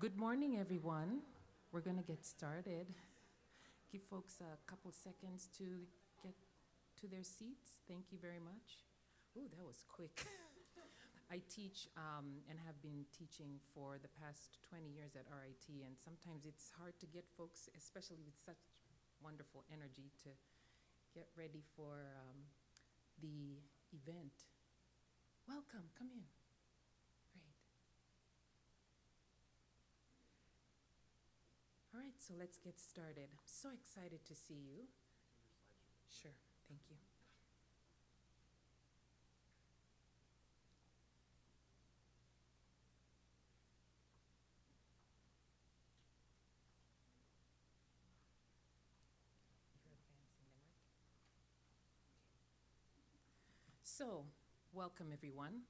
Good morning, everyone. We're going to get started. Give folks a couple seconds to get to their seats. Thank you very much. Ooh, that was quick. I teach and have been teaching for the past 20 years at RIT, and sometimes it's hard to get folks, especially with such wonderful energy, to get ready for the event. Welcome, come in. Great. All right, so let's get started. So excited to see you. Sure, thank you. You're advancing them, right? So, welcome everyone.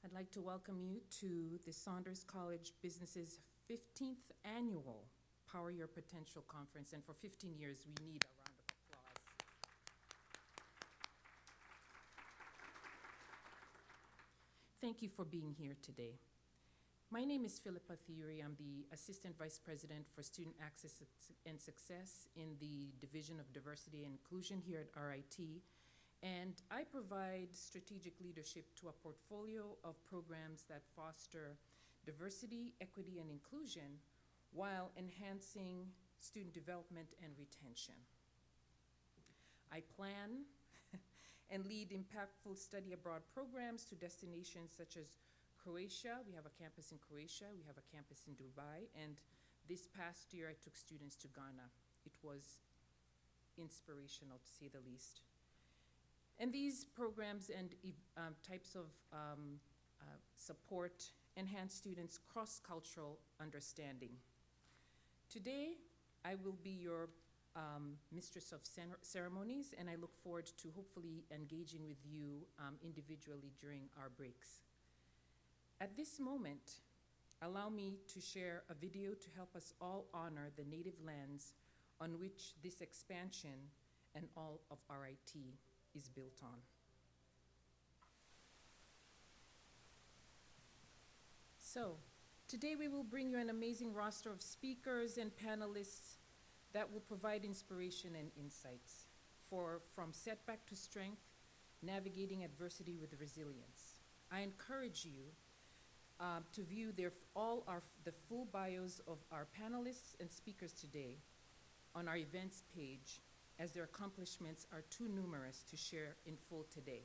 I'd like to welcome you to the Saunders College Business's 15th annual Power Your Potential Conference. And for 15 years, we need a round of applause. Thank you for being here today. My name is Philippa Theory. I'm the Assistant Vice President for Student Access and Success in the Division of Diversity and Inclusion here at RIT. And I provide strategic leadership to a portfolio of programs that foster diversity, equity, and inclusion while enhancing student development and retention. I plan and lead impactful study abroad programs to destinations such as Croatia. We have a campus in Croatia, we have a campus in Dubai, and this past year I took students to Ghana. It was inspirational, to say the least. And these programs and types of support enhance students' cross-cultural understanding. Today, I will be your mistress of ceremonies, and I look forward to hopefully engaging with you individually during our breaks. At this moment, allow me to share a video to help us all honor the native lands on which this expansion and all of RIT is built on. So, today we will bring you an amazing roster of speakers and panelists that will provide inspiration and insights from setback to strength, navigating adversity with resilience. I encourage you to view the full bios of our panelists and speakers today on our events page, as their accomplishments are too numerous to share in full today.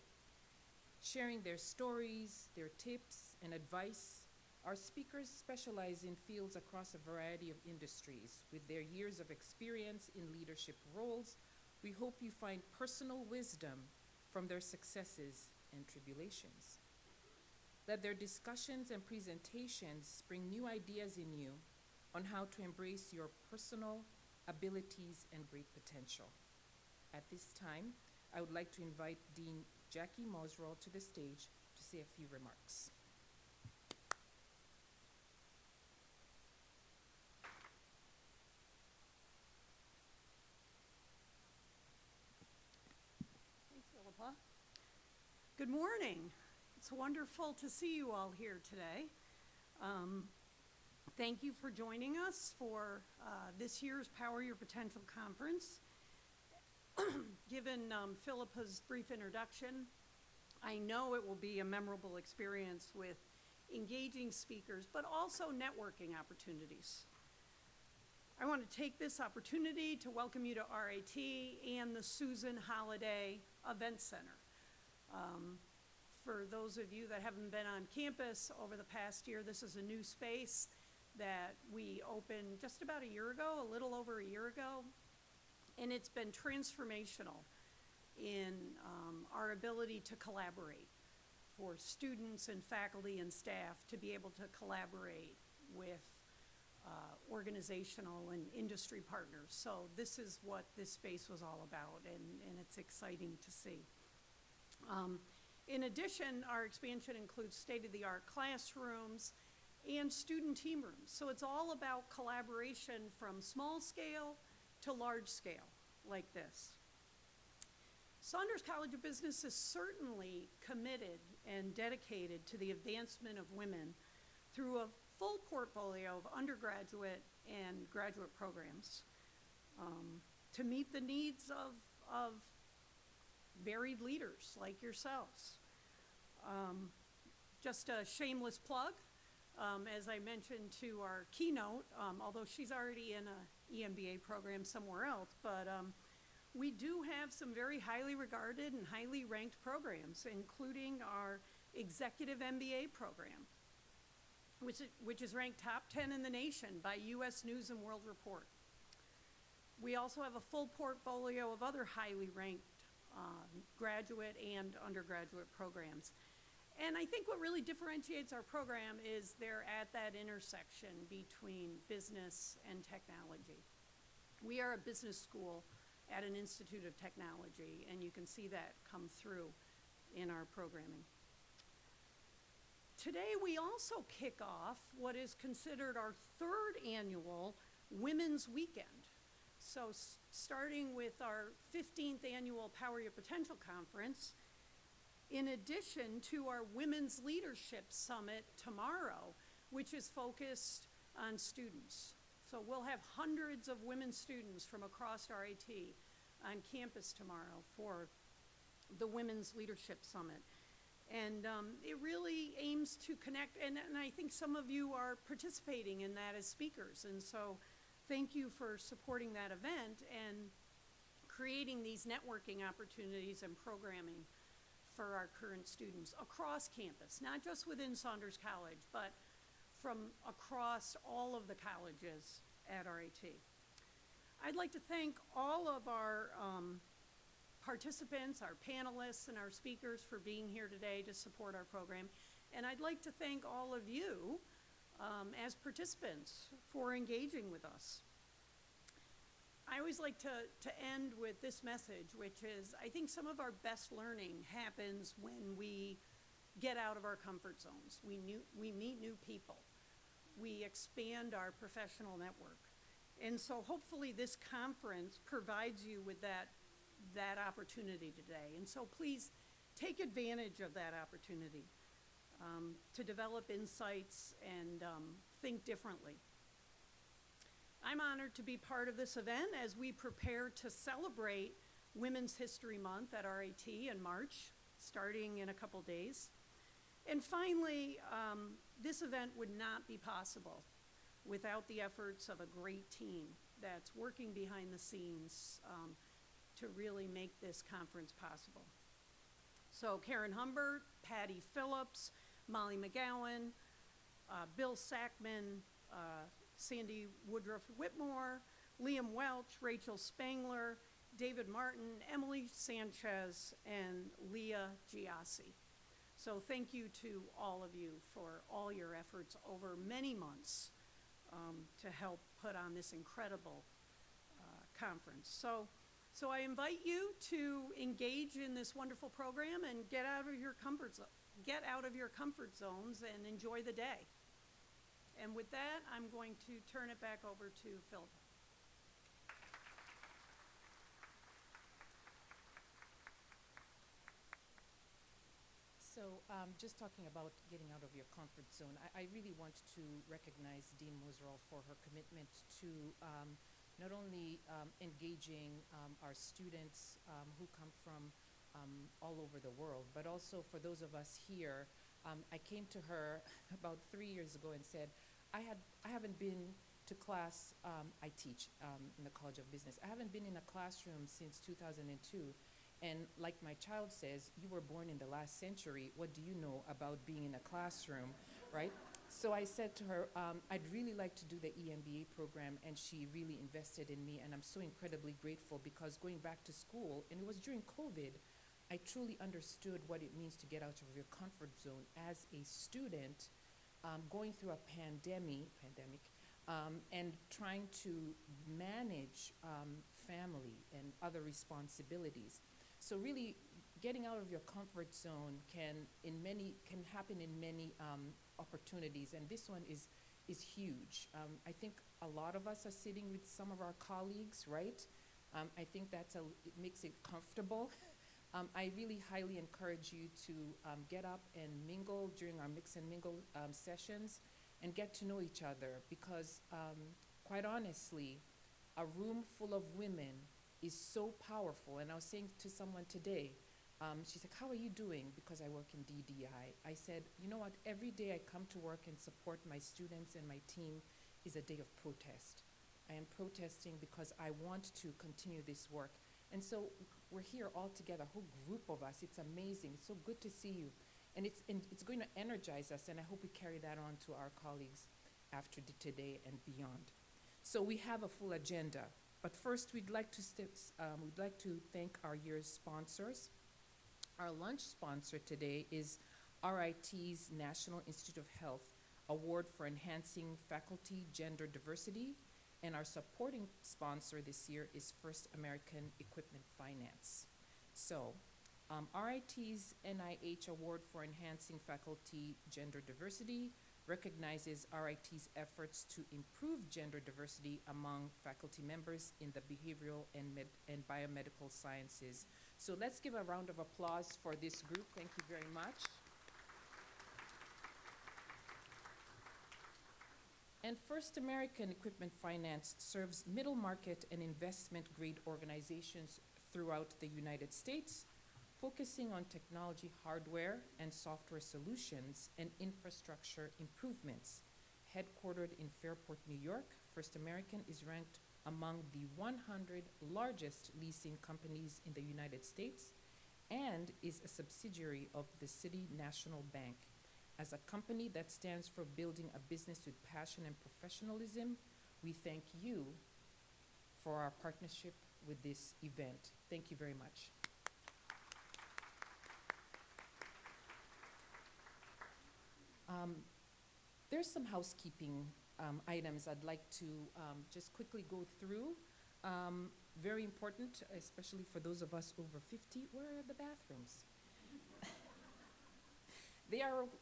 Sharing their stories, their tips, and advice, our speakers specialize in fields across a variety of industries. With their years of experience in leadership roles, we hope you find personal wisdom from their successes and tribulations. Let their discussions and presentations spring new ideas in you on how to embrace your personal abilities and great potential. At this time, I would like to invite Dean Jackie Mosrall to the stage to say a few remarks. Thanks, Philippa. Good morning. It's wonderful to see you all here today. Thank you for joining us for this year's Power Your Potential Conference. Given Philippa's brief introduction, I know it will be a memorable experience with engaging speakers, but also networking opportunities. I want to take this opportunity to welcome you to RIT and the Susan Holliday Event Center. For those of you that haven't been on campus over the past year, this is a new space that we opened just about a year ago, a little over a year ago. And it's been transformational in our ability to collaborate, for students and faculty and staff to be able to collaborate with organizational and industry partners. So this is what this space was all about, and it's exciting to see. In addition, our expansion includes state-of-the-art classrooms and student team rooms. So it's all about collaboration from small scale to large scale, like this. Saunders College of Business is certainly committed and dedicated to the advancement of women through a full portfolio of undergraduate and graduate programs to meet the needs of varied leaders like yourselves. Just a shameless plug, as I mentioned to our keynote, although she's already in an EMBA program somewhere else, but we do have some very highly regarded and highly ranked programs, including our Executive MBA program, which is ranked top 10 in the nation by U.S. News and World Report. We also have a full portfolio of other highly ranked graduate and undergraduate programs. And I think what really differentiates our program is they're at that intersection between business and technology. We are a business school at an institute of technology, and you can see that come through in our programming. Today, we also kick off what is considered our third annual Women's Weekend. So starting with our 15th annual Power Your Potential Conference, in addition to our Women's Leadership Summit tomorrow, which is focused on students. So we'll have hundreds of women students from across RIT on campus tomorrow for the Women's Leadership Summit. And it really aims to connect, and I think some of you are participating in that as speakers. And so thank you for supporting that event and creating these networking opportunities and programming for our current students across campus, not just within Saunders College, but from across all of the colleges at RIT. I'd like to thank all of our participants, our panelists, and our speakers for being here today to support our program. And I'd like to thank all of you as participants for engaging with us. I always like to end with this message, which is I think some of our best learning happens when we get out of our comfort zones. We meet new people. We expand our professional network. And so hopefully this conference provides you with that opportunity today. And so please take advantage of that opportunity to develop insights and think differently. I'm honored to be part of this event as we prepare to celebrate Women's History Month at RIT in March, starting in a couple days. And finally, this event would not be possible without the efforts of a great team that's working behind the scenes to really make this conference possible. So Karen Humbert, Patty Phillips, Molly McGowan, Bill Sackman, Sandy Woodruff Whitmore, Liam Welch, Rachel Spangler, David Martin, Emily Sanchez, and Leah Giassi. So thank you to all of you for all your efforts over many months to help put on this incredible conference. So I invite you to engage in this wonderful program and get out of your comfort zones and enjoy the day. And with that, I'm going to turn it back over to Phil. So just talking about getting out of your comfort zone, I really want to recognize Dean Moserall for her commitment to not only engaging our students who come from all over the world, but also for those of us here. I came to her about 3 years ago and said, I haven't been to class. I teach in the College of Business. I haven't been in a classroom since 2002. And like my child says, you were born in the last century. What do you know about being in a classroom, right? So I said to her, I'd really like to do the EMBA program, and she really invested in me, and I'm so incredibly grateful because going back to school, and it was during COVID, I truly understood what it means to get out of your comfort zone as a student, going through a pandemic, and trying to manage family and other responsibilities. So really, getting out of your comfort zone can happen in many opportunities, and this one is huge. I think a lot of us are sitting with some of our colleagues, right? I think it makes it comfortable. I really highly encourage you to get up and mingle during our mix and mingle sessions and get to know each other because, quite honestly, a room full of women is so powerful. And I was saying to someone today, she's like, how are you doing? Because I work in DDI. I said, you know what? Every day I come to work and support my students and my team is a day of protest. I am protesting because I want to continue this work. And so we're here all together, a whole group of us. It's amazing. It's so good to see you. And it's going to energize us, and I hope we carry that on to our colleagues after today and beyond. So we have a full agenda. But first, we'd like to thank our year's sponsors. Our lunch sponsor today is RIT's National Institute of Health Award for Enhancing Faculty Gender Diversity, and our supporting sponsor this year is First American Equipment Finance. So, RIT's NIH Award for Enhancing Faculty Gender Diversity recognizes RIT's efforts to improve gender diversity among faculty members in the behavioral and biomedical sciences. So let's give a round of applause for this group. Thank you very much. And First American Equipment Finance serves middle market and investment grade organizations throughout the United States, focusing on technology, hardware, and software solutions and infrastructure improvements. Headquartered in Fairport, New York, First American is ranked among the 100 largest leasing companies in the United States and is a subsidiary of the City National Bank. As a company that stands for building a business with passion and professionalism, we thank you for our partnership with this event. Thank you very much. There's some housekeeping items I'd like to just quickly go through. Very important, especially for those of us over 50. Where are the bathrooms?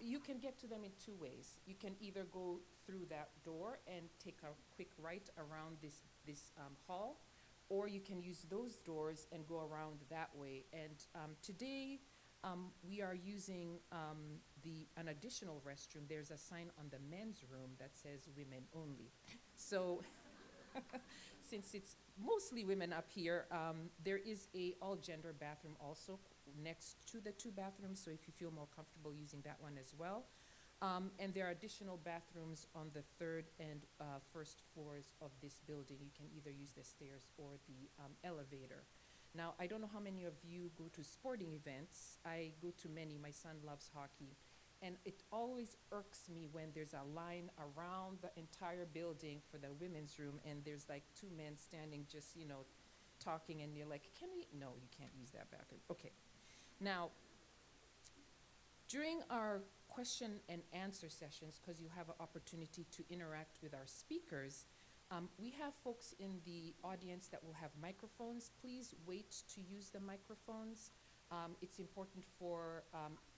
You can get to them in two ways. You can either go through that door and take a quick right around this hall, or you can use those doors and go around that way. And today, we are using an additional restroom. There's a sign on the men's room that says women only. So since it's mostly women up here, there is a all-gender bathroom also next to the two bathrooms, so if you feel more comfortable using that one as well. And there are additional bathrooms on the third and first floors of this building. You can either use the stairs or the elevator. Now, I don't know how many of you go to sporting events. I go to many. My son loves hockey. And it always irks me when there's a line around the entire building for the women's room, and there's like two men standing just, talking, and you're like, can we? No, you can't use that bathroom. Okay. Now, during our question and answer sessions, because you have an opportunity to interact with our speakers, we have folks in the audience that will have microphones. Please wait to use the microphones. It's important for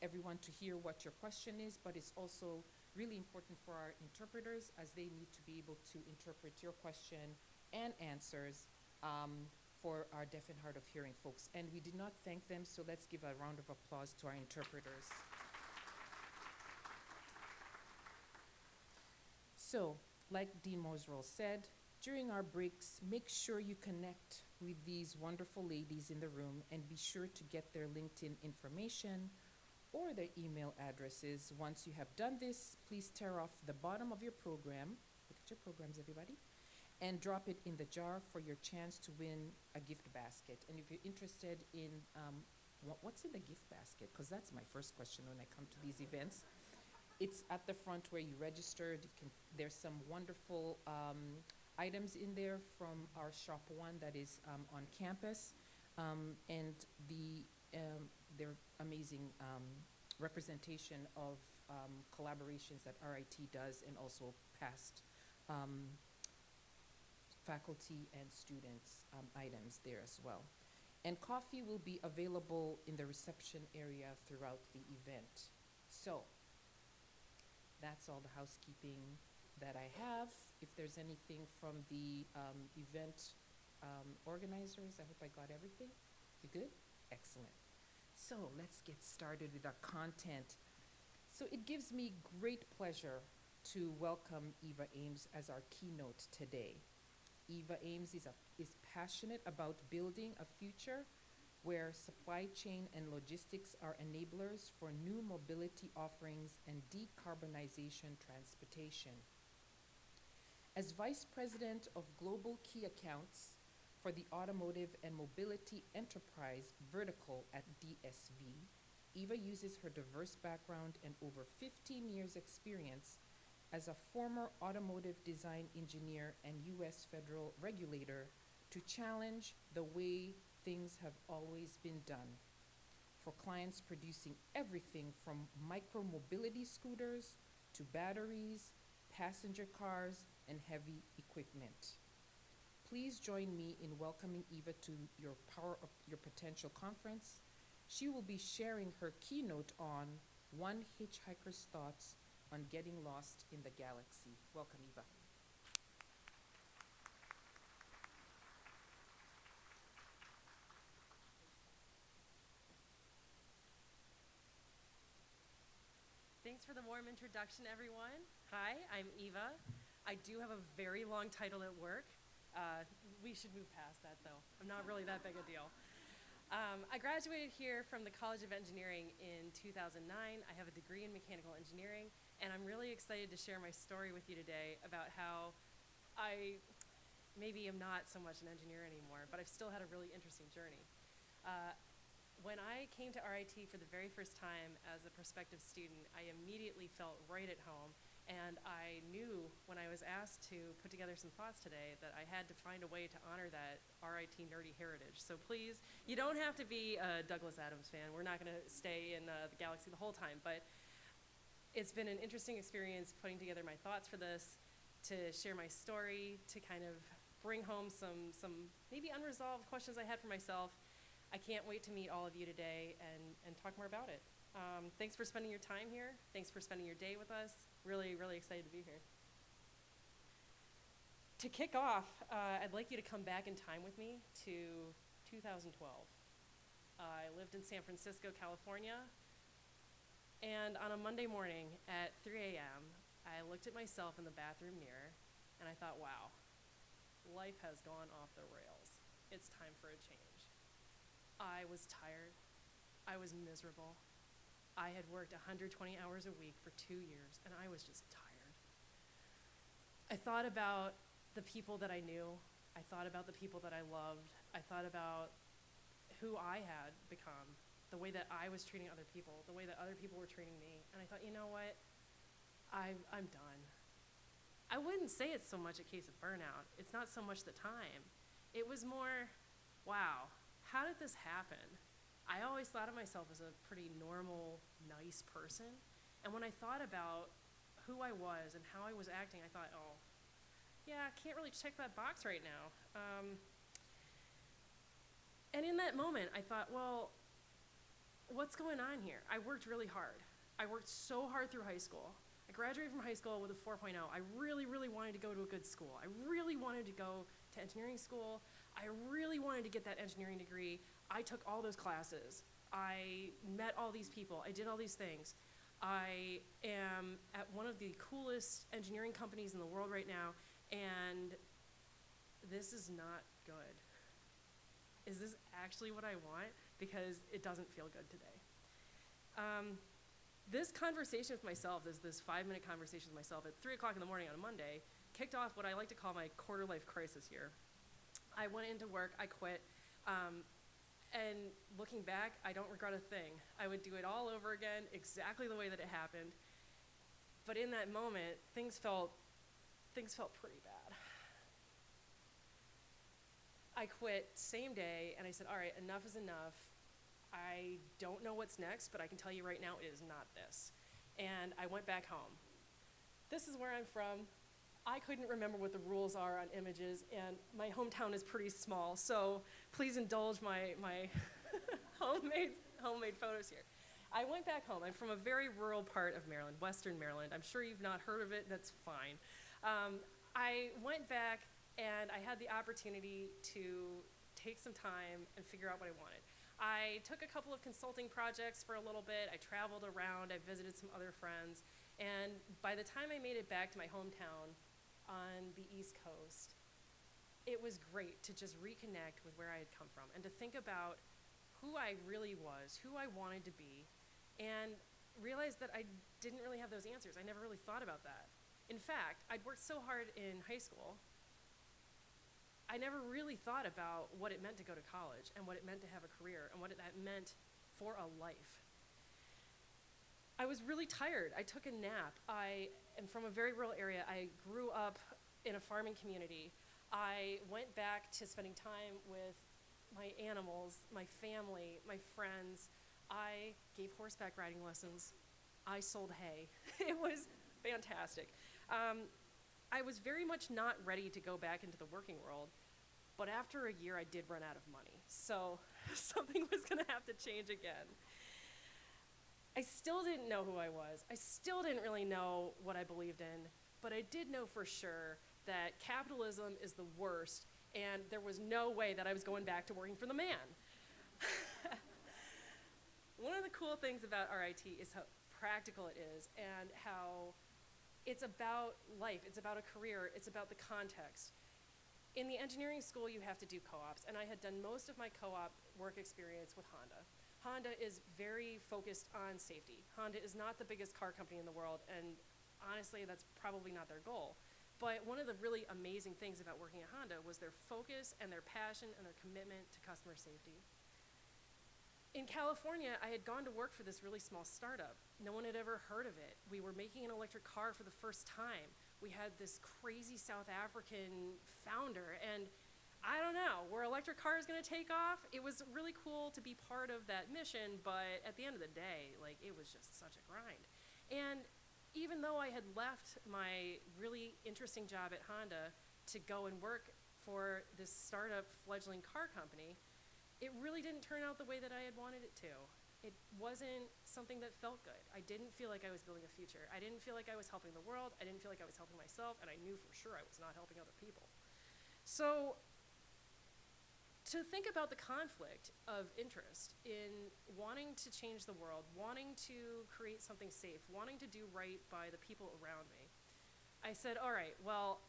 everyone to hear what your question is, but it's also really important for our interpreters as they need to be able to interpret your question and answers for our deaf and hard of hearing folks. And we did not thank them, so let's give a round of applause to our interpreters. So, like Dean Mosrell said, during our breaks, make sure you connect with these wonderful ladies in the room and be sure to get their LinkedIn information or their email addresses. Once you have done this, please tear off the bottom of your program. Look at your programs, everybody. And drop it in the jar for your chance to win a gift basket. And if you're interested in what's in the gift basket, because that's my first question when I come to these events. It's at the front where you registered. There's some wonderful items in there from our Shop One that is on campus, and their amazing representation of collaborations that RIT does, and also past faculty and students items there as well. And coffee will be available in the reception area throughout the event. So, that's all the housekeeping that I have. If there's anything from the event organizers, I hope I got everything. You good? Excellent. So let's get started with our content. So it gives me great pleasure to welcome Eva Ames as our keynote today. Eva Ames is passionate about building a future where supply chain and logistics are enablers for new mobility offerings and decarbonization transportation. As Vice President of Global Key Accounts for the Automotive and Mobility Enterprise vertical at DSV, Eva uses her diverse background and over 15 years' experience as a former automotive design engineer and US federal regulator to challenge the way things have always been done for clients producing everything from micro-mobility scooters to batteries, passenger cars, and heavy equipment. Please join me in welcoming Eva to your Power of Your Potential conference. She will be sharing her keynote on One Hitchhiker's Thoughts on Getting Lost in the Galaxy. Welcome, Eva. Thanks for the warm introduction, everyone. Hi, I'm Eva. I do have a very long title at work. We should move past that, though. I'm not really that big a deal. I graduated here from the College of Engineering in 2009. I have a degree in mechanical engineering, and I'm really excited to share my story with you today about how I maybe am not so much an engineer anymore, but I've still had a really interesting journey. When I came to RIT for the very first time as a prospective student, I immediately felt right at home, and I knew when I was asked to put together some thoughts today that I had to find a way to honor that RIT nerdy heritage. So please, you don't have to be a Douglas Adams fan. We're not gonna stay in the galaxy the whole time, but it's been an interesting experience putting together my thoughts for this, to share my story, to kind of bring home some maybe unresolved questions I had for myself. I can't wait to meet all of you today and talk more about it. Thanks for spending your time here. Thanks for spending your day with us. Really, really excited to be here. To kick off, I'd like you to come back in time with me to 2012. I lived in San Francisco, California, and on a Monday morning at 3 a.m., I looked at myself in the bathroom mirror, and I thought, wow, life has gone off the rails. It's time for a change. I was tired. I was miserable. I had worked 120 hours a week for 2 years, and I was just tired. I thought about the people that I knew. I thought about the people that I loved. I thought about who I had become, the way that I was treating other people, the way that other people were treating me. And I thought, you know what? I'm done. I wouldn't say it's so much a case of burnout. It's not so much the time. It was more, wow, how did this happen? I always thought of myself as a pretty normal, nice person. And when I thought about who I was and how I was acting, I thought, oh, yeah, I can't really check that box right now. And in that moment, I thought, well, what's going on here? I worked really hard. I worked so hard through high school. I graduated from high school with a 4.0. I really, really wanted to go to a good school. I really wanted to go to engineering school. I really wanted to get that engineering degree. I took all those classes. I met all these people. I did all these things. I am at one of the coolest engineering companies in the world right now, and this is not good. Is this actually what I want? Because it doesn't feel good today. This conversation with myself, this 5-minute conversation with myself at 3 o'clock in the morning on a Monday, kicked off what I like to call my quarter-life crisis here. I went into work, I quit, and looking back, I don't regret a thing. I would do it all over again, exactly the way that it happened. But in that moment, things felt pretty bad. I quit same day, and I said, all right, enough is enough. I don't know what's next, but I can tell you right now, it is not this. And I went back home. This is where I'm from. I couldn't remember what the rules are on images, and my hometown is pretty small, so please indulge my homemade photos here. I went back home. I'm from a very rural part of Maryland, Western Maryland. I'm sure you've not heard of it. That's fine. I went back, and I had the opportunity to take some time and figure out what I wanted. I took a couple of consulting projects for a little bit. I traveled around. I visited some other friends. And by the time I made it back to my hometown on the East Coast, it was great to just reconnect with where I had come from and to think about who I really was, who I wanted to be, and realize that I didn't really have those answers. I never really thought about that. In fact, I'd worked so hard in high school, I never really thought about what it meant to go to college and what it meant to have a career and what that meant for a life. I was really tired. I took a nap. I am from a very rural area. I grew up in a farming community. I went back to spending time with my animals, my family, my friends. I gave horseback riding lessons. I sold hay. It was fantastic. I was very much not ready to go back into the working world, but after a year I did run out of money. So something was gonna have to change again. I still didn't know who I was. I still didn't really know what I believed in, but I did know for sure that capitalism is the worst, and there was no way that I was going back to working for the man. One of the cool things about RIT is how practical it is and how it's about life, it's about a career, it's about the context. In the engineering school, you have to do co-ops, and I had done most of my co-op work experience with Honda. Honda is very focused on safety. Honda is not the biggest car company in the world, and honestly, that's probably not their goal. But one of the really amazing things about working at Honda was their focus and their passion and their commitment to customer safety. In California, I had gone to work for this really small startup. No one had ever heard of it. We were making an electric car for the first time. We had this crazy South African founder, and I don't know, were electric cars gonna take off? It was really cool to be part of that mission, but at the end of the day, like, it was just such a grind. And even though I had left my really interesting job at Honda to go and work for this startup fledgling car company, it really didn't turn out the way that I had wanted it to. It wasn't something that felt good. I didn't feel like I was building a future. I didn't feel like I was helping the world. I didn't feel like I was helping myself, and I knew for sure I was not helping other people. So to think about the conflict of interest in wanting to change the world, wanting to create something safe, wanting to do right by the people around me, I said, all right, well,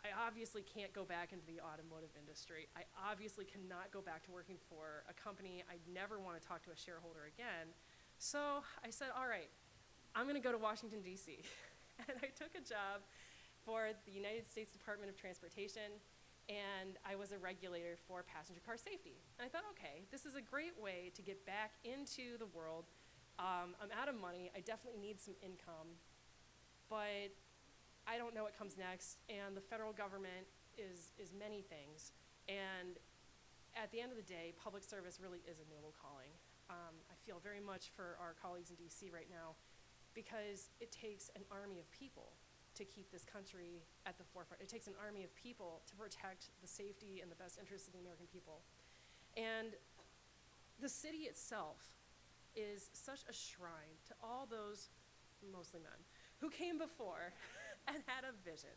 I obviously can't go back into the automotive industry. I obviously cannot go back to working for a company. I'd never want to talk to a shareholder again. So I said, all right, I'm gonna go to Washington, D.C. And I took a job for the United States Department of Transportation, and I was a regulator for passenger car safety. And I thought, okay, this is a great way to get back into the world. I'm out of money, I definitely need some income, but I don't know what comes next, and the federal government is many things. And at the end of the day, public service really is a noble calling. I feel very much for our colleagues in DC right now, because it takes an army of people to keep this country at the forefront. It takes an army of people to protect the safety and the best interests of the American people. And the city itself is such a shrine to all those, mostly men, who came before and had a vision,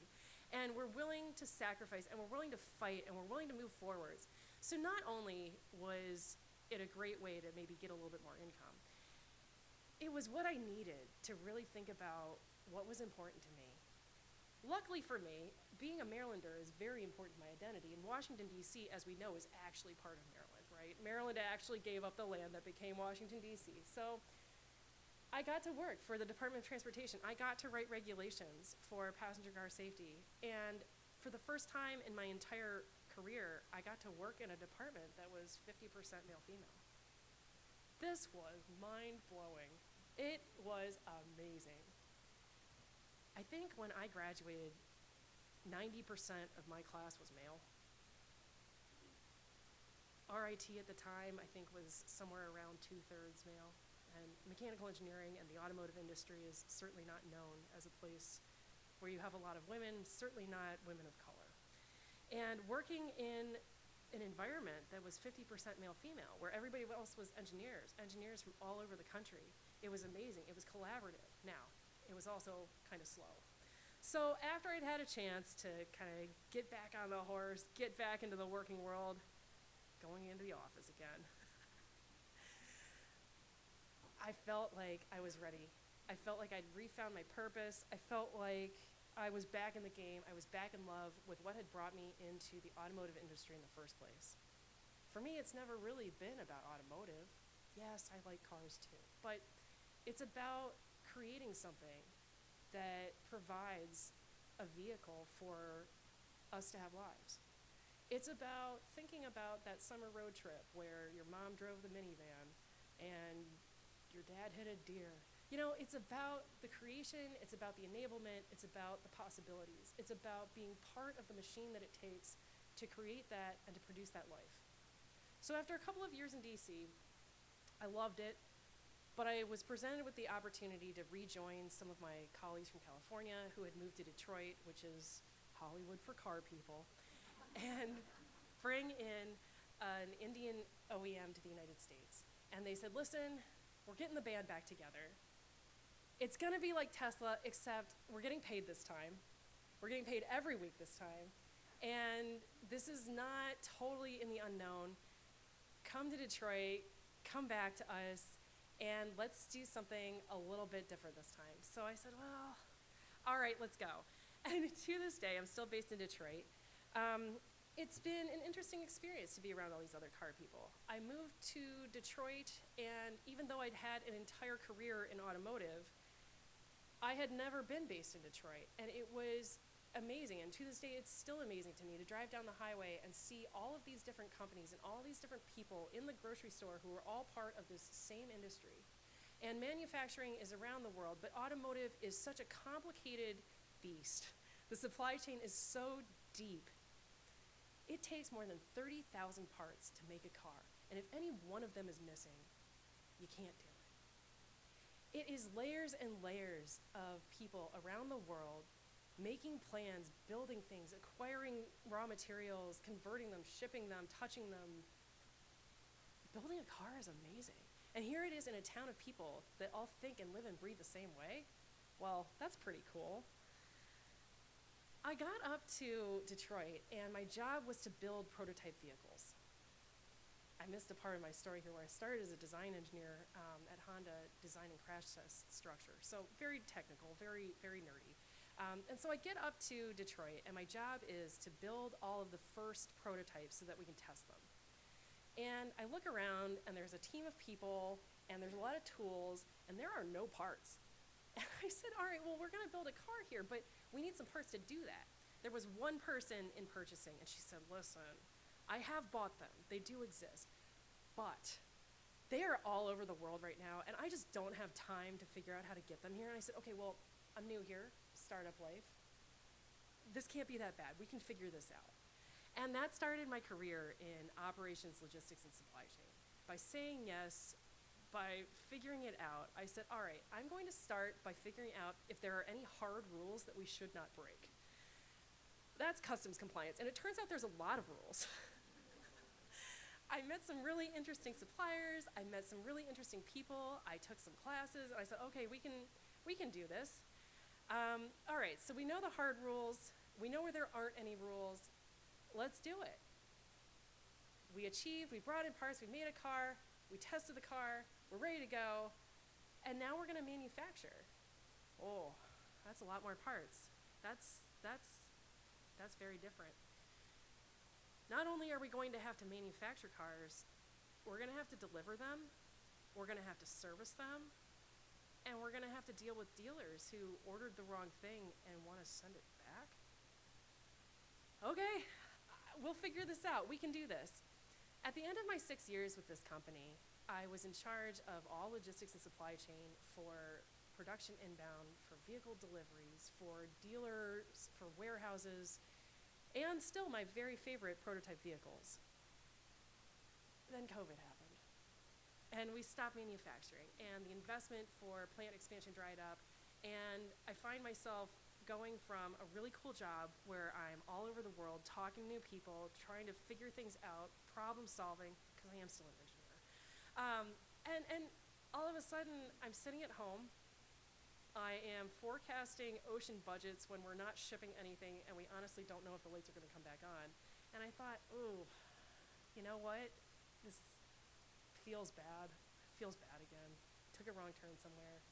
and we're willing to sacrifice, and we're willing to fight, and we're willing to move forwards. So not only was it a great way to maybe get a little bit more income, it was what I needed to really think about what was important to me. Luckily for me, being a Marylander is very important to my identity, and Washington, D.C., as we know, is actually part of Maryland, right? Maryland actually gave up the land that became Washington, D.C. So I got to work for the Department of Transportation. I got to write regulations for passenger car safety. And for the first time in my entire career, I got to work in a department that was 50% male-female. This was mind-blowing. It was amazing. I think when I graduated, 90% of my class was male. RIT at the time, I think, was somewhere around 2/3 male. And mechanical engineering and the automotive industry is certainly not known as a place where you have a lot of women, certainly not women of color. And working in an environment that was 50% male-female, where everybody else was engineers from all over the country, it was amazing. It was collaborative. Now, it was also kind of slow. So after I'd had a chance to kind of get back on the horse, get back into the working world, going into the office again, I felt like I was ready I felt like I'd refound my purpose. I felt like I was back in the game. I was back in love with what had brought me into the automotive industry in the first place. For me, it's never really been about automotive. Yes, I like cars too, but it's about creating something that provides a vehicle for us to have lives. It's about thinking about that summer road trip where your mom drove the minivan and your dad hit a deer. You know, it's about the creation, it's about the enablement, it's about the possibilities. It's about being part of the machine that it takes to create that and to produce that life. So after a couple of years in DC, I loved it, but I was presented with the opportunity to rejoin some of my colleagues from California who had moved to Detroit, which is Hollywood for car people, and bring in an Indian OEM to the United States. And they said, listen, we're getting the band back together. It's gonna be like Tesla, except we're getting paid this time. We're getting paid every week this time. And this is not totally in the unknown. Come to Detroit, come back to us, and let's do something a little bit different this time. So I said, well, all right, let's go. And to this day, I'm still based in Detroit. It's been an interesting experience to be around all these other car people. I moved to Detroit, and even though I'd had an entire career in automotive, I had never been based in Detroit, and it was amazing. And to this day, it's still amazing to me to drive down the highway and see all of these different companies and all these different people in the grocery store who are all part of this same industry. And manufacturing is around the world, but automotive is such a complicated beast. The supply chain is so deep. It takes more than 30,000 parts to make a car, and if any one of them is missing, you can't do it. It is layers and layers of people around the world making plans, building things, acquiring raw materials, converting them, shipping them, touching them. Building a car is amazing. And here it is in a town of people that all think and live and breathe the same way. Well, that's pretty cool. I got up to Detroit, and my job was to build prototype vehicles. I missed a part of my story here where I started as a design engineer at Honda designing crash test structure. So very technical, very, very nerdy. And so I get up to Detroit, and my job is to build all of the first prototypes so that we can test them. And I look around, and there's a team of people, and there's a lot of tools, and there are no parts. And I said, all right, well, we're gonna build a car here, but we need some parts to do that. There was one person in purchasing, and she said, listen, I have bought them, they do exist, but they are all over the world right now, and I just don't have time to figure out how to get them here. And I said, okay, well, I'm new here, startup life. This can't be that bad, we can figure this out. And that started my career in operations, logistics, and supply chain. By saying yes, by figuring it out, I said, all right, I'm going to start by figuring out if there are any hard rules that we should not break. That's customs compliance, and it turns out there's a lot of rules. I met some really interesting suppliers, I met some really interesting people, I took some classes, and I said, okay, we can do this. All right, so we know the hard rules, we know where there aren't any rules, let's do it. We achieved, we brought in parts, we made a car, we tested the car, we're ready to go, and now we're gonna manufacture. Oh, that's a lot more parts. That's very different. Not only are we going to have to manufacture cars, we're gonna have to deliver them, we're gonna have to service them, and we're gonna have to deal with dealers who ordered the wrong thing and wanna send it back. Okay, we'll figure this out, we can do this. At the end of my 6 years with this company, I was in charge of all logistics and supply chain for production inbound, for vehicle deliveries, for dealers, for warehouses, and still my very favorite prototype vehicles. Then COVID happened, and we stopped manufacturing, and the investment for plant expansion dried up, and I find myself going from a really cool job where I'm all over the world talking to new people, trying to figure things out, problem solving, because I am still an engineer. And all of a sudden, I'm sitting at home. I am forecasting ocean budgets when we're not shipping anything, and we honestly don't know if the lights are gonna come back on. And I thought, ooh, you know what? This feels bad again. Took a wrong turn somewhere.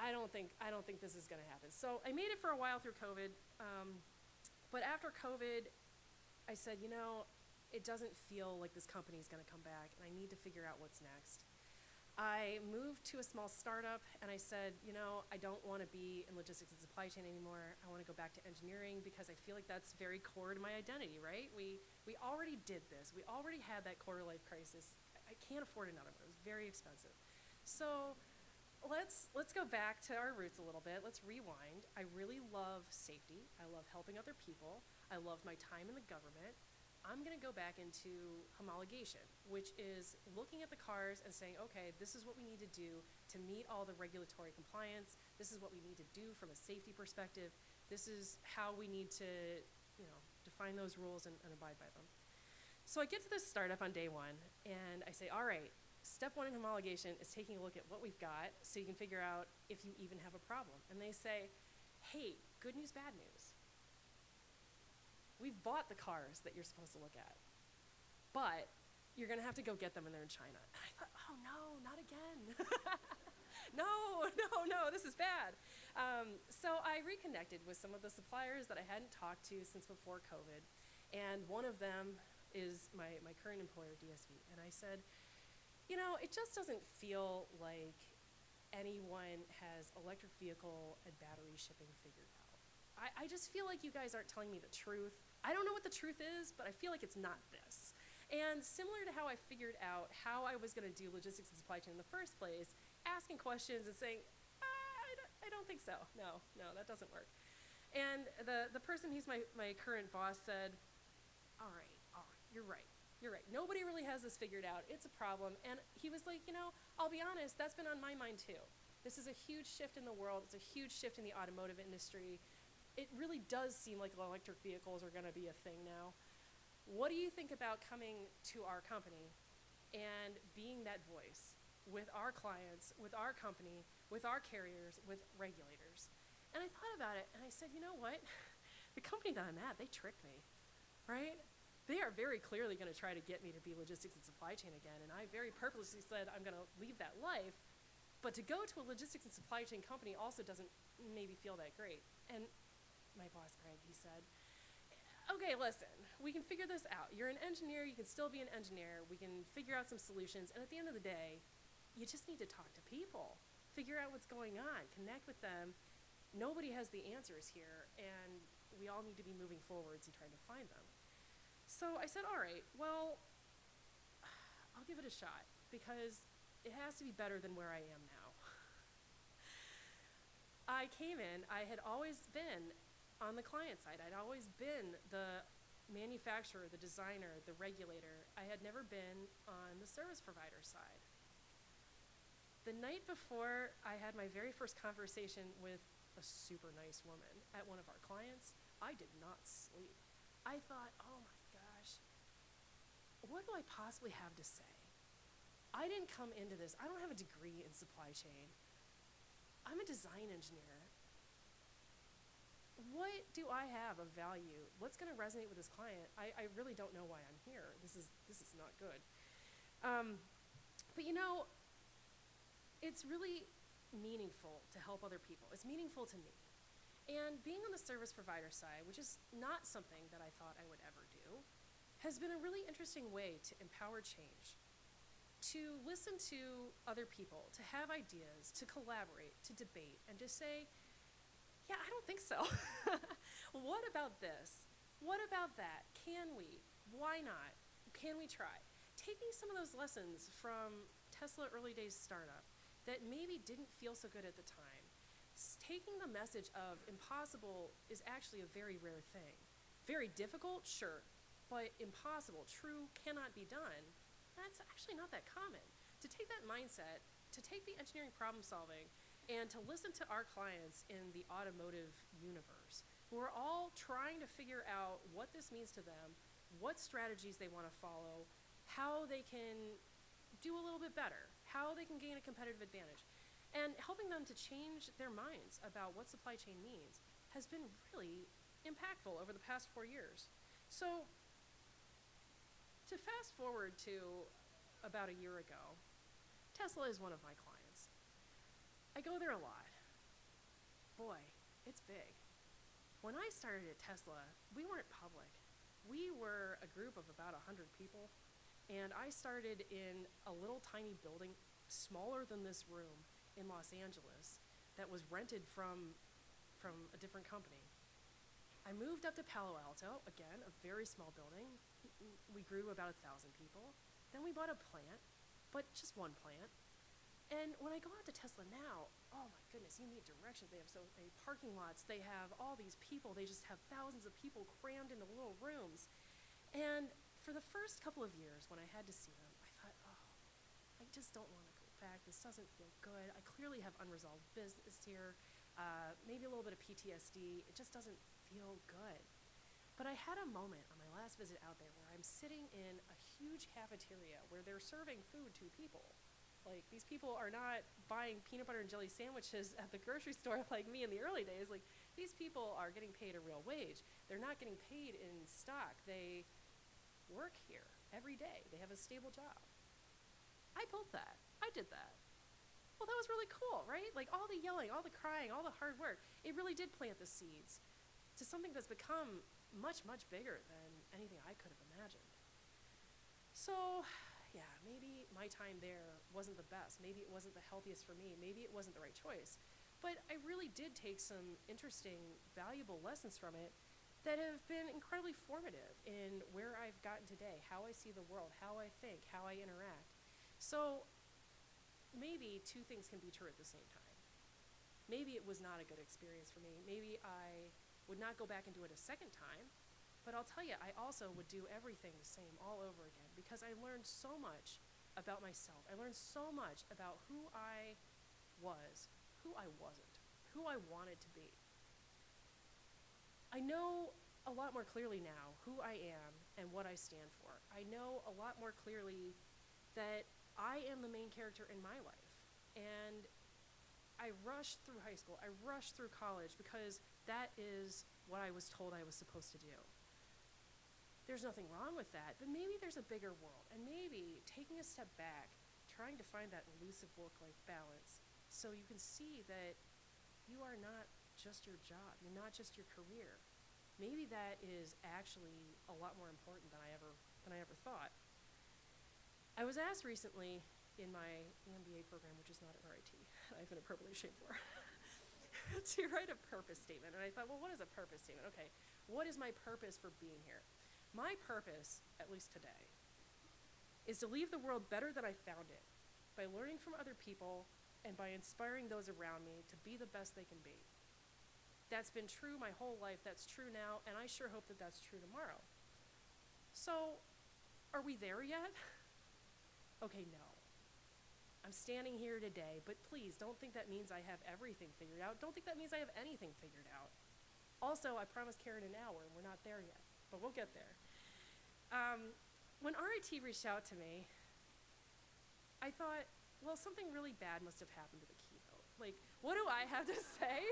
I don't think this is going to happen. So I made it for a while through COVID, but after COVID, I said, it doesn't feel like this company is going to come back, and I need to figure out what's next. I moved to a small startup, and I said, I don't want to be in logistics and supply chain anymore. I want to go back to engineering because I feel like that's very core to my identity, right? We already did this. We already had that quarter life crisis. I can't afford another one. It was very expensive. So let's go back to our roots a little bit. Let's rewind. I really love safety. I love helping other people. I love my time in the government. I'm going to go back into homologation, which is looking at the cars and saying, okay, this is what we need to do to meet all the regulatory compliance. This is what we need to do from a safety perspective. This is how we need to, define those rules and abide by them. So I get to this startup on day one, and I say, all right, step one in homologation is taking a look at what we've got so you can figure out if you even have a problem. And they say, hey, good news, bad news. We've bought the cars that you're supposed to look at, but you're going to have to go get them, and they're in China. And I thought, oh, no, not again. no, this is bad. So I reconnected with some of the suppliers that I hadn't talked to since before COVID, and one of them is my current employer, DSV. And I said, it just doesn't feel like anyone has electric vehicle and battery shipping figured out. I just feel like you guys aren't telling me the truth. I don't know what the truth is, but I feel like it's not this. And similar to how I figured out how I was going to do logistics and supply chain in the first place, asking questions and saying, I don't think so. No, that doesn't work. And the person who's my current boss said, all right, you're right. Nobody really has this figured out. It's a problem. And he was like, I'll be honest, that's been on my mind too. This is a huge shift in the world. It's a huge shift in the automotive industry. It really does seem like electric vehicles are going to be a thing now. What do you think about coming to our company and being that voice with our clients, with our company, with our carriers, with regulators? And I thought about it, and I said, you know what? The company that I'm at, they tricked me, right? They are very clearly going to try to get me to be logistics and supply chain again, and I very purposely said I'm going to leave that life, but to go to a logistics and supply chain company also doesn't maybe feel that great. And my boss, Greg, he said, okay, listen, we can figure this out. You're an engineer, you can still be an engineer, we can figure out some solutions, and at the end of the day, you just need to talk to people, figure out what's going on, connect with them. Nobody has the answers here, and we all need to be moving forwards and trying to find them. So I said, all right, well, I'll give it a shot, because it has to be better than where I am now. I came in, I had always been on the client side. I'd always been the manufacturer, the designer, the regulator. I had never been on the service provider side. The night before I had my very first conversation with a super nice woman at one of our clients, I did not sleep. I thought, oh my gosh, what do I possibly have to say? I didn't come into this, I don't have a degree in supply chain. I'm a design engineer. What do I have of value? What's going to resonate with this client? I really don't know why I'm here. This is not good. But it's really meaningful to help other people. It's meaningful to me. And being on the service provider side, which is not something that I thought I would ever do, has been a really interesting way to empower change, to listen to other people, to have ideas, to collaborate, to debate, and to say, yeah, I don't think so. What about this? What about that? Can we? Why not? Can we try? Taking some of those lessons from Tesla early days startup that maybe didn't feel so good at the time, taking the message of impossible is actually a very rare thing. Very difficult, sure, but impossible, true, cannot be done. That's actually not that common. To take that mindset, to take the engineering problem solving, and to listen to our clients in the automotive universe, who are all trying to figure out what this means to them, what strategies they want to follow, how they can do a little bit better, how they can gain a competitive advantage, and helping them to change their minds about what supply chain means has been really impactful over the past 4 years. So to fast forward to about a year ago, Tesla is one of my clients. I go there a lot. boy, it's big. When I started at Tesla, we weren't public. We were a group of about 100 people, and I started in a little tiny building smaller than this room in Los Angeles that was rented from a different company. I moved up to Palo Alto, again, a very small building. We grew about 1,000 people. Then we bought a plant, but just one plant. And when I go out to Tesla now, oh my goodness, you need directions. They have so many parking lots. They have all these people. They just have thousands of people crammed into little rooms. And for the first couple of years when I had to see them, I thought, oh, I just don't want to go back. This doesn't feel good. I clearly have unresolved business here, maybe a little bit of PTSD. It just doesn't feel good. But I had a moment on my last visit out there where I'm sitting in a huge cafeteria where they're serving food to people. Like, these people are not buying peanut butter and jelly sandwiches at the grocery store like me in the early days. Like, these people are getting paid a real wage. They're not getting paid in stock. They work here every day. They have a stable job. I built that. I did that. Well, that was really cool, right? Like, all the yelling, all the crying, all the hard work, it really did plant the seeds to something that's become much, much bigger than anything I could have imagined. So, yeah, maybe my time there wasn't the best. Maybe it wasn't the healthiest for me. Maybe it wasn't the right choice. But I really did take some interesting, valuable lessons from it that have been incredibly formative in where I've gotten today, how I see the world, how I think, how I interact. So maybe two things can be true at the same time. Maybe it was not a good experience for me. Maybe I would not go back and do it a second time. But I'll tell you, I also would do everything the same all over again because I learned so much about myself. I learned so much about who I was, who I wasn't, who I wanted to be. I know a lot more clearly now who I am and what I stand for. I know a lot more clearly that I am the main character in my life. And I rushed through high school, I rushed through college because that is what I was told I was supposed to do. There's nothing wrong with that, but maybe there's a bigger world, and maybe taking a step back, trying to find that elusive work-life balance so you can see that you are not just your job, you're not just your career. Maybe that is actually a lot more important than I ever thought. I was asked recently in my MBA program, which is not at RIT, I've been appropriately ashamed for, to write a purpose statement. And I thought, well, what is a purpose statement? Okay, what is my purpose for being here? My purpose, at least today, is to leave the world better than I found it by learning from other people and by inspiring those around me to be the best they can be. That's been true my whole life, that's true now, and I sure hope that that's true tomorrow. So, are we there yet? Okay, no. I'm standing here today, but please don't think that means I have everything figured out. Don't think that means I have anything figured out. Also, I promised Karen an hour, and we're not there yet, but we'll get there. When RIT reached out to me, I thought, well, something really bad must have happened to the keynote. Like, what do I have to say?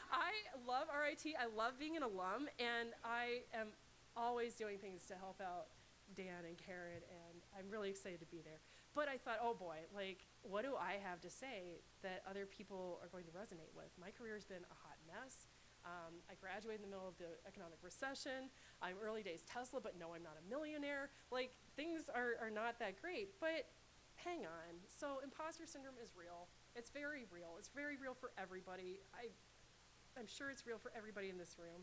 I love RIT, I love being an alum, and I am always doing things to help out Dan and Karen, and I'm really excited to be there. But I thought, oh boy, like, what do I have to say that other people are going to resonate with? My career's been a hot mess. I graduated in the middle of the economic recession. I'm early days Tesla, but no, I'm not a millionaire. Like, things are not that great, but hang on. So imposter syndrome is real. It's very real. It's very real for everybody. I'm sure it's real for everybody in this room.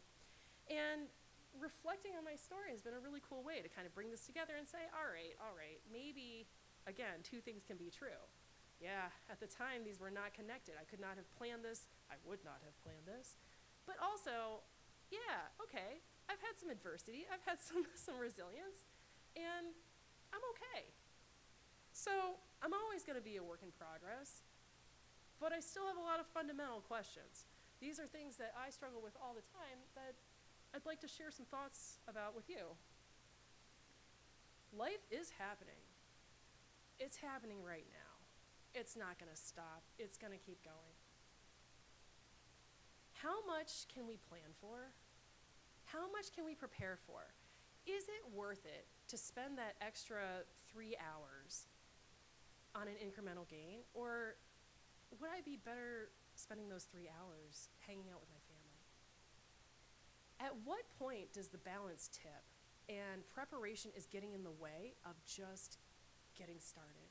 And reflecting on my story has been a really cool way to kind of bring this together and say, all right, maybe, again, two things can be true. Yeah, at the time, these were not connected. I could not have planned this. I would not have planned this. But also, yeah, okay, I've had some adversity. I've had some resilience, and I'm okay. So I'm always going to be a work in progress, but I still have a lot of fundamental questions. These are things that I struggle with all the time that I'd like to share some thoughts about with you. Life is happening. It's happening right now. It's not going to stop. It's going to keep going. How much can we plan for? How much can we prepare for? Is it worth it to spend that extra 3 hours on an incremental gain? Or would I be better spending those 3 hours hanging out with my family. At what point does the balance tip and preparation is getting in the way of just getting started?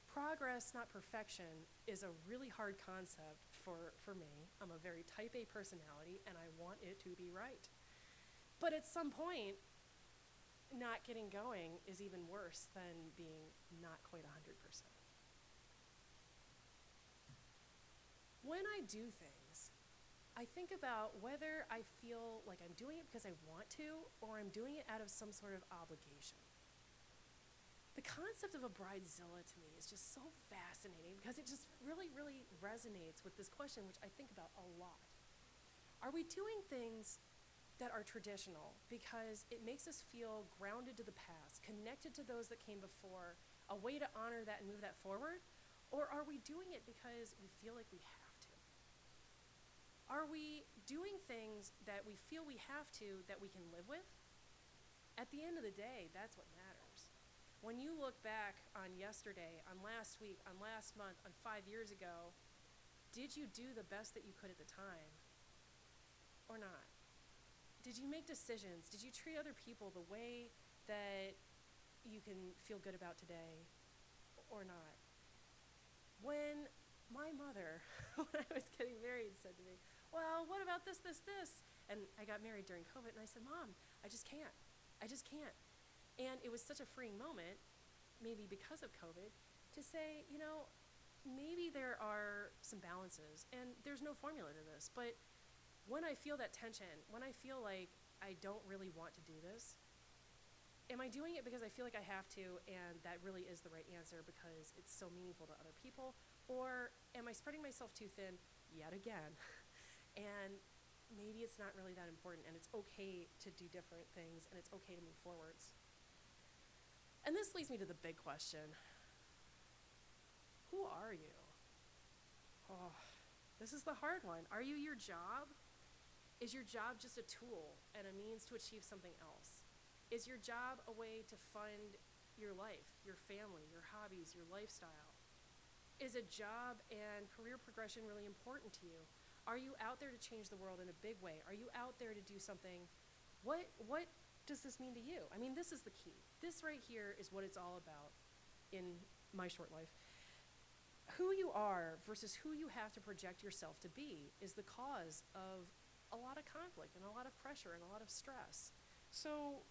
Progress, not perfection, is a really hard concept for me. I'm a very type A personality, and I want it to be right. But at some point, not getting going is even worse than being not quite 100%. When I do things, I think about whether I feel like I'm doing it because I want to, or I'm doing it out of some sort of obligation. The concept of a bridezilla to me is just so fascinating because it just really, really resonates with this question, which I think about a lot. Are we doing things that are traditional because it makes us feel grounded to the past, connected to those that came before, a way to honor that and move that forward? Or are we doing it because we feel like we have to? Are we doing things that we feel we have to that we can live with? At the end of the day, that's what matters. When you look back on yesterday, on last week, on last month, on 5 years ago, did you do the best that you could at the time or not? Did you make decisions? Did you treat other people the way that you can feel good about today or not? When my mother, when I was getting married, said to me, well, what about this, this, this? And I got married during COVID, and I said, Mom, I just can't. I just can't. And it was such a freeing moment, maybe because of COVID, to say, maybe there are some balances, and there's no formula to this, but when I feel that tension, when I feel like I don't really want to do this, am I doing it because I feel like I have to, and that really is the right answer because it's so meaningful to other people, or am I spreading myself too thin yet again? And maybe it's not really that important, and it's okay to do different things, and it's okay to move forwards. And this leads me to the big question. Who are you? Oh, this is the hard one. Are you your job? Is your job just a tool and a means to achieve something else? Is your job a way to fund your life, your family, your hobbies, your lifestyle? Is a job and career progression really important to you? Are you out there to change the world in a big way? Are you out there to do something? What does this mean to you? I mean, this is the key. This right here is what it's all about in my short life. Who you are versus who you have to project yourself to be is the cause of a lot of conflict and a lot of pressure and a lot of stress. So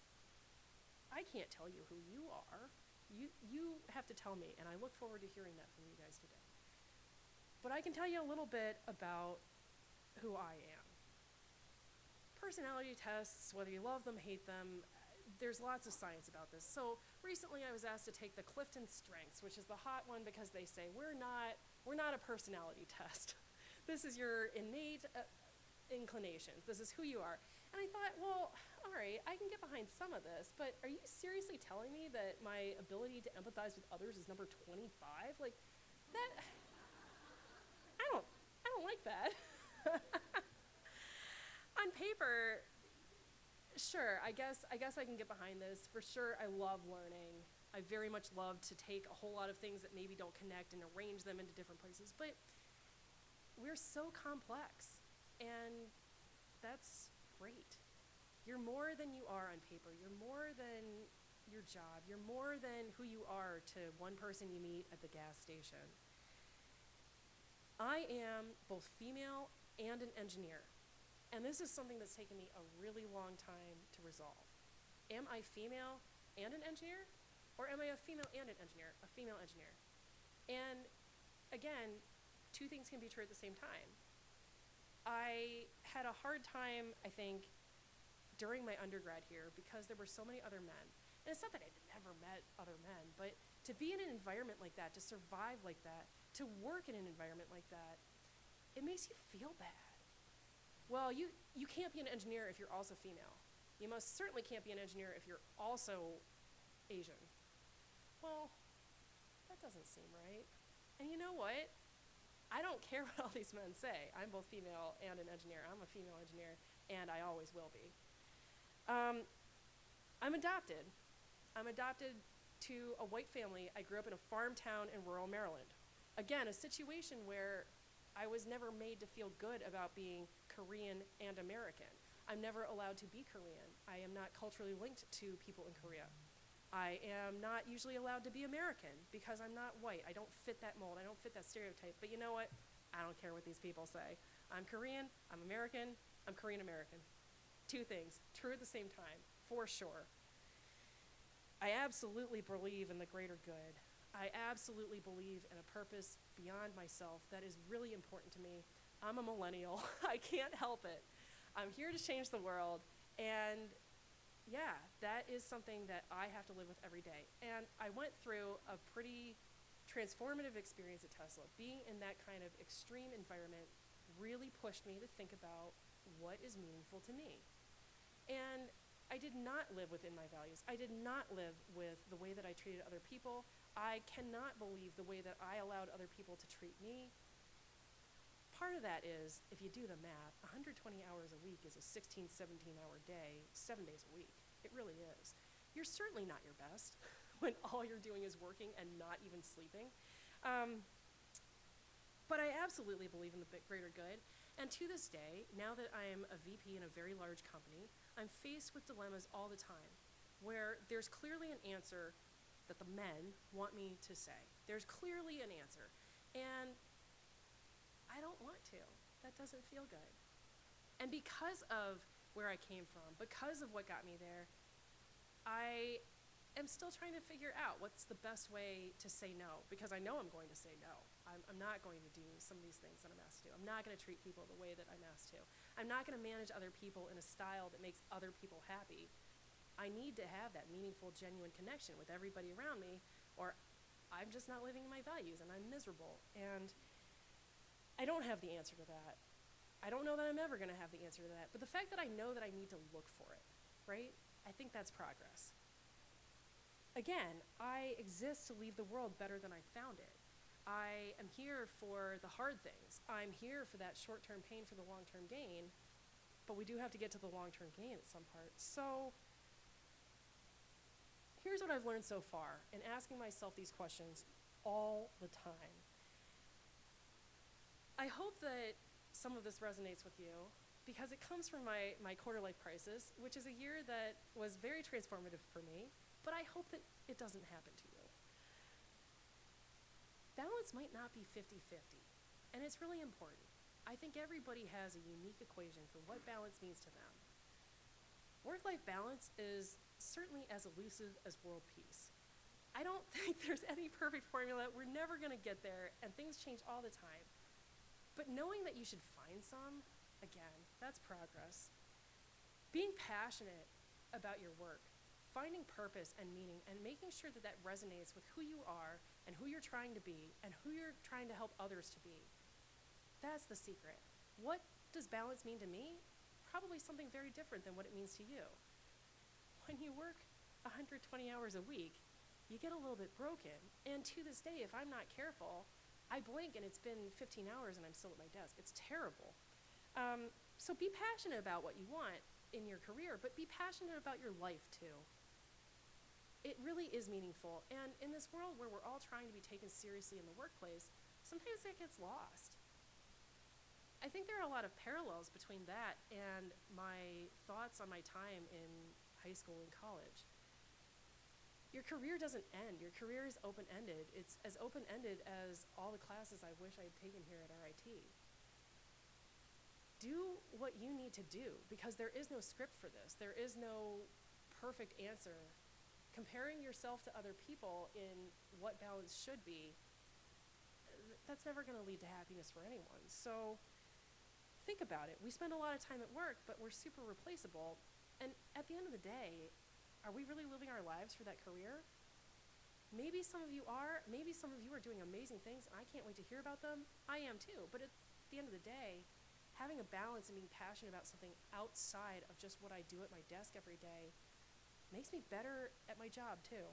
I can't tell you who you are. You have to tell me, and I look forward to hearing that from you guys today. But I can tell you a little bit about who I am. Personality tests, whether you love them, hate them, there's lots of science about this. So recently I was asked to take the Clifton Strengths, which is the hot one because they say we're not a personality test. This is your innate inclinations. This is who you are. And I thought, well, all right, I can get behind some of this, but are you seriously telling me that my ability to empathize with others is number 25? Like, that, I don't like that. On paper, sure, I guess I can get behind this. For sure, I love learning. I very much love to take a whole lot of things that maybe don't connect and arrange them into different places. But we're so complex, and that's great. You're more than you are on paper. You're more than your job. You're more than who you are to one person you meet at the gas station. I am both female and an engineer. And this is something that's taken me a really long time to resolve. Am I female and an engineer? Or am I a female and an engineer, a female engineer? And again, two things can be true at the same time. I had a hard time, I think, during my undergrad here because there were so many other men. And it's not that I'd never met other men, but to be in an environment like that, to survive like that, to work in an environment like that, it makes you feel bad. Well, you can't be an engineer if you're also female. You most certainly can't be an engineer if you're also Asian. Well, that doesn't seem right. And you know what? I don't care what all these men say. I'm both female and an engineer. I'm a female engineer, and I always will be. I'm adopted. I'm adopted to a white family. I grew up in a farm town in rural Maryland. Again, a situation where I was never made to feel good about being Korean and American. I'm never allowed to be Korean. I am not culturally linked to people in Korea. I am not usually allowed to be American because I'm not white. I don't fit that mold. I don't fit that stereotype. But you know what? I don't care what these people say. I'm Korean, I'm American, I'm Korean American. Two things, true at the same time, for sure. I absolutely believe in the greater good. I absolutely believe in a purpose beyond myself that is really important to me. I'm a millennial. I can't help it. I'm here to change the world, and yeah, that is something that I have to live with every day. And I went through a pretty transformative experience at Tesla. Being in that kind of extreme environment really pushed me to think about what is meaningful to me. And I did not live within my values. I did not live with the way that I treated other people. I cannot believe the way that I allowed other people to treat me. Part of that is, if you do the math, 120 hours a week is a 16, 17-hour day, 7 days a week. It really is. You're certainly not your best when all you're doing is working and not even sleeping. But I absolutely believe in the greater good. And to this day, now that I am a VP in a very large company, I'm faced with dilemmas all the time where there's clearly an answer that the men want me to say. There's clearly an answer. And I don't want to. That doesn't feel good. And because of where I came from, because of what got me there, I am still trying to figure out what's the best way to say no, because I know I'm going to say no. I'm not going to do some of these things that I'm asked to do. I'm not going to treat people the way that I'm asked to. I'm not going to manage other people in a style that makes other people happy. I need to have that meaningful, genuine connection with everybody around me, or I'm just not living in my values and I'm miserable. And I don't have the answer to that. I don't know that I'm ever going to have the answer to that. But the fact that I know that I need to look for it, right? I think that's progress. Again, I exist to leave the world better than I found it. I am here for the hard things. I'm here for that short-term pain for the long-term gain, but we do have to get to the long-term gain at some part. So here's what I've learned so far in asking myself these questions all the time. I hope that some of this resonates with you because it comes from my quarter-life crisis, which is a year that was very transformative for me, but I hope that it doesn't happen to you. Balance might not be 50-50, and it's really important. I think everybody has a unique equation for what balance means to them. Work-life balance is certainly as elusive as world peace. I don't think there's any perfect formula. We're never going to get there, and things change all the time. But knowing that you should find some, again, that's progress. Being passionate about your work, finding purpose and meaning, and making sure that that resonates with who you are and who you're trying to be and who you're trying to help others to be. That's the secret. What does balance mean to me? Probably something very different than what it means to you. When you work 120 hours a week, you get a little bit broken. And to this day, if I'm not careful, I blink and it's been 15 hours and I'm still at my desk. It's terrible. So be passionate about what you want in your career, but be passionate about your life too. It really is meaningful. And in this world where we're all trying to be taken seriously in the workplace, sometimes that gets lost. I think there are a lot of parallels between that and my thoughts on my time in high school and college. Your career doesn't end. Your career is open-ended. It's as open-ended as all the classes I wish I had taken here at RIT. Do what you need to do, because there is no script for this. There is no perfect answer. Comparing yourself to other people in what balance should be, that's never going to lead to happiness for anyone. So think about it. We spend a lot of time at work, but we're super replaceable. And at the end of the day, are we really living our lives for that career? Maybe some of you are. Maybe some of you are doing amazing things, and I can't wait to hear about them. I am too. But at the end of the day, having a balance and being passionate about something outside of just what I do at my desk every day makes me better at my job too.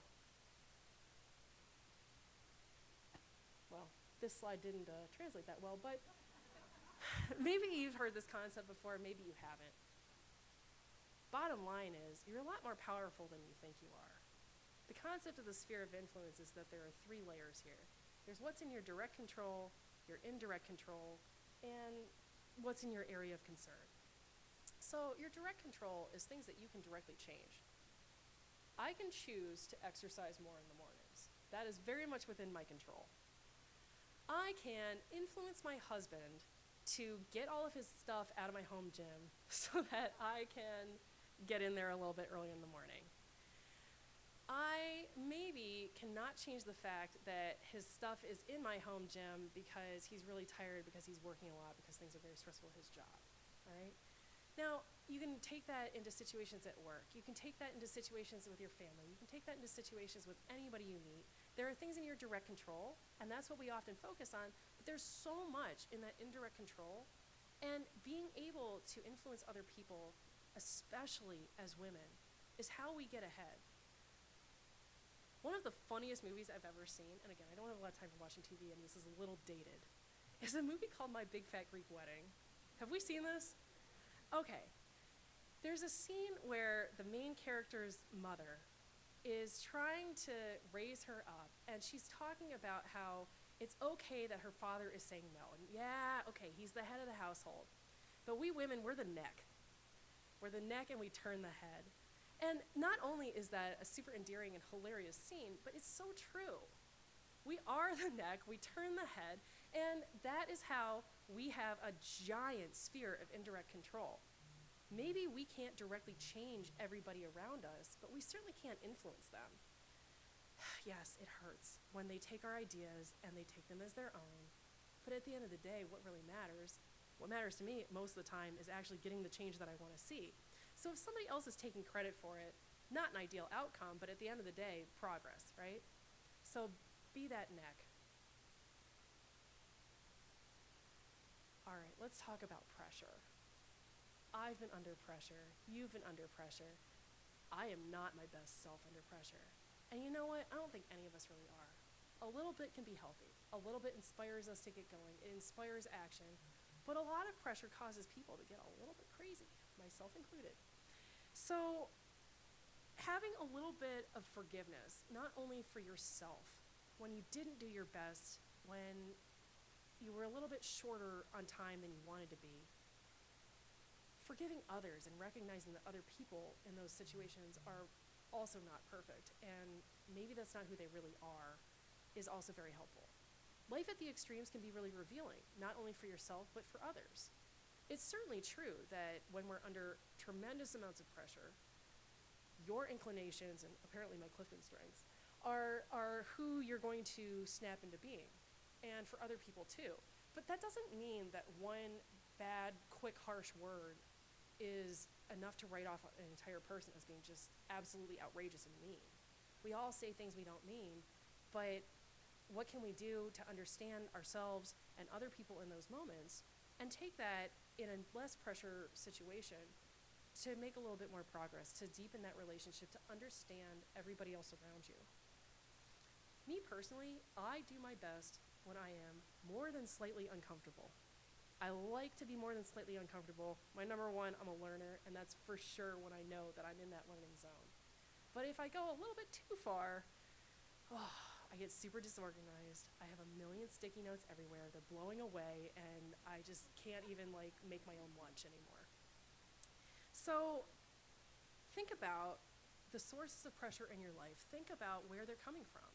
Well, this slide didn't translate that well, but maybe you've heard this concept before, maybe you haven't. Bottom line is, you're a lot more powerful than you think you are. The concept of the sphere of influence is that there are 3 layers here. There's what's in your direct control, your indirect control, and what's in your area of concern. So your direct control is things that you can directly change. I can choose to exercise more in the mornings. That is very much within my control. I can influence my husband to get all of his stuff out of my home gym so that I can get in there a little bit early in the morning. I maybe cannot change the fact that his stuff is in my home gym because he's really tired, because he's working a lot, because things are very stressful at his job, all right? Now, you can take that into situations at work. You can take that into situations with your family. You can take that into situations with anybody you meet. There are things in your direct control, and that's what we often focus on, but there's so much in that indirect control, and being able to influence other people, especially as women, is how we get ahead. One of the funniest movies I've ever seen, and again, I don't have a lot of time for watching TV, and this is a little dated, is a movie called My Big Fat Greek Wedding. Have we seen this? Okay. There's a scene where the main character's mother is trying to raise her up, and she's talking about how it's okay that her father is saying no. And yeah, okay, he's the head of the household. But we women, we're the neck. We're the neck and we turn the head. And not only is that a super endearing and hilarious scene, but it's so true. We are the neck, we turn the head, and that is how we have a giant sphere of indirect control. Maybe we can't directly change everybody around us, but we certainly can't influence them. Yes, it hurts when they take our ideas and they take them as their own. But at the end of the day, what matters to me most of the time is actually getting the change that I want to see. So if somebody else is taking credit for it, not an ideal outcome, but at the end of the day, progress, right? So be that neck. All right, let's talk about pressure. I've been under pressure. You've been under pressure. I am not my best self under pressure. And you know what? I don't think any of us really are. A little bit can be healthy. A little bit inspires us to get going. It inspires action. But a lot of pressure causes people to get a little bit crazy, myself included. So having a little bit of forgiveness, not only for yourself, when you didn't do your best, when you were a little bit shorter on time than you wanted to be, forgiving others and recognizing that other people in those situations are also not perfect, and maybe that's not who they really are, is also very helpful. Life at the extremes can be really revealing, not only for yourself, but for others. It's certainly true that when we're under tremendous amounts of pressure, your inclinations, and apparently my Clifton strengths, are who you're going to snap into being, and for other people too. But that doesn't mean that one bad, quick, harsh word is enough to write off an entire person as being just absolutely outrageous and mean. We all say things we don't mean, but what can we do to understand ourselves and other people in those moments and take that in a less pressure situation to make a little bit more progress, to deepen that relationship, to understand everybody else around you. Me personally, I do my best when I am more than slightly uncomfortable. I like to be more than slightly uncomfortable. My number one, I'm a learner, and that's for sure when I know that I'm in that learning zone. But if I go a little bit too far, I get super disorganized. I have a million sticky notes everywhere. They're blowing away, and I just can't even make my own lunch anymore. So think about the sources of pressure in your life. Think about where they're coming from.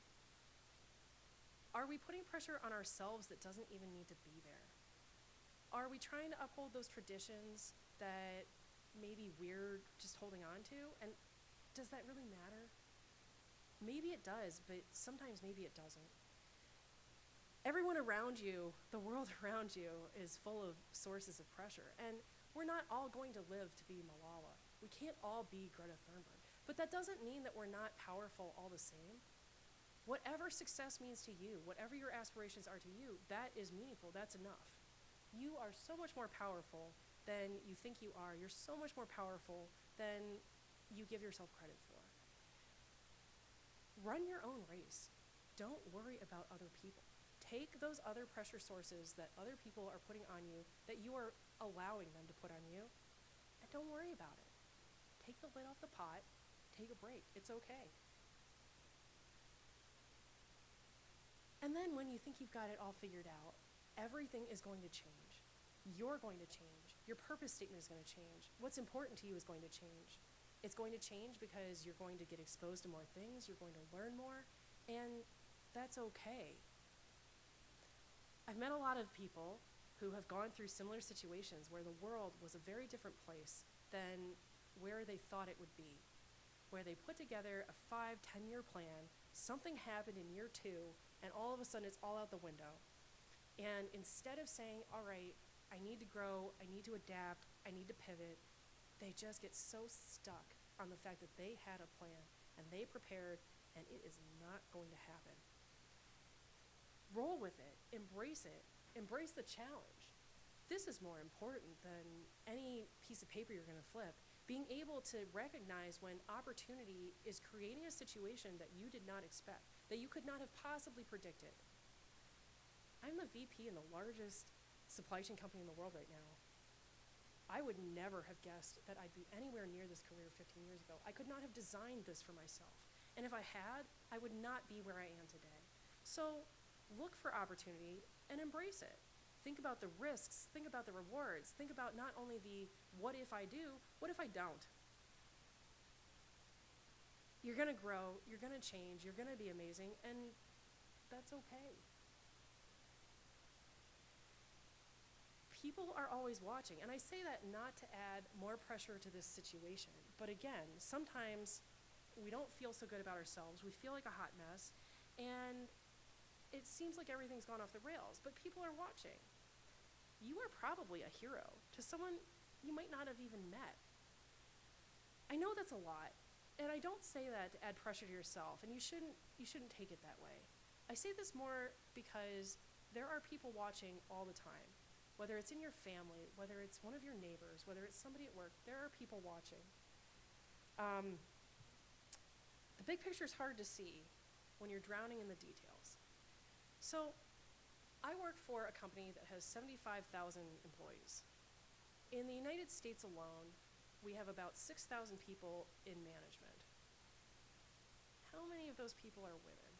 Are we putting pressure on ourselves that doesn't even need to be there? Are we trying to uphold those traditions that maybe we're just holding on to? And does that really matter? Maybe it does, but sometimes maybe it doesn't. Everyone around you, the world around you, is full of sources of pressure. And we're not all going to live to be Malala. We can't all be Greta Thunberg. But that doesn't mean that we're not powerful all the same. Whatever success means to you, whatever your aspirations are to you, that is meaningful, that's enough. You are so much more powerful than you think you are. You're so much more powerful than you give yourself credit for. Run your own race. Don't worry about other people. Take those other pressure sources that other people are putting on you, that you are allowing them to put on you, and don't worry about it. Take the lid off the pot. Take a break. It's okay. And then when you think you've got it all figured out, everything is going to change. you're going to change. Your purpose statement is going to change. What's important to you is going to change. It's going to change because you're going to get exposed to more things, you're going to learn more, and that's okay. I've met a lot of people who have gone through similar situations where the world was a very different place than where they thought it would be, where they put together a 5-10-year plan, something happened in year 2, and all of a sudden it's all out the window. And instead of saying, all right, I need to grow, I need to adapt, I need to pivot, they just get so stuck on the fact that they had a plan and they prepared and it is not going to happen. Roll with it, embrace the challenge. This is more important than any piece of paper you're going to flip. Being able to recognize when opportunity is creating a situation that you did not expect, that you could not have possibly predicted. I'm the VP in the largest supply chain company in the world right now. I would never have guessed that I'd be anywhere near this career 15 years ago. I could not have designed this for myself. And if I had, I would not be where I am today. So look for opportunity and embrace it. Think about the risks, think about the rewards, think about not only the what if I do, what if I don't? You're gonna grow, you're gonna change, you're gonna be amazing, and that's okay. People are always watching, and I say that not to add more pressure to this situation, but again, sometimes we don't feel so good about ourselves, we feel like a hot mess, and it seems like everything's gone off the rails, but people are watching. You are probably a hero to someone you might not have even met. I know that's a lot, and I don't say that to add pressure to yourself, and you shouldn't take it that way. I say this more because there are people watching all the time. Whether it's in your family, whether it's one of your neighbors, whether it's somebody at work, there are people watching. The big picture is hard to see when you're drowning in the details. So I work for a company that has 75,000 employees. In the United States alone, we have about 6,000 people in management. How many of those people are women?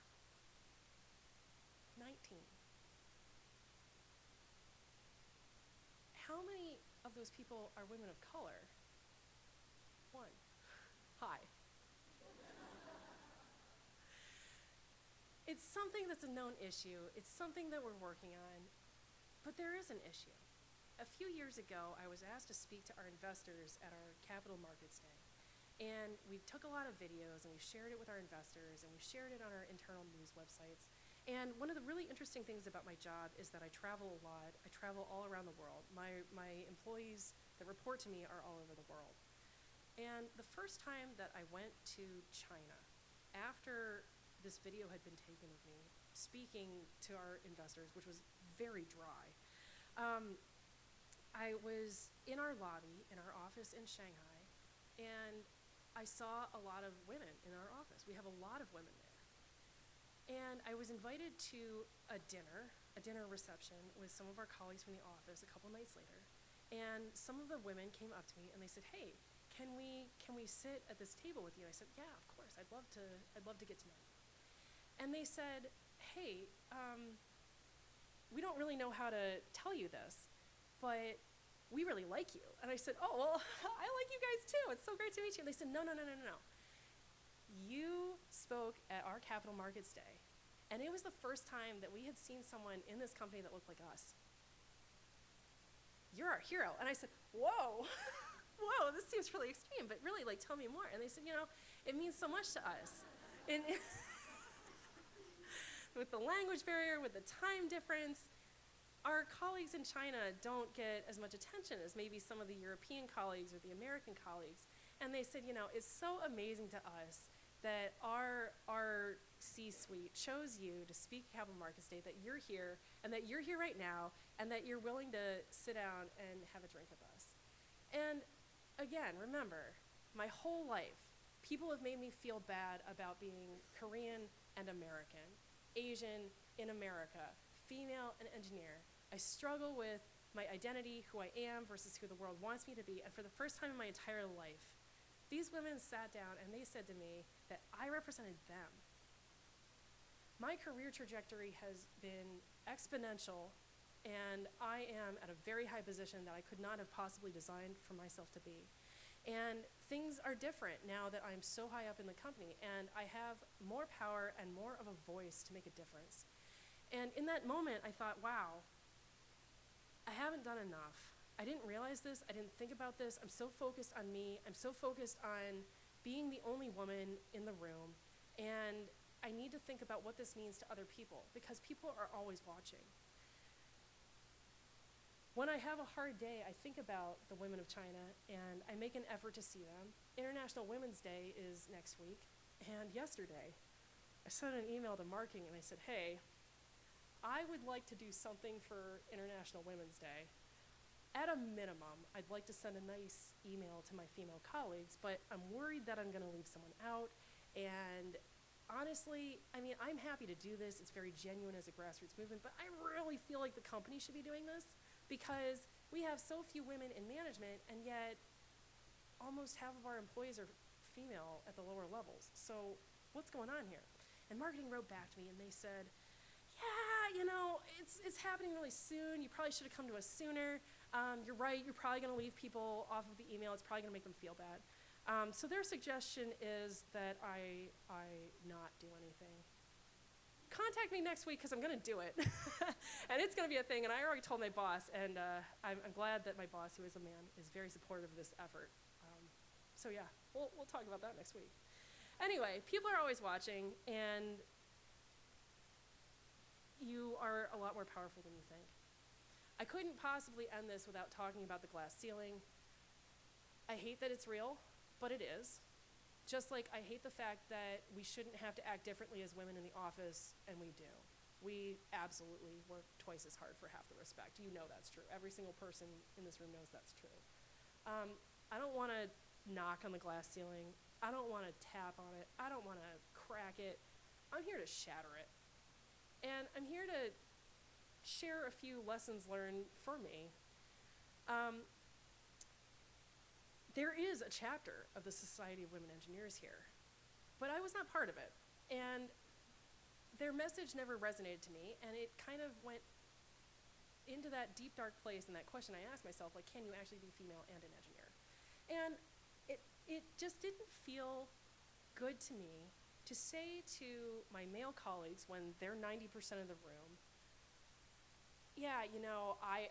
19. How many of those people are women of color? 1. Hi. It's something that's a known issue. It's something that we're working on, but there is an issue. A few years ago, I was asked to speak to our investors at our Capital Markets Day. And we took a lot of videos and we shared it with our investors and we shared it on our internal news websites. And one of the really interesting things about my job is that I travel a lot. I travel all around the world. My employees that report to me are all over the world. And the first time that I went to China, after this video had been taken of me speaking to our investors, which was very dry, I was in our lobby, in our office in Shanghai, and I saw a lot of women in our office. We have a lot of women there. And I was invited to a dinner reception with some of our colleagues from the office a couple nights later. And some of the women came up to me and they said, hey, can we sit at this table with you? And I said, yeah, of course, I'd love to get to know you. And they said, hey, we don't really know how to tell you this, but we really like you. And I said, oh, well, I like you guys too. It's so great to meet you. And they said, no. You spoke at our Capital Markets Day, and it was the first time that we had seen someone in this company that looked like us. You're our hero. And I said, whoa, whoa, this seems really extreme, but really, like, tell me more. And they said, it means so much to us. And with the language barrier, with the time difference, our colleagues in China don't get as much attention as maybe some of the European colleagues or the American colleagues. And they said, it's so amazing to us that our C-suite chose you to speak at Capital Markets Day, that you're here, and that you're here right now, and that you're willing to sit down and have a drink with us. And again, remember, my whole life, people have made me feel bad about being Korean and American, Asian in America, female and engineer. I struggle with my identity, who I am versus who the world wants me to be, and for the first time in my entire life, these women sat down and they said to me that I represented them. My career trajectory has been exponential, and I am at a very high position that I could not have possibly designed for myself to be. And things are different now that I'm so high up in the company, and I have more power and more of a voice to make a difference. And in that moment, I thought, wow, I haven't done enough. I didn't realize this. I didn't think about this. I'm so focused on me. I'm so focused on being the only woman in the room. And I need to think about what this means to other people, because people are always watching. When I have a hard day, I think about the women of China, and I make an effort to see them. International Women's Day is next week, and yesterday, I sent an email to marketing, and I said, hey, I would like to do something for International Women's Day. At a minimum, I'd like to send a nice email to my female colleagues, but I'm worried that I'm gonna leave someone out, and honestly, I mean, I'm happy to do this. It's very genuine as a grassroots movement, but I really feel like the company should be doing this, because we have so few women in management, and yet almost half of our employees are female at the lower levels. So what's going on here? And marketing wrote back to me, and they said, yeah, you know, it's happening really soon. You probably should have come to us sooner. You're right, you're probably gonna leave people off of the email. It's probably gonna make them feel bad. So their suggestion is that I not do anything. Contact me next week, because I'm gonna do it. And it's gonna be a thing, and I already told my boss, and I'm glad that my boss, who is a man, is very supportive of this effort. So yeah, we'll talk about that next week. Anyway, people are always watching, and you are a lot more powerful than you think. I couldn't possibly end this without talking about the glass ceiling. I hate that it's real, but it is. Just like I hate the fact that we shouldn't have to act differently as women in the office, and we do. We absolutely work twice as hard for half the respect. You know that's true. Every single person in this room knows that's true. I don't want to knock on the glass ceiling. I don't want to tap on it. I don't want to crack it. I'm here to shatter it. And I'm here to share a few lessons learned for me. There is a chapter of the Society of Women Engineers here, but I was not part of it. And their message never resonated to me, and it kind of went into that deep, dark place, and that question I asked myself, like, can you actually be female and an engineer? And it just didn't feel good to me to say to my male colleagues when they're 90% of the room, yeah, you know, I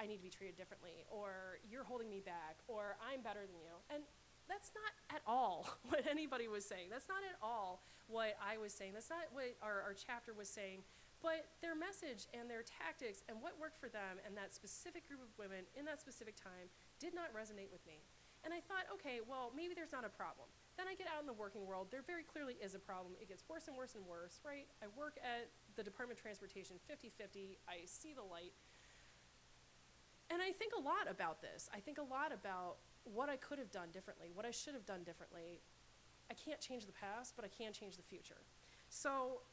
need to be treated differently, or you're holding me back, or I'm better than you. And that's not at all what anybody was saying. That's not at all what I was saying. That's not what our chapter was saying. But their message and their tactics and what worked for them and that specific group of women in that specific time did not resonate with me. And I thought, okay, well, maybe there's not a problem. Then I get out in the working world. There very clearly is a problem. It gets worse and worse and worse, right? I work at the Department of Transportation 50-50. I see the light. And I think a lot about this. I think a lot about what I could have done differently, what I should have done differently. I can't change the past, but I can change the future. So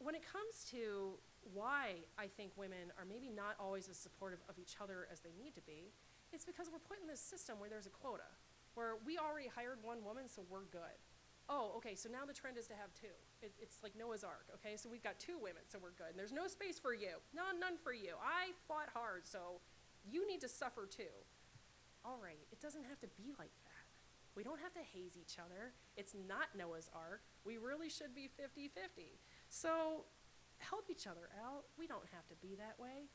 when it comes to why I think women are maybe not always as supportive of each other as they need to be, it's because we're put in this system where there's a quota, where we already hired one woman, so we're good. Oh, okay, so now the trend is to have two. It's like Noah's Ark, okay? So we've got two women, so we're good. And there's no space for you. No, none for you. I fought hard, so you need to suffer too. All right, it doesn't have to be like that. We don't have to haze each other. It's not Noah's Ark. We really should be 50-50. So help each other out. We don't have to be that way.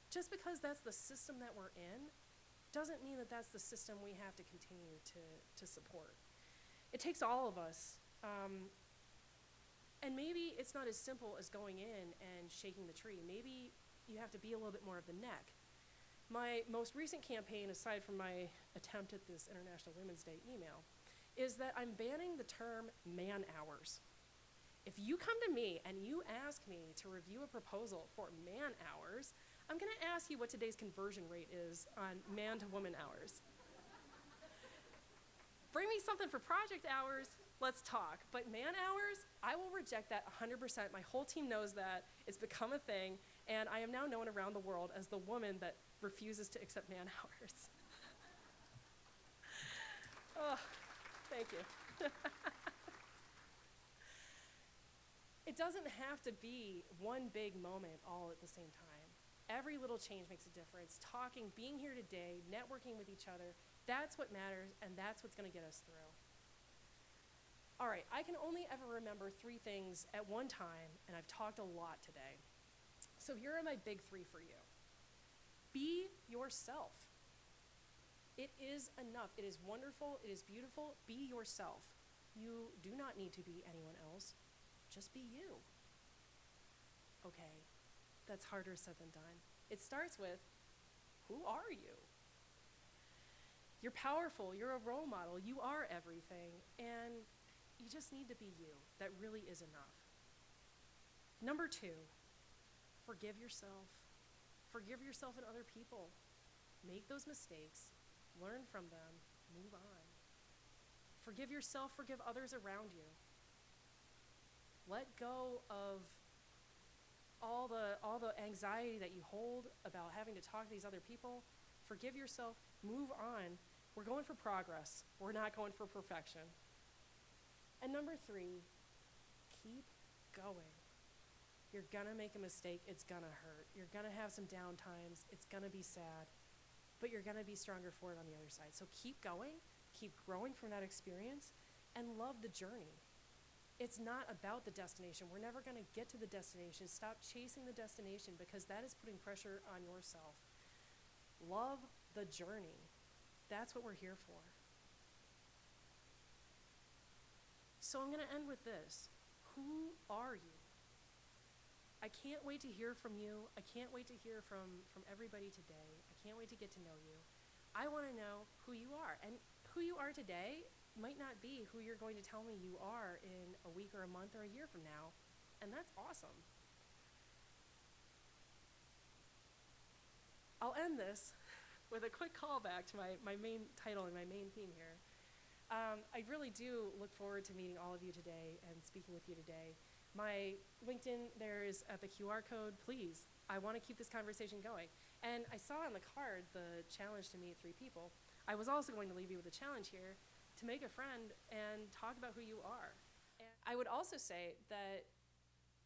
Just because that's the system that we're in doesn't mean that that's the system we have to continue to support. It takes all of us. And maybe it's not as simple as going in and shaking the tree. Maybe you have to be a little bit more of the neck. My most recent campaign, aside from my attempt at this International Women's Day email, is that I'm banning the term man hours. If you come to me and you ask me to review a proposal for man hours, I'm gonna ask you what today's conversion rate is on man to woman hours. Bring me something for project hours, let's talk. But man hours, I will reject that 100%. My whole team knows that. It's become a thing, and I am now known around the world as the woman that refuses to accept man hours. Oh, thank you. It doesn't have to be one big moment all at the same time. Every little change makes a difference. Talking, being here today, networking with each other, that's what matters, and that's what's going to get us through. All right, I can only ever remember 3 things at one time, and I've talked a lot today. So here are my big 3 for you. Be yourself. It is enough. It is wonderful. It is beautiful. Be yourself. You do not need to be anyone else. Just be you. Okay, that's harder said than done. It starts with, who are you? You're powerful. You're a role model. You are everything. And you just need to be you. That really is enough. Number 2, forgive yourself. Forgive yourself and other people. Make those mistakes. Learn from them. Move on. Forgive yourself. Forgive others around you. Let go of all the anxiety that you hold about having to talk to these other people. Forgive yourself. Move on. We're going for progress. We're not going for perfection. And number 3, keep going. You're gonna make a mistake. It's gonna hurt. You're gonna have some down times. It's gonna be sad. But you're gonna be stronger for it on the other side. So keep going. Keep growing from that experience. And love the journey. It's not about the destination. We're never going to get to the destination. Stop chasing the destination because that is putting pressure on yourself. Love the journey. That's what we're here for. So I'm going to end with this. Who are you? I can't wait to hear from you. I can't wait to hear from everybody today. I can't wait to get to know you. I want to know who you are. And who you are today might not be who you're going to tell me you are in a week or a month or a year from now, and that's awesome. I'll end this with a quick callback to my main title and my main theme here. I really do look forward to meeting all of you today and speaking with you today. My LinkedIn, there's the QR code. Please, I want to keep this conversation going. And I saw on the card the challenge to meet 3 people. I was also going to leave you with a challenge here to make a friend and talk about who you are. And I would also say that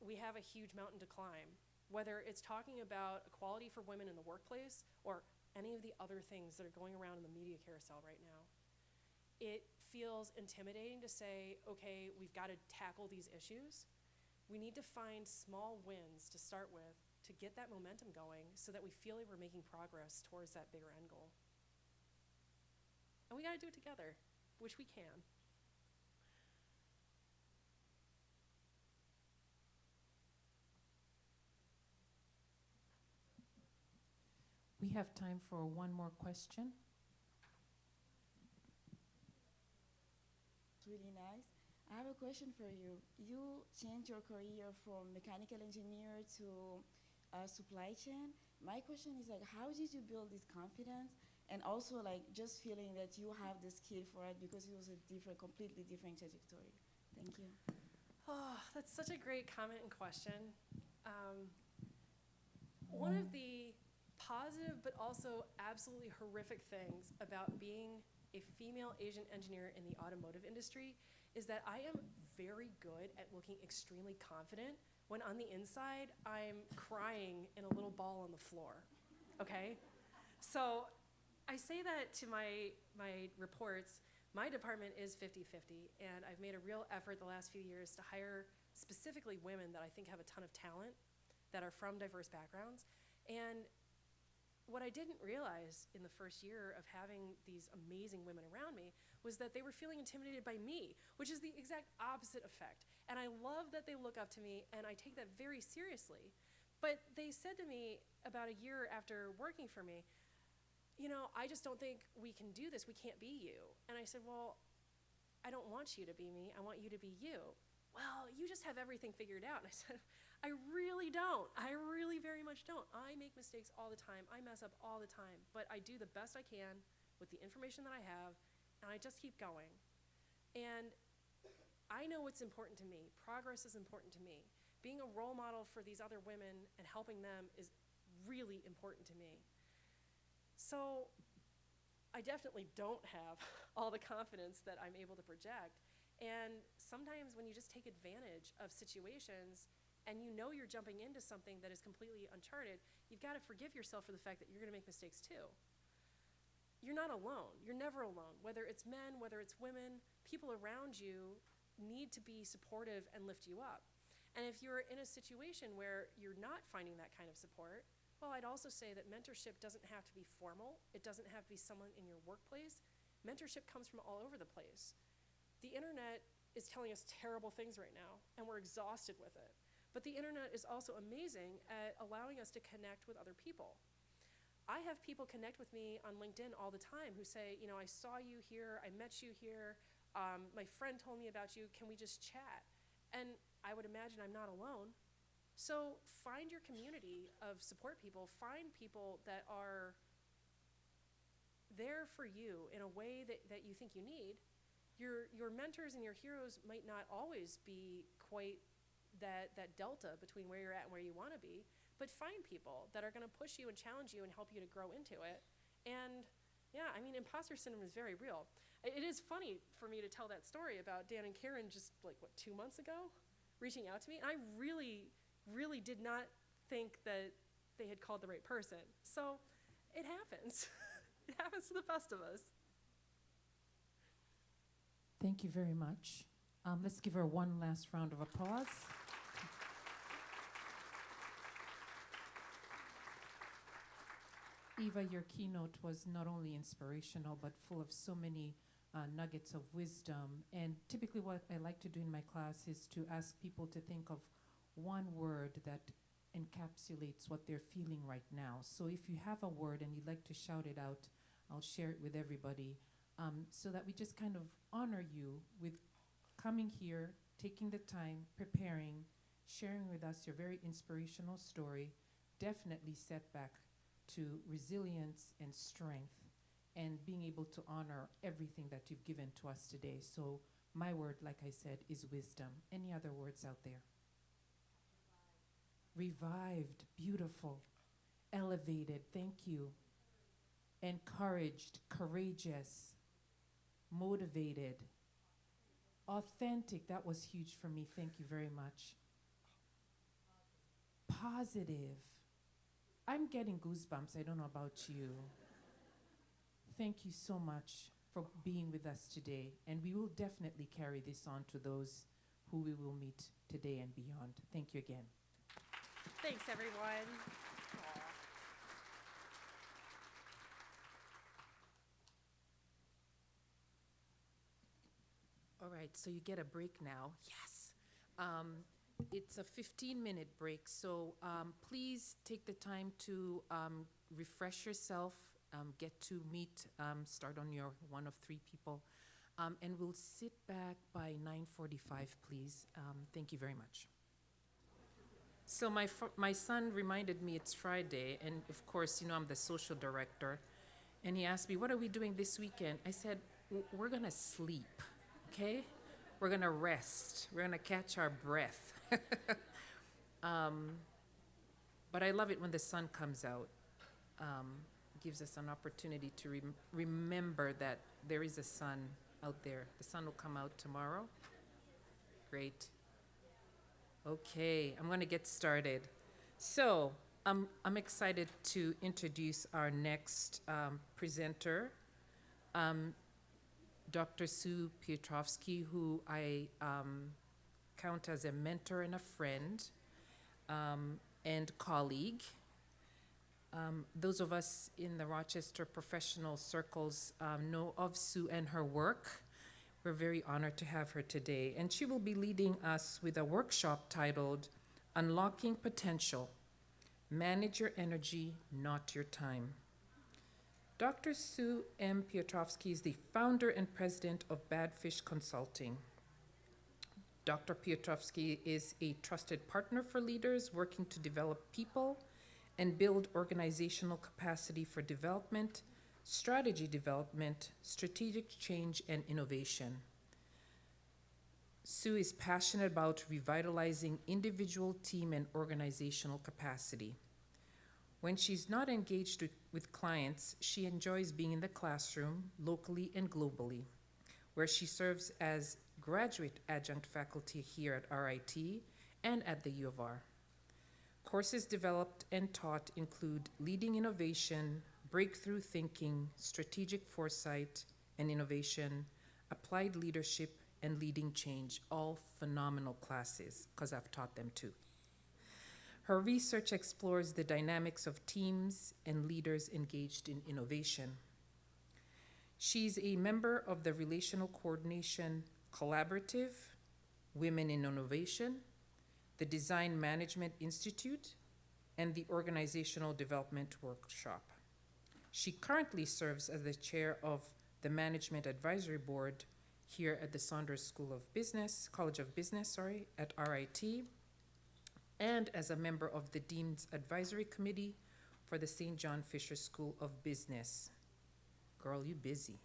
we have a huge mountain to climb, whether it's talking about equality for women in the workplace or any of the other things that are going around in the media carousel right now. It feels intimidating to say, okay, we've got to tackle these issues. We need to find small wins to start with to get that momentum going so that we feel like we're making progress towards that bigger end goal. And we got to do it together, which we can. We have time for one more question. It's really nice. I have a question for you. You changed your career from mechanical engineer to supply chain. My question is like, how did you build this confidence? And also like just feeling that you have the skill for it because it was a completely different trajectory. Thank you. Oh, that's such a great comment and question. One of the positive but also absolutely horrific things about being a female Asian engineer in the automotive industry is that I am very good at looking extremely confident when on the inside I'm crying in a little ball on the floor, okay? So I say that to my reports. My department is 50-50, and I've made a real effort the last few years to hire specifically women that I think have a ton of talent, that are from diverse backgrounds. And what I didn't realize in the first year of having these amazing women around me was that they were feeling intimidated by me, which is the exact opposite effect. And I love that they look up to me, and I take that very seriously. But they said to me about a year after working for me, you know, I just don't think we can do this. We can't be you. And I said, well, I don't want you to be me. I want you to be you. Well, you just have everything figured out. And I said, I really don't. I really very much don't. I make mistakes all the time. I mess up all the time. But I do the best I can with the information that I have, and I just keep going. And I know what's important to me. Progress is important to me. Being a role model for these other women and helping them is really important to me. So I definitely don't have all the confidence that I'm able to project. And sometimes when you just take advantage of situations, and you know you're jumping into something that is completely uncharted, you've got to forgive yourself for the fact that you're going to make mistakes too. You're not alone. You're never alone. Whether it's men, whether it's women, people around you need to be supportive and lift you up. And if you're in a situation where you're not finding that kind of support, well, I'd also say that mentorship doesn't have to be formal. It doesn't have to be someone in your workplace. Mentorship comes from all over the place. The internet is telling us terrible things right now, and we're exhausted with it. But the internet is also amazing at allowing us to connect with other people. I have people connect with me on LinkedIn all the time who say, you know, I saw you here, I met you here, my friend told me about you, can we just chat? And I would imagine I'm not alone. So find your community of support people, find people that are there for you in a way that you think you need. Your mentors and your heroes might not always be quite that delta between where you're at and where you want to be, but find people that are going to push you and challenge you and help you to grow into it. And yeah, I mean, imposter syndrome is very real. It is funny for me to tell that story about Dan and Karen just like, 2 months ago, reaching out to me. And I really, really did not think that they had called the right person. So it happens. It happens to the best of us. Thank you very much. Let's give her one last round of applause. Eva, your keynote was not only inspirational, but full of so many nuggets of wisdom. And typically what I like to do in my class is to ask people to think of one word that encapsulates what they're feeling right now. So if you have a word and you'd like to shout it out, I'll share it with everybody, so that we just kind of honor you with coming here, taking the time, preparing, sharing with us your very inspirational story, definitely setback to resilience and strength, and being able to honor everything that you've given to us today. So my word, like I said, is wisdom. Any other words out there? Revived, beautiful. Elevated, thank you. Encouraged, courageous, motivated, authentic. That was huge for me. Thank you very much. Positive. I'm getting goosebumps. I don't know about you. Thank you so much for being with us today. And we will definitely carry this on to those who we will meet today and beyond. Thank you again. Thanks, everyone. All right, so you get a break now. Yes. It's a 15-minute break, so please take the time to refresh yourself, get to meet, start on your one of 3 people, and we'll sit back by 9:45, please. Thank you very much. So my son reminded me it's Friday, and of course, you know, I'm the social director, and he asked me, what are we doing this weekend? I said, we're gonna sleep, okay? We're gonna rest. We're gonna catch our breath. But I love it when the sun comes out. Gives us an opportunity to remember that there is a sun out there. The sun will come out tomorrow. Great. Okay, I'm gonna get started. So I'm excited to introduce our next presenter, Dr. Sue Piotrowski, who I count as a mentor and a friend and colleague. Those of us in the Rochester professional circles know of Sue and her work. We're very honored to have her today. And she will be leading us with a workshop titled Unlocking Potential, Manage Your Energy, Not Your Time. Dr. Sue M. Piotrowski is the founder and president of Badfish Consulting. Dr. Piotrowski is a trusted partner for leaders working to develop people and build organizational capacity for development, strategy development, strategic change, and innovation. Sue is passionate about revitalizing individual, team, and organizational capacity. When she's not engaged with clients, she enjoys being in the classroom, locally and globally, where she serves as graduate adjunct faculty here at RIT and at the U of R. Courses developed and taught include leading innovation, breakthrough thinking, strategic foresight and innovation, applied leadership, and leading change, all phenomenal classes, because I've taught them too. Her research explores the dynamics of teams and leaders engaged in innovation. She's a member of the Relational Coordination Collaborative, Women in Innovation, the Design Management Institute, and the Organizational Development Workshop. She currently serves as the chair of the Management Advisory Board here at the Saunders College of Business, at RIT, and as a member of the Dean's Advisory Committee for the St. John Fisher School of Business. Girl, you busy.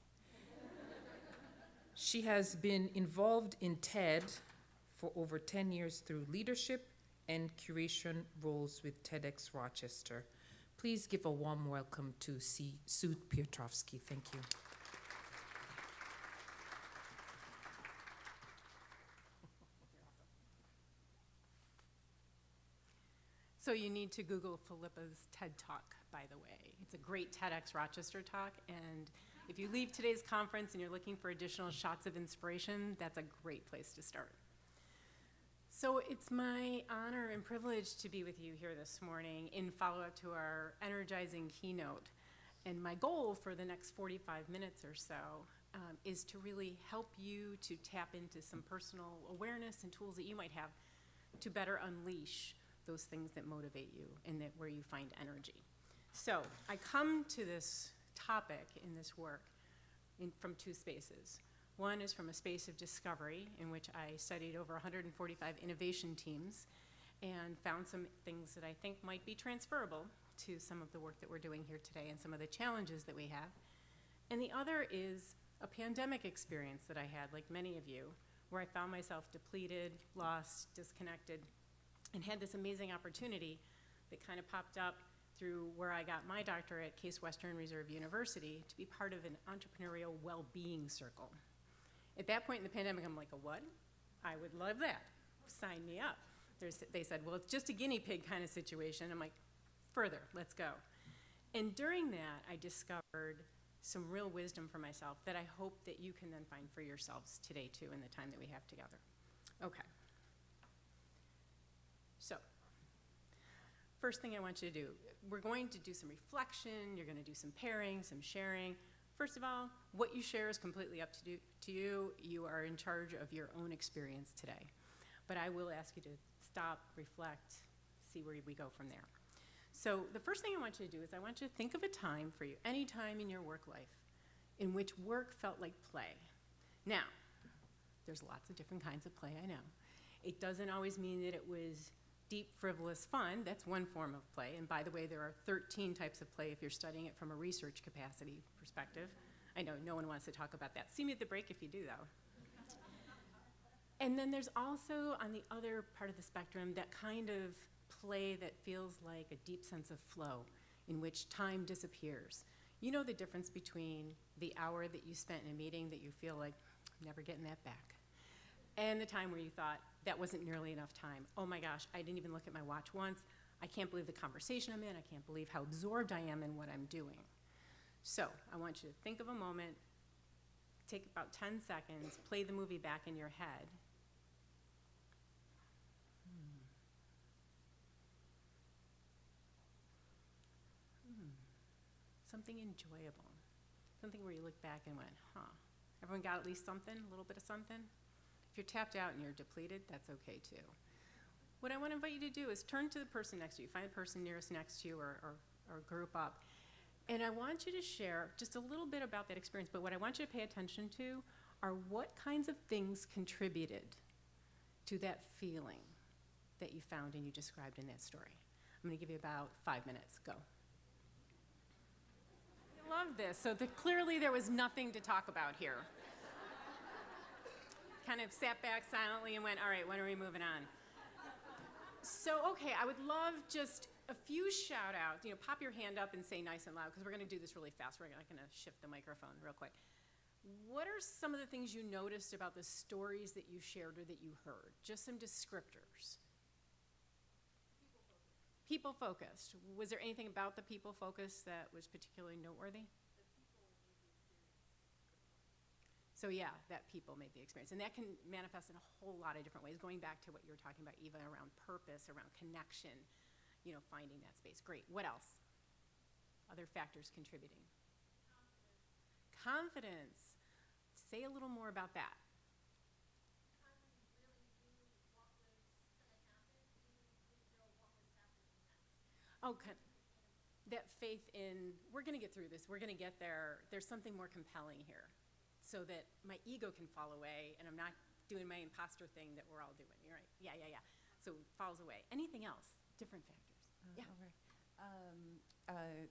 She has been involved in TED for over 10 years through leadership and curation roles with TEDx Rochester. Please give a warm welcome to Sue Piotrowski. Thank you. So you need to Google Philippa's TED Talk, by the way. It's a great TEDx Rochester talk, and if you leave today's conference and you're looking for additional shots of inspiration, that's a great place to start. So it's my honor and privilege to be with you here this morning in follow-up to our energizing keynote. And my goal for the next 45 minutes or so is to really help you to tap into some personal awareness and tools that you might have to better unleash those things that motivate you and where you find energy. So I come to this topic in this work from two spaces. One is from a space of discovery in which I studied over 145 innovation teams and found some things that I think might be transferable to some of the work that we're doing here today and some of the challenges that we have. And the other is a pandemic experience that I had, like many of you, where I found myself depleted, lost, disconnected, and had this amazing opportunity that kind of popped up through where I got my doctorate at Case Western Reserve University to be part of an entrepreneurial well-being circle. At that point in the pandemic, I'm like, a what? I would love that. Sign me up. They said, well, it's just a guinea pig kind of situation. I'm like, further, let's go. And during that, I discovered some real wisdom for myself that I hope that you can then find for yourselves today, too, in the time that we have together. Okay. So, first thing I want you to do, we're going to do some reflection, you're going to do some pairing, some sharing. First of all, what you share is completely up to you. You are in charge of your own experience today. But I will ask you to stop, reflect, see where we go from there. So the first thing I want you to do is I want you to think of a time for you, any time in your work life, in which work felt like play. Now, there's lots of different kinds of play, I know. It doesn't always mean that it was deep, frivolous fun. That's one form of play. And by the way, there are 13 types of play if you're studying it from a research capacity perspective. I know no one wants to talk about that. See me at the break if you do, though. And then there's also, on the other part of the spectrum, that kind of play that feels like a deep sense of flow, in which time disappears. You know the difference between the hour that you spent in a meeting that you feel like, I'm never getting that back, and the time where you thought, that wasn't nearly enough time. Oh my gosh, I didn't even look at my watch once. I can't believe the conversation I'm in. I can't believe how absorbed I am in what I'm doing. So I want you to think of a moment, take about 10 seconds, play the movie back in your head. Something enjoyable. Something where you look back and went, everyone got at least something, a little bit of something? If you're tapped out and you're depleted, that's okay too. What I want to invite you to do is turn to the person next to you, find the person nearest next to you or group up. And I want you to share just a little bit about that experience, but what I want you to pay attention to are what kinds of things contributed to that feeling that you found and you described in that story. I'm going to give you about 5 minutes. Go. I love this. So clearly there was nothing to talk about here. Kind of sat back silently and went, all right, when are we moving on? So, okay, I would love just a few shout outs. Pop your hand up and say nice and loud, because we're going to do this really fast. We're not going to shift the microphone real quick. What are some of the things you noticed about the stories that you shared or that you heard? Just some descriptors. People focused. Was there anything about the people focused that was particularly noteworthy? So yeah, that people made the experience. And that can manifest in a whole lot of different ways, going back to what you were talking about, Eva, around purpose, around connection, finding that space. Great. What else? Other factors contributing. Confidence. Say a little more about that. Okay. That faith in, we're going to get through this, we're going to get there, there's something more compelling here, so that my ego can fall away and I'm not doing my imposter thing that we're all doing. You're right. Yeah. So it falls away. Anything else? Different factors. Yeah. Okay.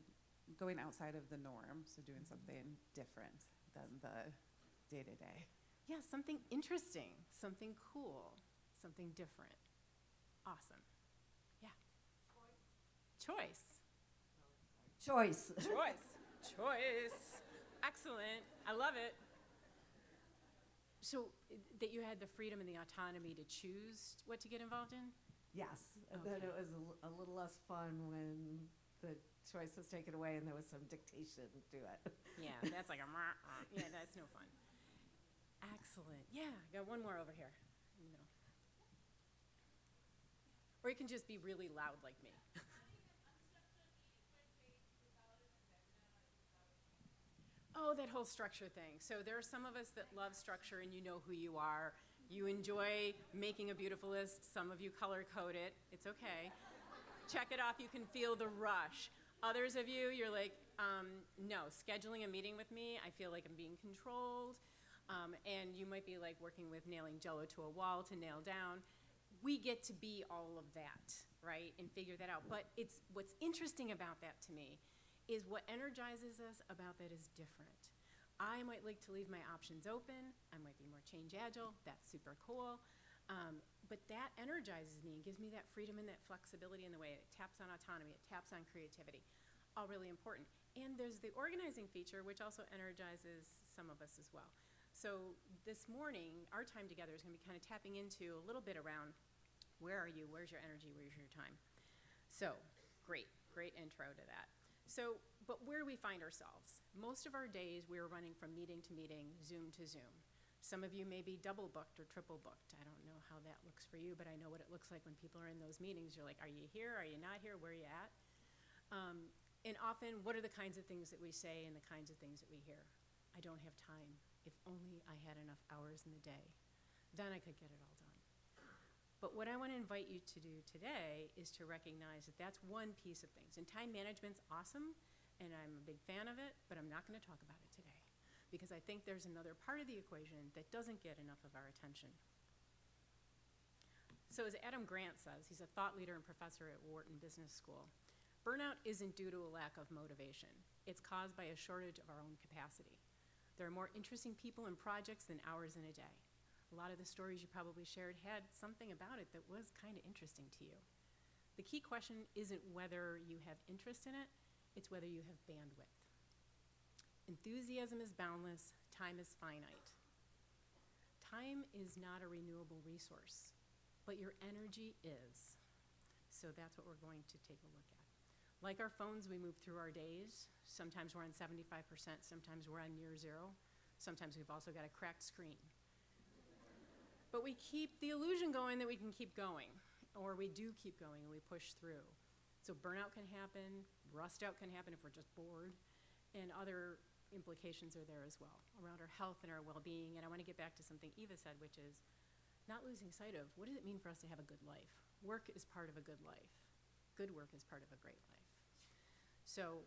Going outside of the norm, so doing something different than the day-to-day. Yeah, something interesting, something cool, something different. Awesome. Yeah. Choice. Choice. Choice. Excellent. I love it. So that you had the freedom and the autonomy to choose what to get involved in? Yes. And then it was a little less fun when the choice was taken away and there was some dictation to it. Yeah, that's like a yeah, that's no fun. Excellent. Yeah, got one more over here in the middle. Or you can just be really loud like me. Oh, that whole structure thing. So there are some of us that love structure and you know who you are. You enjoy making a beautiful list. Some of you color code it. It's okay. Check it off. You can feel the rush. Others of you, you're like, no, scheduling a meeting with me, I feel like I'm being controlled. And you might be like working with nailing Jell-O to a wall to nail down. We get to be all of that, right, and figure that out. But what's interesting about that to me is what energizes us about that is different. I might like to leave my options open. I might be more change agile. That's super cool. But that energizes me and gives me that freedom and that flexibility in the way. It taps on autonomy. It taps on creativity. All really important. And there's the organizing feature, which also energizes some of us as well. So this morning, our time together is going to be kind of tapping into a little bit around where are you, where's your energy, where's your time. So great intro to that. So, but where do we find ourselves? Most of our days, we're running from meeting to meeting, Zoom to Zoom. Some of you may be double booked or triple booked. I don't know how that looks for you, but I know what it looks like when people are in those meetings. You're like, are you here? Are you not here? Where are you at? And often, what are the kinds of things that we say and the kinds of things that we hear? I don't have time. If only I had enough hours in the day, then I could get it all done. But what I want to invite you to do today is to recognize that that's one piece of things. And time management's awesome, and I'm a big fan of it, but I'm not going to talk about it today because I think there's another part of the equation that doesn't get enough of our attention. So as Adam Grant says, he's a thought leader and professor at Wharton Business School, burnout isn't due to a lack of motivation. It's caused by a shortage of our own capacity. There are more interesting people and projects than hours in a day. A lot of the stories you probably shared had something about it that was kind of interesting to you. The key question isn't whether you have interest in it, it's whether you have bandwidth. Enthusiasm is boundless, time is finite. Time is not a renewable resource, but your energy is. So that's what we're going to take a look at. Like our phones, we move through our days. Sometimes we're on 75%, sometimes we're on near zero. Sometimes we've also got a cracked screen. But we keep the illusion going that we can keep going, or we do keep going and we push through. So burnout can happen, rust out can happen if we're just bored, and other implications are there as well around our health and our well-being. And I want to get back to something Eva said, which is not losing sight of what does it mean for us to have a good life? Work is part of a good life. Good work is part of a great life. So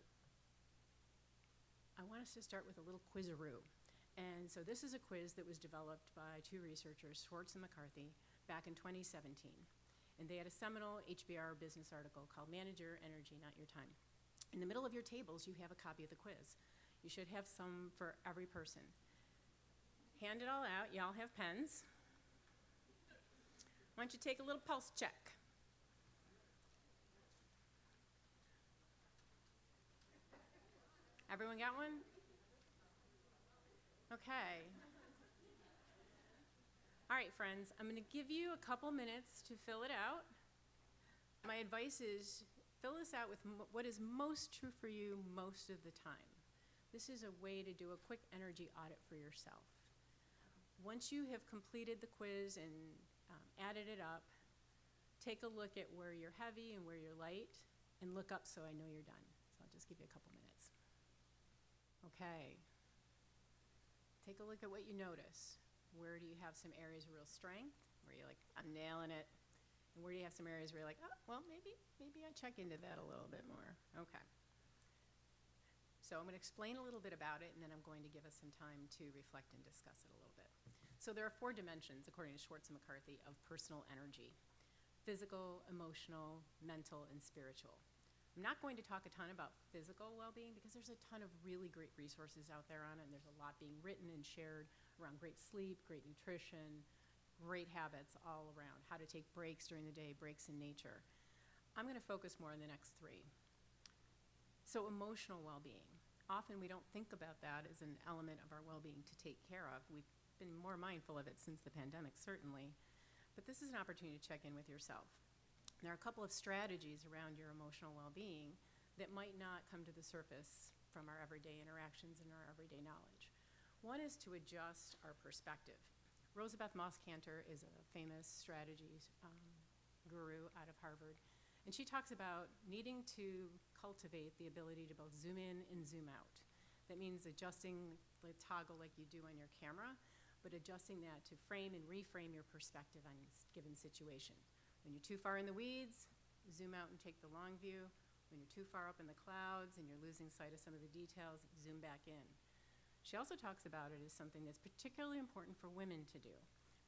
I want us to start with a little quizaroo. And so this is a quiz that was developed by two researchers, Schwartz and McCarthy, back in 2017. And they had a seminal HBR business article called Manage Your Energy, Not Your Time. In the middle of your tables, you have a copy of the quiz. You should have some for every person. Hand it all out. You all have pens. Why don't you take a little pulse check? Everyone got one? Okay. All right, friends, I'm going to give you a couple minutes to fill it out. My advice is fill this out with what is most true for you most of the time. This is a way to do a quick energy audit for yourself. Once you have completed the quiz and added it up, take a look at where you're heavy and where you're light, and look up so I know you're done. So I'll just give you a couple minutes. Okay. Take a look at what you notice. Where do you have some areas of real strength, where you're like, I'm nailing it? And where do you have some areas where you're like, oh, well, maybe I check into that a little bit more. Okay. So I'm going to explain a little bit about it, and then I'm going to give us some time to reflect and discuss it a little bit. So there are 4 dimensions, according to Schwartz and McCarthy, of personal energy: physical, emotional, mental, and spiritual. I'm not going to talk a ton about physical well-being because there's a ton of really great resources out there on it, and there's a lot being written and shared around great sleep, great nutrition, great habits all around, how to take breaks during the day, breaks in nature. I'm going to focus more on the next 3. So emotional well-being. Often we don't think about that as an element of our well-being to take care of. We've been more mindful of it since the pandemic, certainly. But this is an opportunity to check in with yourself. There are a couple of strategies around your emotional well-being that might not come to the surface from our everyday interactions and our everyday knowledge. One is to adjust our perspective. Rosabeth Moss-Cantor is a famous strategy guru out of Harvard, and she talks about needing to cultivate the ability to both zoom in and zoom out. That means adjusting the toggle like you do on your camera, but adjusting that to frame and reframe your perspective on a given situation. When you're too far in the weeds, zoom out and take the long view. When you're too far up in the clouds and you're losing sight of some of the details, zoom back in. She also talks about it as something that's particularly important for women to do,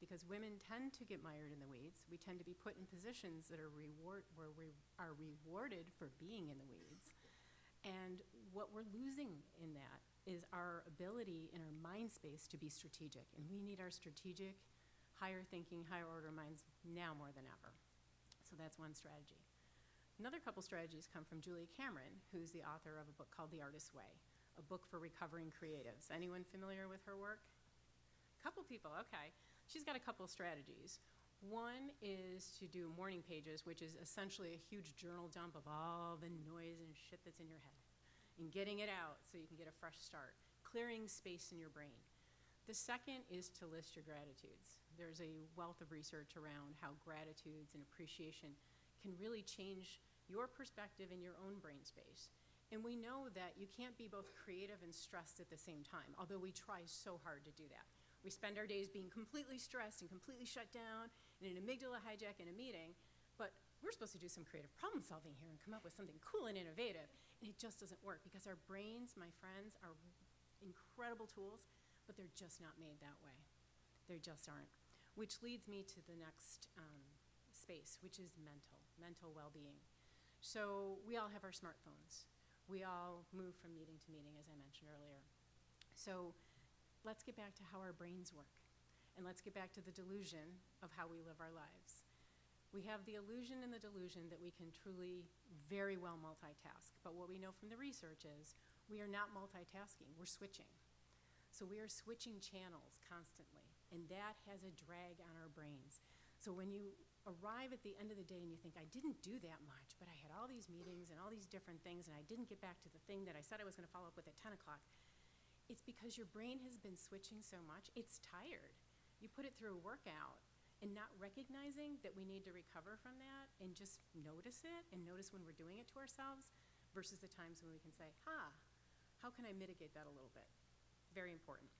because women tend to get mired in the weeds. We tend to be put in positions that are where we are rewarded for being in the weeds. And what we're losing in that is our ability in our mind space to be strategic. And we need our strategic, higher thinking, higher order minds now more than ever. So that's one strategy. Another couple strategies come from Julia Cameron, who's the author of a book called The Artist's Way, a book for recovering creatives. Anyone familiar with her work? Couple people, okay. She's got a couple strategies. One is to do morning pages, which is essentially a huge journal dump of all the noise and shit that's in your head, and getting it out so you can get a fresh start, clearing space in your brain. The second is to list your gratitudes. There's a wealth of research around how gratitudes and appreciation can really change your perspective in your own brain space. And we know that you can't be both creative and stressed at the same time, although we try so hard to do that. We spend our days being completely stressed and completely shut down and an amygdala hijack in a meeting, but we're supposed to do some creative problem solving here and come up with something cool and innovative, and it just doesn't work because our brains, my friends, are incredible tools, but they're just not made that way. They just aren't. Which leads me to the next space, which is mental well-being. So we all have our smartphones. We all move from meeting to meeting, as I mentioned earlier. So let's get back to how our brains work, and let's get back to the delusion of how we live our lives. We have the illusion and the delusion that we can truly very well multitask, but what we know from the research is we are not multitasking, we're switching. So we are switching channels constantly, and that has a drag on our brains. So when you arrive at the end of the day and you think, I didn't do that much, but I had all these meetings and all these different things, and I didn't get back to the thing that I said I was going to follow up with at 10 o'clock, it's because your brain has been switching so much, it's tired. You put it through a workout, and not recognizing that we need to recover from that and just notice it and notice when we're doing it to ourselves versus the times when we can say, how can I mitigate that a little bit? Very important.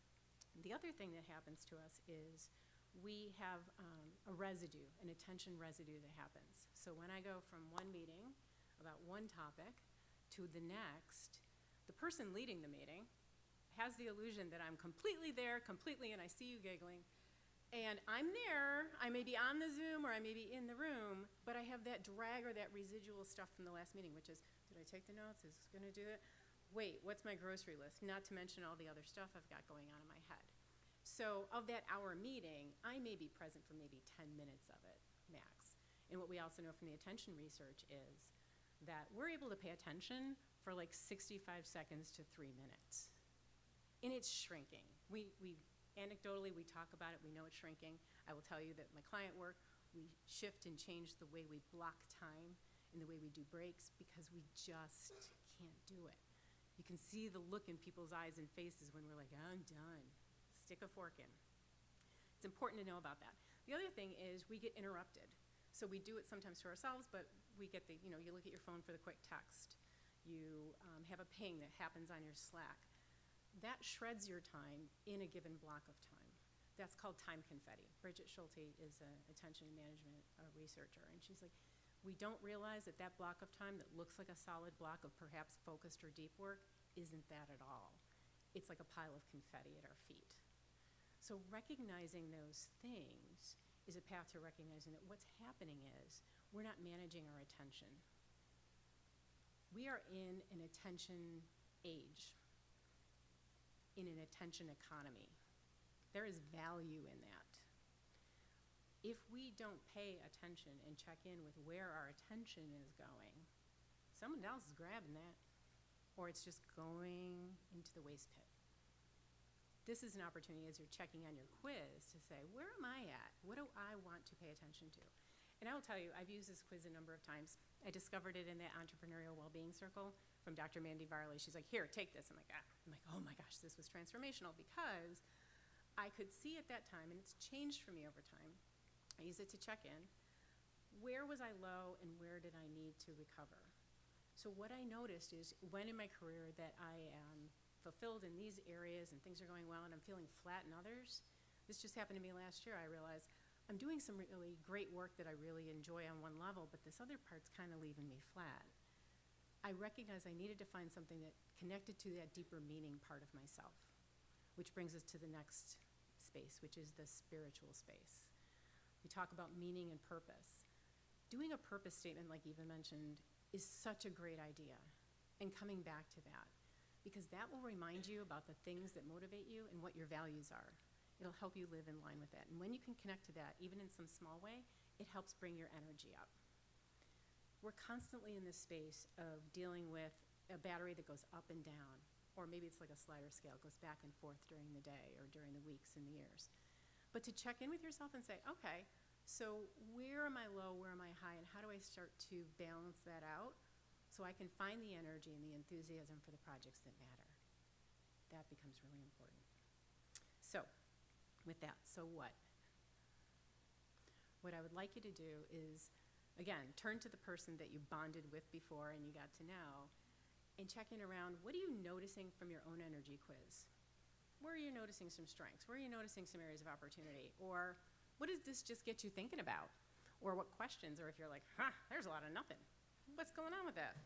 The other thing that happens to us is we have a residue, an attention residue that happens. So when I go from one meeting about one topic to the next, the person leading the meeting has the illusion that I'm completely there, and I see you giggling, and I'm there, I may be on the Zoom or I may be in the room, but I have that drag or that residual stuff from the last meeting, which is, did I take the notes? Is this gonna do it? Wait, what's my grocery list? Not to mention all the other stuff I've got going on in my head. So of that hour meeting, I may be present for maybe 10 minutes of it, max. And what we also know from the attention research is that we're able to pay attention for like 65 seconds to 3 minutes. And it's shrinking. Anecdotally, we talk about it, we know it's shrinking. I will tell you that my client work, we shift and change the way we block time in the way we do breaks because we just can't do it. You can see the look in people's eyes and faces when we're like, I'm done. Stick a fork in. It's important to know about that. The other thing is we get interrupted. So we do it sometimes to ourselves, but we get the, you look at your phone for the quick text. You have a ping that happens on your Slack. That shreds your time in a given block of time. That's called time confetti. Bridget Schulte is an attention management researcher, and she's like, we don't realize that that block of time that looks like a solid block of perhaps focused or deep work isn't that at all. It's like a pile of confetti at our feet. So recognizing those things is a path to recognizing that what's happening is we're not managing our attention. We are in an attention age, in an attention economy. There is value in that. If we don't pay attention and check in with where our attention is going, someone else is grabbing that, or it's just going into the waste pit. This is an opportunity as you're checking on your quiz to say, where am I at? What do I want to pay attention to? And I will tell you, I've used this quiz a number of times. I discovered it in that entrepreneurial well-being circle from Dr. Mandy Varley. She's like, here, take this. I'm like, oh my gosh, this was transformational because I could see at that time, and it's changed for me over time. I use it to check in. Where was I low and where did I need to recover? So what I noticed is when in my career that I am fulfilled in these areas and things are going well and I'm feeling flat in others, this just happened to me last year. I realized I'm doing some really great work that I really enjoy on one level, but this other part's kind of leaving me flat. I recognized I needed to find something that connected to that deeper meaning part of myself, which brings us to the next space, which is the spiritual space. We talk about meaning and purpose. Doing a purpose statement, like Eva mentioned, is such a great idea. And coming back to that, because that will remind you about the things that motivate you and what your values are. It'll help you live in line with that. And when you can connect to that, even in some small way, it helps bring your energy up. We're constantly in this space of dealing with a battery that goes up and down, or maybe it's like a slider scale, it goes back and forth during the day or during the weeks and the years. But to check in with yourself and say, okay, so where am I low, where am I high, and how do I start to balance that out so I can find the energy and the enthusiasm for the projects that matter? That becomes really important. So, with that, so what? What I would like you to do is, again, turn to the person that you bonded with before and you got to know, and check in around, what are you noticing from your own energy quiz? Where are you noticing some strengths? Where are you noticing some areas of opportunity? Or what does this just get you thinking about? Or what questions? Or if you're like, there's a lot of nothing. What's going on with that?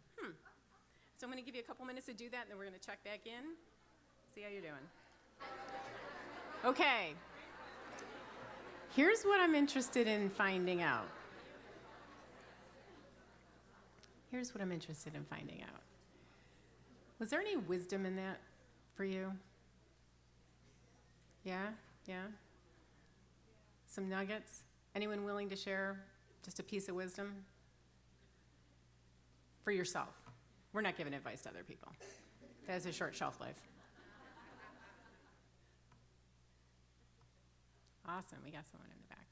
So I'm going to give you a couple minutes to do that, and then we're going to check back in, see how you're doing. Okay. Here's what I'm interested in finding out. Here's what I'm interested in finding out. Was there any wisdom in that for you? Yeah? Some nuggets? Anyone willing to share just a piece of wisdom? For yourself. We're not giving advice to other people. That has a short shelf life. Awesome, we got someone in the back.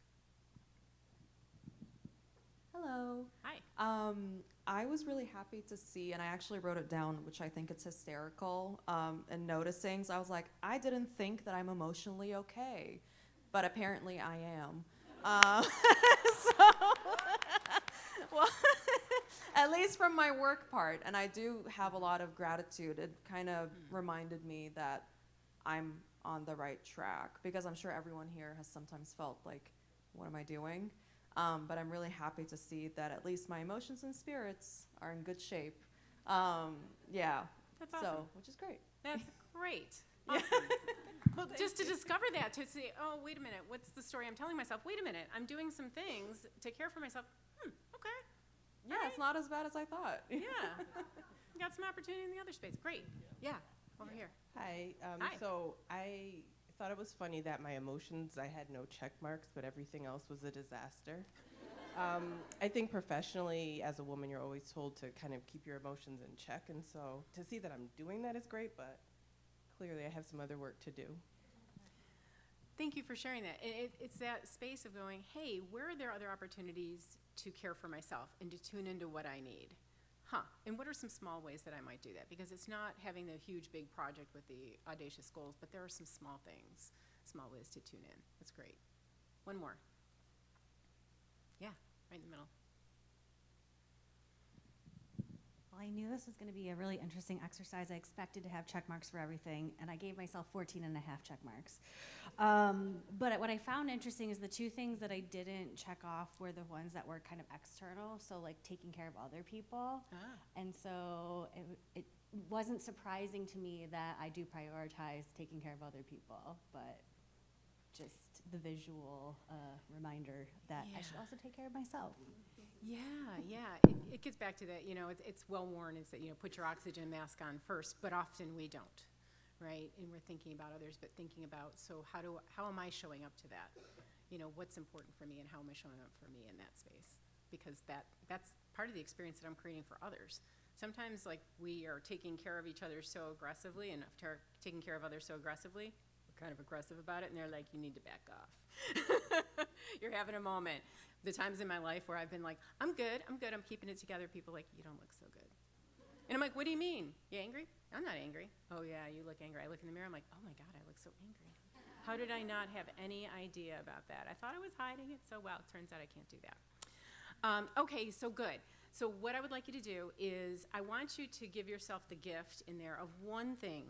Hello. Hi. I was really happy to see, and I actually wrote it down, which I think it's hysterical, and noticing. So I was like, I didn't think that I'm emotionally okay, but apparently I am. Well, at least from my work part, and I do have a lot of gratitude. It kind of reminded me that I'm on the right track, because I'm sure everyone here has sometimes felt like, what am I doing? But I'm really happy to see that at least my emotions and spirits are in good shape. Yeah. That's awesome. So, which is great. That's great. Awesome. Well, just to discover that, to say, oh, wait a minute, what's the story I'm telling myself? Wait a minute, I'm doing some things to care for myself. Okay. Yeah, it's not as bad as I thought. Yeah. You got some opportunity in the other space. Great. Yeah. Over here. Hi. Hi. So I thought it was funny that my emotions, I had no check marks, but everything else was a disaster. I think professionally, as a woman, you're always told to kind of keep your emotions in check, and so to see that I'm doing that is great, but clearly I have some other work to do. Thank you for sharing that. And it's that space of going, hey, where are there other opportunities to care for myself and to tune into what I need? And what are some small ways that I might do that? Because it's not having the huge, big project with the audacious goals, but there are some small things, small ways to tune in. That's great. One more. Yeah, right in the middle. Well, I knew this was going to be a really interesting exercise. I expected to have check marks for everything, and I gave myself 14 and a half check marks. But what I found interesting is the two things that I didn't check off were the ones that were kind of external, so like taking care of other people. And so it wasn't surprising to me that I do prioritize taking care of other people, but just the visual reminder that I should also take care of myself. Yeah. It gets back to that, it's well worn. It's that, put your oxygen mask on first, but often we don't, right? And we're thinking about others, but thinking about, so how am I showing up to that? What's important for me and how am I showing up for me in that space? Because that's part of the experience that I'm creating for others. Sometimes, like, we are taking care of each other so aggressively and taking care of others so aggressively, we're kind of aggressive about it, and they're like, you need to back off. You're having a moment. The times in my life where I've been like, I'm good, I'm keeping it together. People are like, you don't look so good. And I'm like, what do you mean? You angry? I'm not angry. Oh yeah, you look angry. I look in the mirror, I'm like, oh my God, I look so angry. How did I not have any idea about that? I thought I was hiding it so well. Turns out I can't do that. Okay, so good. So what I would like you to do is I want you to give yourself the gift in there of one thing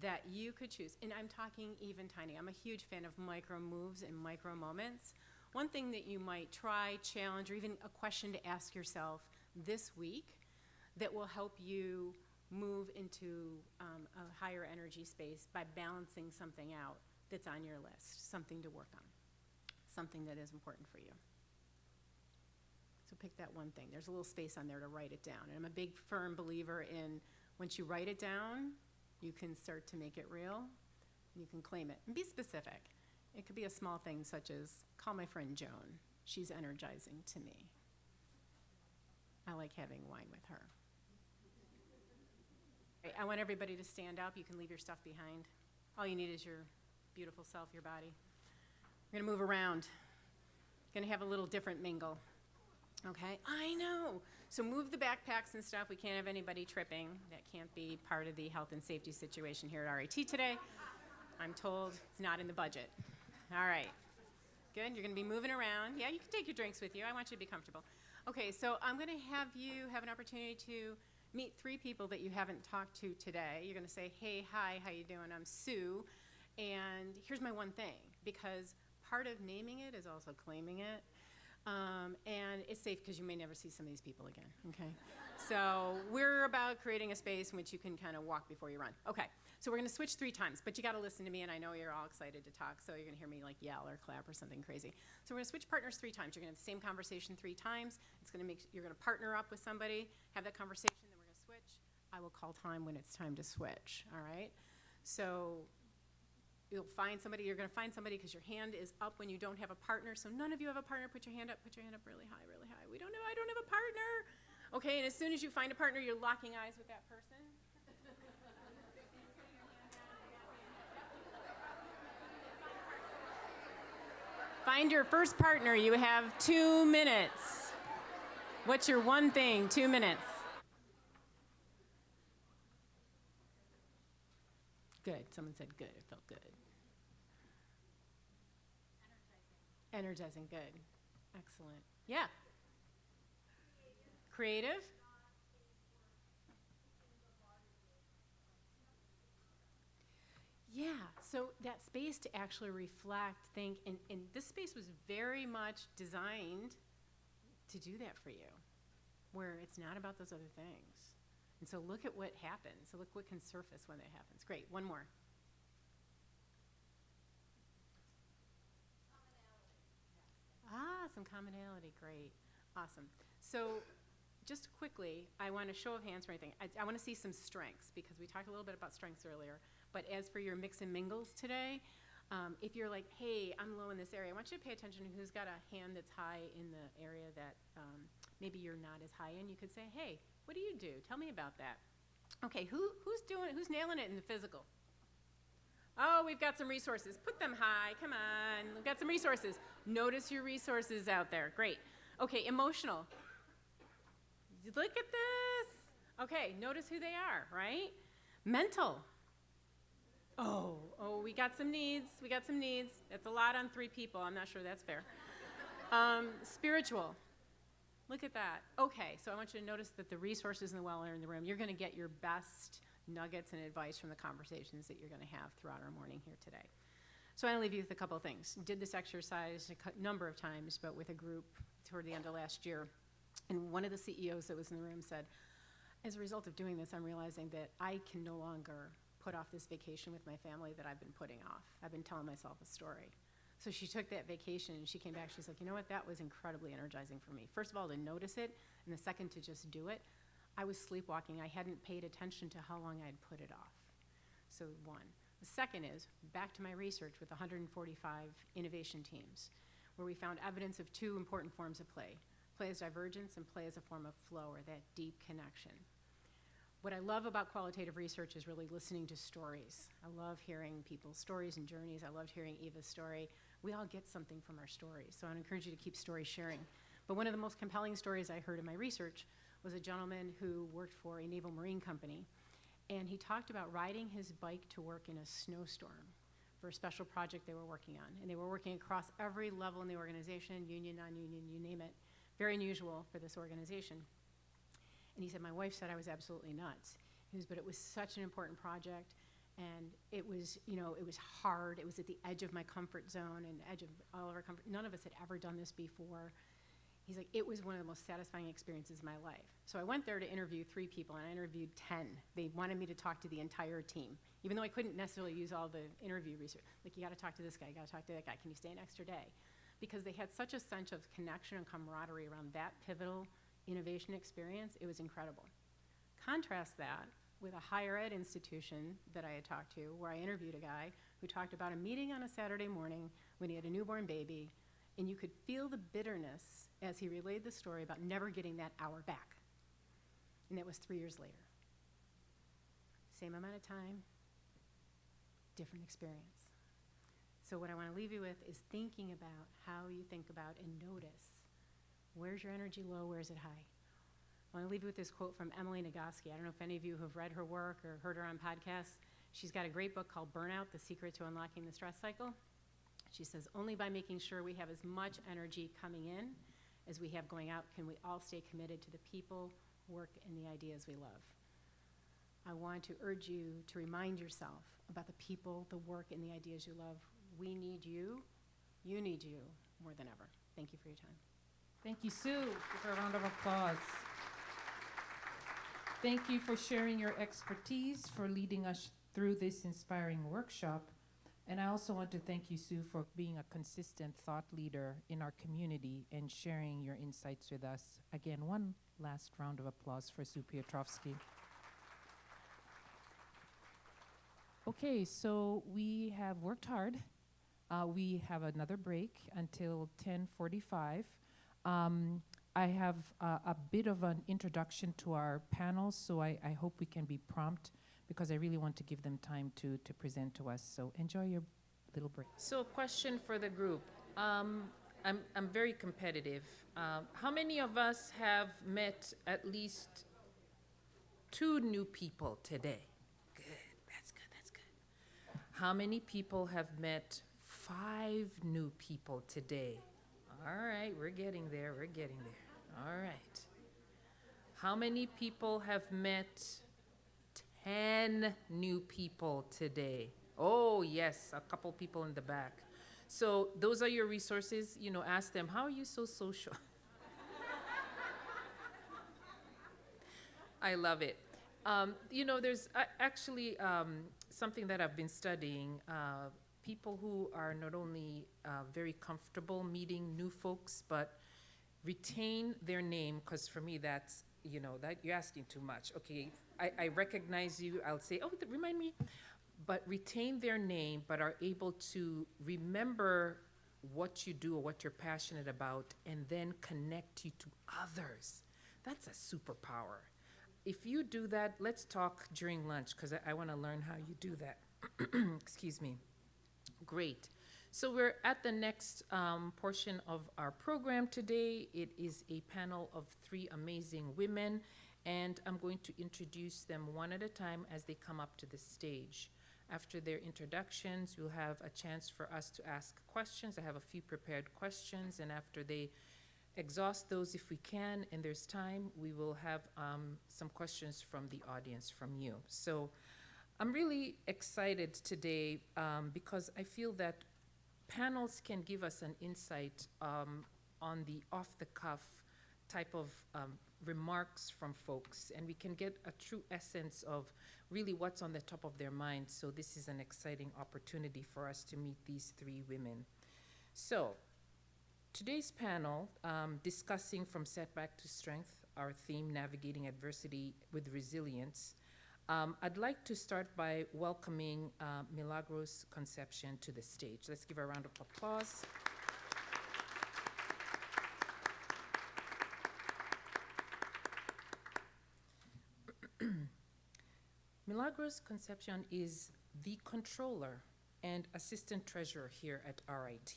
that you could choose. And I'm talking even tiny. I'm a huge fan of micro moves and micro moments. One thing that you might try, challenge, or even a question to ask yourself this week that will help you move into a higher energy space by balancing something out that's on your list, something to work on, something that is important for you. So pick that one thing. There's a little space on there to write it down. And I'm a big, firm believer in once you write it down, you can start to make it real, and you can claim it. And be specific. It could be a small thing such as, call my friend Joan. She's energizing to me. I like having wine with her. I want everybody to stand up. You can leave your stuff behind. All you need is your beautiful self, your body. We're gonna move around. Gonna have a little different mingle. Okay, I know. So move the backpacks and stuff. We can't have anybody tripping. That can't be part of the health and safety situation here at RIT today. I'm told it's not in the budget. All right, good. You're gonna be moving around. Yeah, you can take your drinks with you. I want you to be comfortable. Okay, so I'm gonna have you have an opportunity to meet 3 people that you haven't talked to today. You're gonna say, hey, hi, how you doing? I'm Sue, and here's my one thing, because part of naming it is also claiming it. And it's safe because you may never see some of these people again, okay? So we're about creating a space in which you can kind of walk before you run. Okay, so we're gonna switch 3 times, but you gotta listen to me, and I know you're all excited to talk, so you're gonna hear me like yell or clap or something crazy. So we're gonna switch partners 3 times. You're gonna have the same conversation 3 times. It's gonna you're gonna partner up with somebody, have that conversation, then we're gonna switch. I will call time when it's time to switch, all right? So you're gonna find somebody because your hand is up when you don't have a partner. So none of you have a partner, put your hand up really high, really high. I don't have a partner. Okay, and as soon as you find a partner, you're locking eyes with that person. Find your first partner. You have 2 minutes. What's your one thing? 2 minutes. Good. Someone said good. It felt good. Energizing. Good. Excellent. Yeah. Creative. Yeah, so that space to actually reflect, think, and this space was very much designed to do that for you, where it's not about those other things. And so look at what happens. So look what can surface when that happens. Great, one more. Some commonality, great, awesome. So just quickly, I want a show of hands for anything. I want to see some strengths, because we talked a little bit about strengths earlier. But as for your mix and mingles today, if you're like, hey, I'm low in this area, I want you to pay attention to who's got a hand that's high in the area that maybe you're not as high in. You could say, hey, what do you do? Tell me about that. Okay, who's nailing it in the physical? Oh, we've got some resources. Put them high. Come on. We've got some resources. Notice your resources out there. Great. Okay, emotional. Look at this. Okay, notice who they are, right? Mental. Oh, we got some needs. We got some needs. That's a lot on 3 people. I'm not sure that's fair. Spiritual. Look at that. Okay, so I want you to notice that the resources and the well are in the room. You're going to get your best nuggets and advice from the conversations that you're going to have throughout our morning here today. So I want to leave you with a couple of things. Did this exercise a number of times, but with a group toward the end of last year. And one of the CEOs that was in the room said, as a result of doing this, I'm realizing that I can no longer put off this vacation with my family that I've been putting off. I've been telling myself a story. So she took that vacation and she came back. She's like, you know what? That was incredibly energizing for me. First of all, to notice it, and the second, to just do it. I was sleepwalking. I hadn't paid attention to how long I'd put it off. So 1. The second is, back to my research with 145 innovation teams, where we found evidence of 2 important forms of play. Play as divergence and play as a form of flow, or that deep connection. What I love about qualitative research is really listening to stories. I love hearing people's stories and journeys. I loved hearing Eva's story. We all get something from our stories, so I encourage you to keep story sharing. But one of the most compelling stories I heard in my research was a gentleman who worked for a naval marine company, and he talked about riding his bike to work in a snowstorm for a special project they were working on. And they were working across every level in the organization, union, non-union, you name it. Very unusual for this organization. And he said, my wife said I was absolutely nuts. But it was such an important project, and it was, it was hard. It was at the edge of my comfort zone and edge of all of our comfort. None of us had ever done this before. He's like, it was one of the most satisfying experiences of my life. So I went there to interview 3 people, and I interviewed 10. They wanted me to talk to the entire team, even though I couldn't necessarily use all the interview research. Like, you got to talk to this guy, you got to talk to that guy. Can you stay an extra day? Because they had such a sense of connection and camaraderie around that pivotal innovation experience. It was incredible. Contrast that with a higher ed institution that I had talked to, where I interviewed a guy who talked about a meeting on a Saturday morning when he had a newborn baby, and you could feel the bitterness as he relayed the story about never getting that hour back. And that was 3 years later. Same amount of time, different experience. So what I want to leave you with is thinking about how you think about and notice. Where's your energy low? Where's it high? I want to leave you with this quote from Emily Nagoski. I don't know if any of you have read her work or heard her on podcasts. She's got a great book called Burnout, The Secret to Unlocking the Stress Cycle. She says, only by making sure we have as much energy coming in as we have going out can we all stay committed to the people, work, and the ideas we love. I want to urge you to remind yourself about the people, the work, and the ideas you love. We need you. You need you more than ever. Thank you for your time. Thank you, Sue. Give her a round of applause. Thank you for sharing your expertise, for leading us through this inspiring workshop. And I also want to thank you, Sue, for being a consistent thought leader in our community and sharing your insights with us. Again, one last round of applause for Sue Piotrowski. Okay, so we have worked hard. We have another break until 10:45. I have a bit of an introduction to our panel, so I hope we can be prompt because I really want to give them time to present to us. So enjoy your little break. So, question for the group. I'm very competitive. How many of us have met at least 2 new people today? Good, that's good, that's good. How many people have met 5 new people today? All right, we're getting there, we're getting there. All right. How many people have met 10 new people today? Oh, yes, a couple people in the back. So those are your resources. Ask them, how are you so social? I love it. There's actually something that I've been studying. People who are not only very comfortable meeting new folks, but retain their name, because for me that's, that you're asking too much. Okay, I recognize you, I'll say, oh, remind me, but retain their name, but are able to remember what you do or what you're passionate about, and then connect you to others. That's a superpower. If you do that, let's talk during lunch, because I want to learn how you do that. Excuse me. Great. So we're at the next portion of our program today. It is a panel of three amazing women, and I'm going to introduce them one at a time as they come up to the stage. After their introductions, we'll have a chance for us to ask questions. I have a few prepared questions, and after they exhaust those if we can, and there's time, we will have some questions from the audience, from you. So I'm really excited today because I feel that panels can give us an insight on the off-the-cuff type of remarks from folks, and we can get a true essence of really what's on the top of their minds. So this is an exciting opportunity for us to meet these three women. So today's panel, discussing from setback to strength, our theme, navigating adversity with resilience. I'd like to start by welcoming Milagros Concepcion to the stage. Let's give her a round of applause. Milagros Concepcion is the controller and assistant treasurer here at RIT.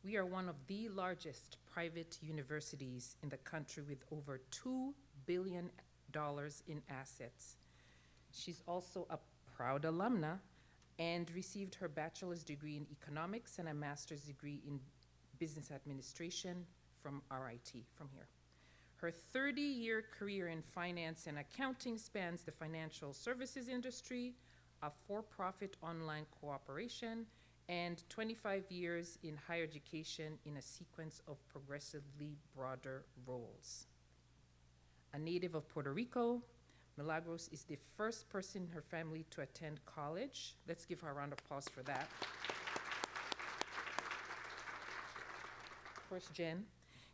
We are one of the largest private universities in the country with over $2 billion in assets. She's also a proud alumna and received her bachelor's degree in economics and a master's degree in business administration from RIT, from here. Her 30-year career in finance and accounting spans the financial services industry, a for-profit online cooperation, and 25 years in higher education in a sequence of progressively broader roles. A native of Puerto Rico, Milagros is the first person in her family to attend college. Let's give her a round of applause for that. First gen.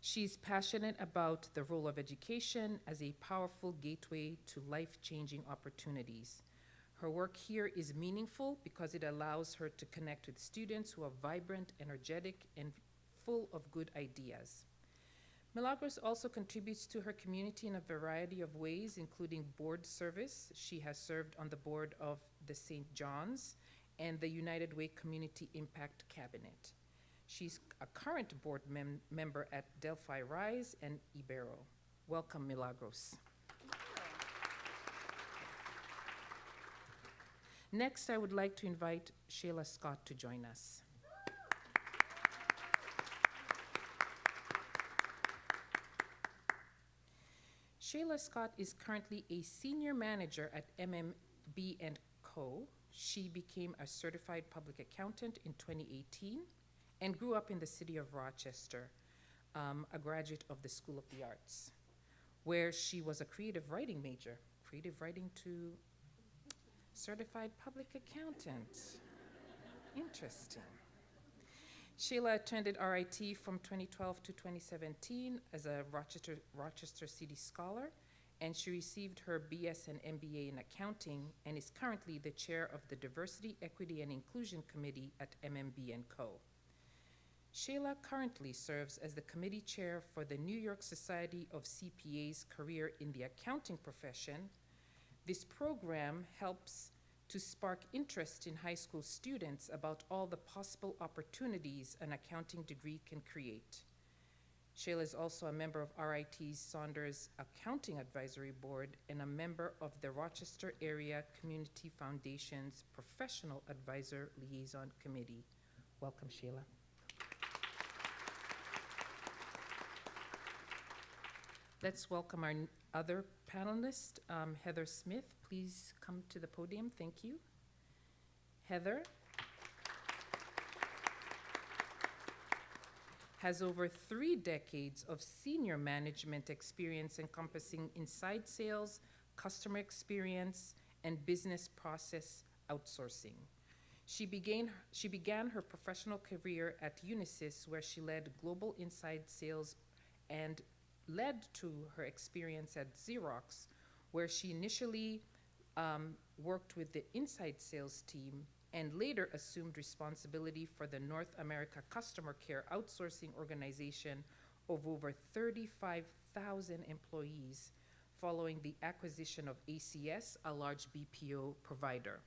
She's passionate about the role of education as a powerful gateway to life-changing opportunities. Her work here is meaningful because it allows her to connect with students who are vibrant, energetic, and full of good ideas. Milagros also contributes to her community in a variety of ways, including board service. She has served on the board of the St. John's and the United Way Community Impact Cabinet. She's a current board member at Delphi Rise and Ibero. Welcome, Milagros. Next, I would like to invite Shayla Scott to join us. Shayla Scott is currently a senior manager at MMB & Co. She became a certified public accountant in 2018 and grew up in the city of Rochester, a graduate of the School of the Arts, where she was a creative writing major. Creative writing to certified public accountant. Interesting. Shayla attended RIT from 2012 to 2017 as a Rochester City Scholar, and she received her BS and MBA in accounting and is currently the chair of the Diversity, Equity, and Inclusion Committee at MMB & Co. Shayla currently serves as the committee chair for the New York Society of CPAs Career in the Accounting Profession. This program helps to spark interest in high school students about all the possible opportunities an accounting degree can create. Shayla is also a member of RIT's Saunders Accounting Advisory Board and a member of the Rochester Area Community Foundation's Professional Advisor Liaison Committee. Welcome, Shayla. Let's welcome our other panelist, Heather Smith. Please come to the podium. Thank you. Heather has over 3 decades of senior management experience encompassing inside sales, customer experience, and business process outsourcing. She began her professional career at Unisys, where she led global inside sales and led to her experience at Xerox, where she initially worked with the inside sales team and later assumed responsibility for the North America Customer Care Outsourcing Organization of over 35,000 employees following the acquisition of ACS, a large BPO provider.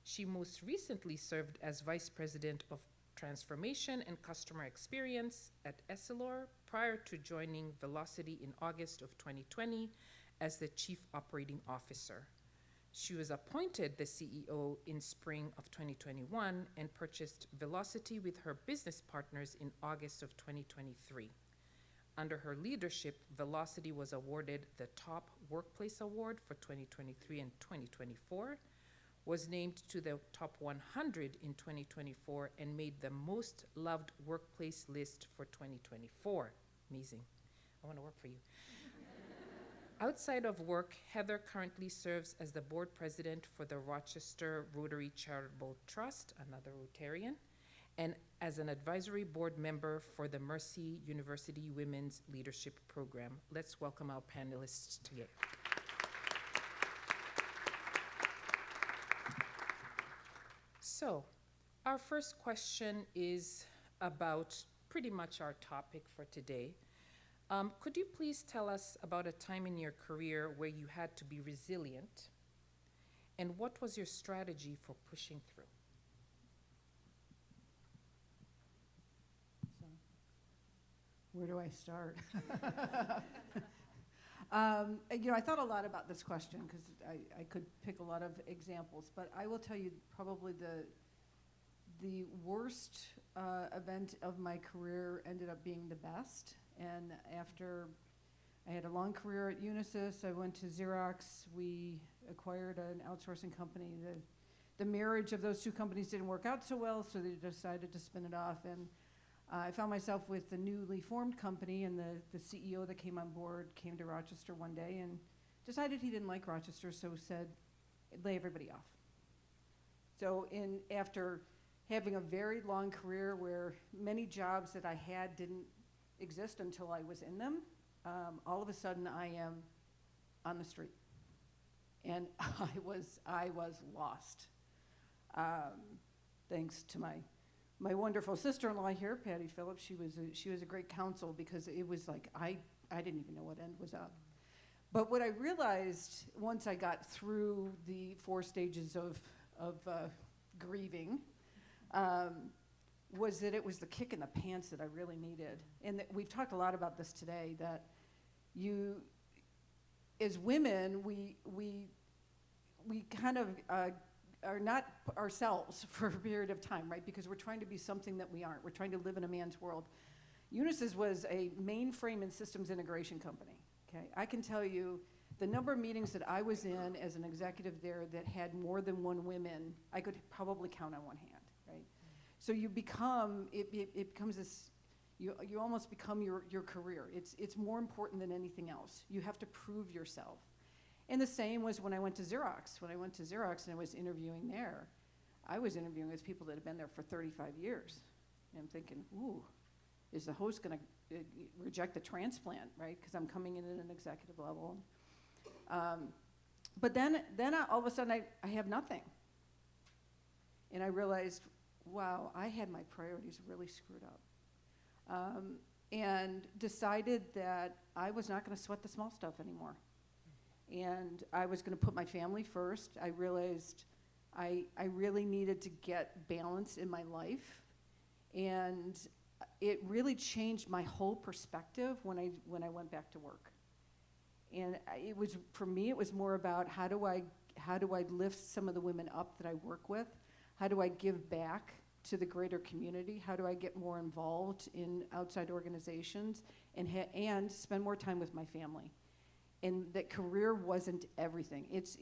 She most recently served as Vice President of Transformation and Customer Experience at Essilor prior to joining Velocity in August of 2020 as the Chief Operating Officer. She was appointed the CEO in spring of 2021 and purchased Velocity with her business partners in August of 2023. Under her leadership, Velocity was awarded the Top Workplace Award for 2023 and 2024, was named to the Top 100 in 2024, and made the Most Loved Workplace list for 2024. Amazing. I want to work for you. Outside of work, Heather currently serves as the board president for the Rochester Rotary Charitable Trust, another Rotarian, and as an advisory board member for the Mercy University Women's Leadership Program. Let's welcome our panelists today. So, our first question is about pretty much our topic for today. Could you please tell us about a time in your career where you had to be resilient, and what was your strategy for pushing through? So, where do I start? I thought a lot about this question because I could pick a lot of examples, but I will tell you probably the worst event of my career ended up being the best. And after I had a long career at Unisys, I went to Xerox. We acquired an outsourcing company. The marriage of those two companies didn't work out so well, so they decided to spin it off. And I found myself with the newly formed company, and the CEO that came on board came to Rochester one day and decided he didn't like Rochester, so said, lay everybody off. So after having a very long career where many jobs that I had didn't exist until I was in them, all of a sudden I am on the street. And I was lost. Thanks to my wonderful sister-in-law here, Patty Phillips. She was a great counsel, because it was like I didn't even know what end was up. But what I realized once I got through the 4 stages of grieving was that it was the kick in the pants that I really needed. And we've talked a lot about this today, that as women, we kind of are not ourselves for a period of time, right? Because we're trying to be something that we aren't. We're trying to live in a man's world. Unisys was a mainframe and systems integration company, okay? I can tell you the number of meetings that I was in as an executive there that had more than one women, I could probably count on one hand, right? So you become, it becomes this, you almost become your career. It's more important than anything else. You have to prove yourself. And the same was when I went to Xerox. When I went to Xerox and I was interviewing there, I was interviewing with people that had been there for 35 years. And I'm thinking, ooh, is the host gonna reject the transplant, right? Because I'm coming in at an executive level. But then all of a sudden I have nothing. And I realized, wow, I had my priorities really screwed up. And decided that I was not gonna sweat the small stuff anymore. And I was gonna put my family first. I realized I really needed to get balance in my life. And it really changed my whole perspective when I went back to work. And it was, for me, it was more about how do I lift some of the women up that I work with? How do I give back to the greater community? How do I get more involved in outside organizations and spend more time with my family? And that career wasn't everything. It's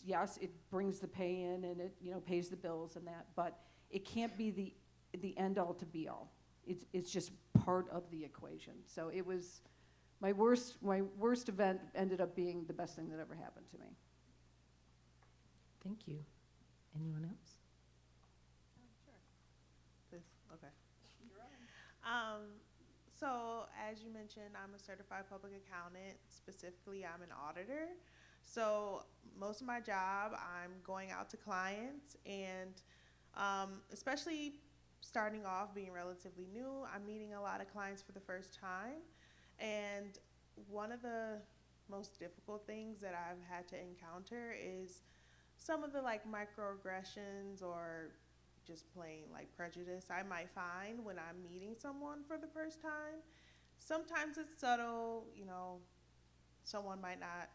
yes, it brings the pay in and it pays the bills and that, but it can't be the end all to be all. It's just part of the equation. So it was my worst event ended up being the best thing that ever happened to me. Thank you. Anyone else? Sure. Please. Okay. You're on. So as you mentioned, I'm a certified public accountant. Specifically, I'm an auditor. So most of my job, I'm going out to clients, and especially starting off being relatively new, I'm meeting a lot of clients for the first time. And one of the most difficult things that I've had to encounter is some of the like microaggressions or just plain like prejudice I might find when I'm meeting someone for the first time. Sometimes it's subtle, you know, someone might not,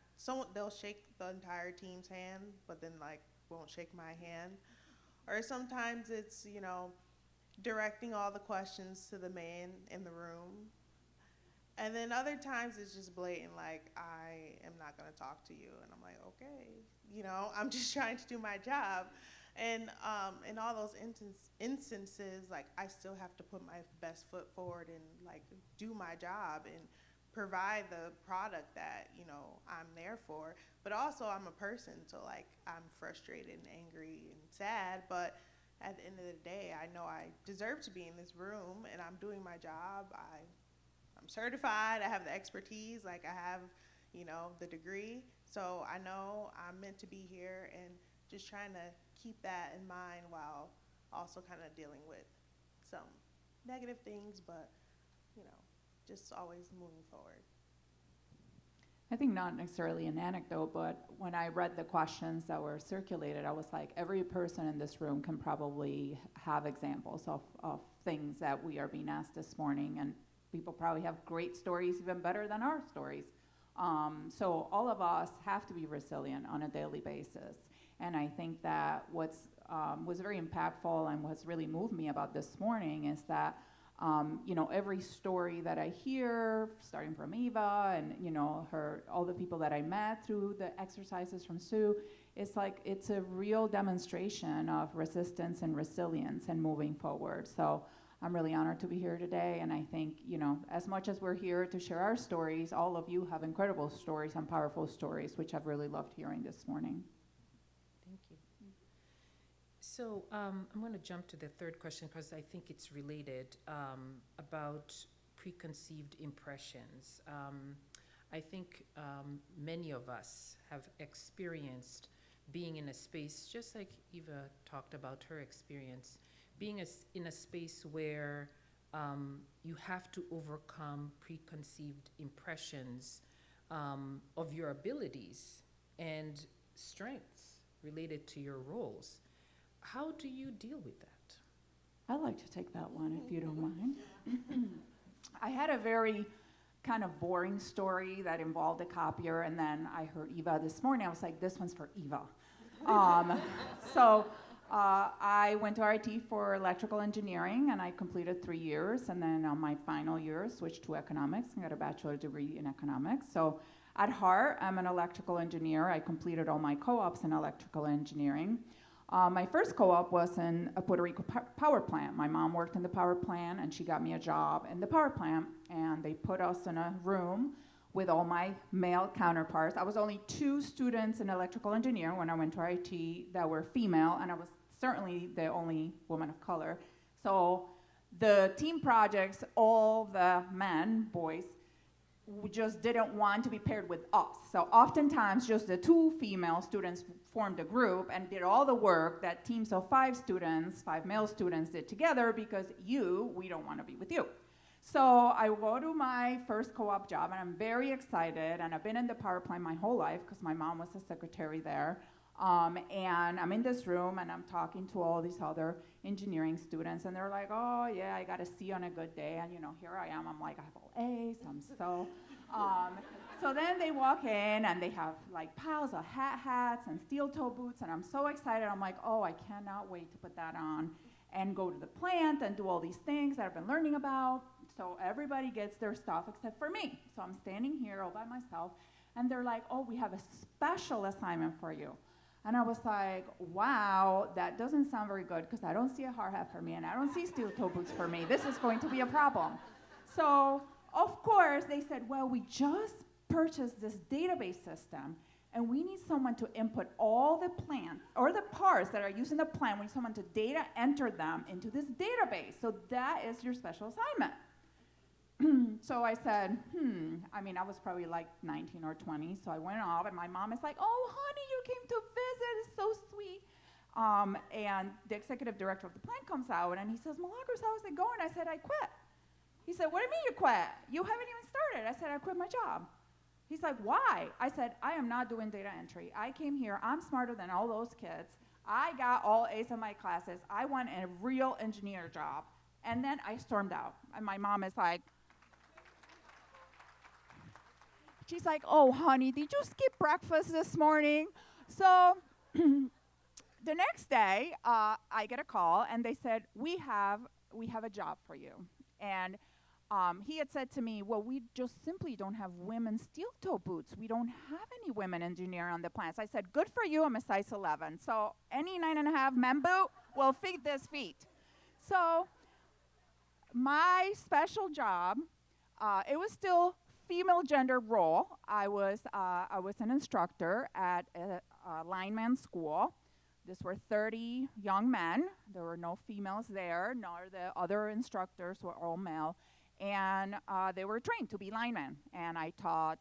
they'll shake the entire team's hand, but then like won't shake my hand. Or sometimes it's, you know, directing all the questions to the man in the room. And then other times it's just blatant, like, I am not gonna talk to you. And I'm like, okay, you know, I'm just trying to do my job. And in all those instances, like, I still have to put my best foot forward and, like, do my job and provide the product that, you know, I'm there for. But also, I'm a person, so, like, I'm frustrated and angry and sad. But at the end of the day, I know I deserve to be in this room, and I'm doing my job. I'm certified, I have the expertise, like I have, you know, the degree. So I know I'm meant to be here and just trying to keep that in mind while also kind of dealing with some negative things, but, you know, just always moving forward. I think not necessarily an anecdote, but when I read the questions that were circulated, I was like, every person in this room can probably have examples of things that we are being asked this morning, and people probably have great stories, even better than our stories. So all of us have to be resilient on a daily basis. And I think that what's was very impactful and what's really moved me about this morning is that, you know, every story that I hear, starting from Eva and, you know, all the people that I met through the exercises from Sue, it's like it's a real demonstration of resistance and resilience and moving forward. So I'm really honored to be here today, and I think, you know, as much as we're here to share our stories, all of you have incredible stories and powerful stories, which I've really loved hearing this morning. Thank you. So I'm going to jump to the third question because I think it's related, about preconceived impressions. I think many of us have experienced being in a space, just like Eva talked about her experience, being in a space where you have to overcome preconceived impressions of your abilities and strengths related to your roles. How do you deal with that? I'd like to take that one, if you don't mind. I had a very kind of boring story that involved a copier, and then I heard Eva this morning. I was like, this one's for Eva. I went to RIT for electrical engineering, and I completed 3 years, and then on my final year, switched to economics and got a bachelor's degree in economics. So at heart, I'm an electrical engineer. I completed all my co-ops in electrical engineering. My first co-op was in a Puerto Rico power plant. My mom worked in the power plant, and she got me a job in the power plant, and they put us in a room with all my male counterparts. I was only 2 students in electrical engineering when I went to RIT that were female, and I was certainly the only woman of color. So the team projects, all the men, boys, just didn't want to be paired with us. So oftentimes just the 2 female students formed a group and did all the work that teams of 5 students, 5 male students did together because we don't want to be with you. So I go to my first co-op job, and I'm very excited, and I've been in the power plant my whole life because my mom was a secretary there. And I'm in this room, and I'm talking to all these other engineering students, and they're like, oh, yeah, I got a C on a good day. And, you know, here I am. I'm like, I have all A's. I'm so... So then they walk in, and they have, like, piles of hats and steel-toe boots, and I'm so excited. I'm like, oh, I cannot wait to put that on and go to the plant and do all these things that I've been learning about. So everybody gets their stuff except for me. So I'm standing here all by myself, and they're like, oh, we have a special assignment for you. And I was like, wow, that doesn't sound very good because I don't see a hard hat for me and I don't see steel toe boots for me. This is going to be a problem. So, of course, they said, well, we just purchased this database system and we need someone to input all the plants or the parts that are used in the plant. We need someone to data enter them into this database. So that is your special assignment. So I said, I mean, I was probably like 19 or 20, so I went off, and my mom is like, oh, honey, you came to visit, it's so sweet. And the executive director of the plant comes out, and he says, Milagros, how's it going? I said, I quit. He said, what do you mean you quit? You haven't even started. I said, I quit my job. He's like, why? I said, I am not doing data entry. I came here, I'm smarter than all those kids. I got all A's in my classes. I want a real engineer job. And then I stormed out. And my mom is like, she's like, oh, honey, did you skip breakfast this morning? So the next day, I get a call, and they said, we have a job for you. And he had said to me, well, we just simply don't have women steel-toe boots. We don't have any women engineer on the plants. I said, good for you, I'm a size 11. So any 9.5 men boot will fit this feet. So my special job, it was still female gender role. I was an instructor at a lineman school. These were 30 young men. There were no females there, nor the other instructors were all male. And they were trained to be linemen. And I taught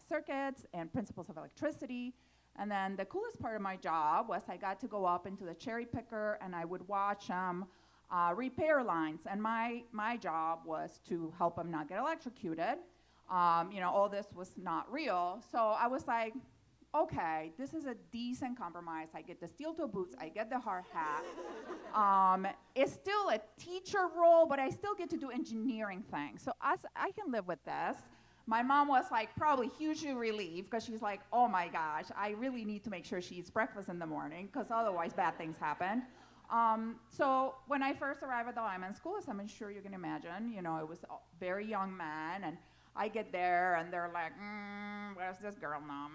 circuits and principles of electricity. And then the coolest part of my job was I got to go up into the cherry picker, and I would watch them repair lines. And my job was to help them not get electrocuted. All this was not real. So I was like, okay, this is a decent compromise. I get the steel-toe boots, I get the hard hat. It's still a teacher role, but I still get to do engineering things. So I can live with this. My mom was like probably hugely relieved, because she's like, oh my gosh, I really need to make sure she eats breakfast in the morning, because otherwise bad things happen. So when I first arrived at the lineman school, as I'm sure you can imagine, it was a very young man, and I get there, and they're like, where's this girl now?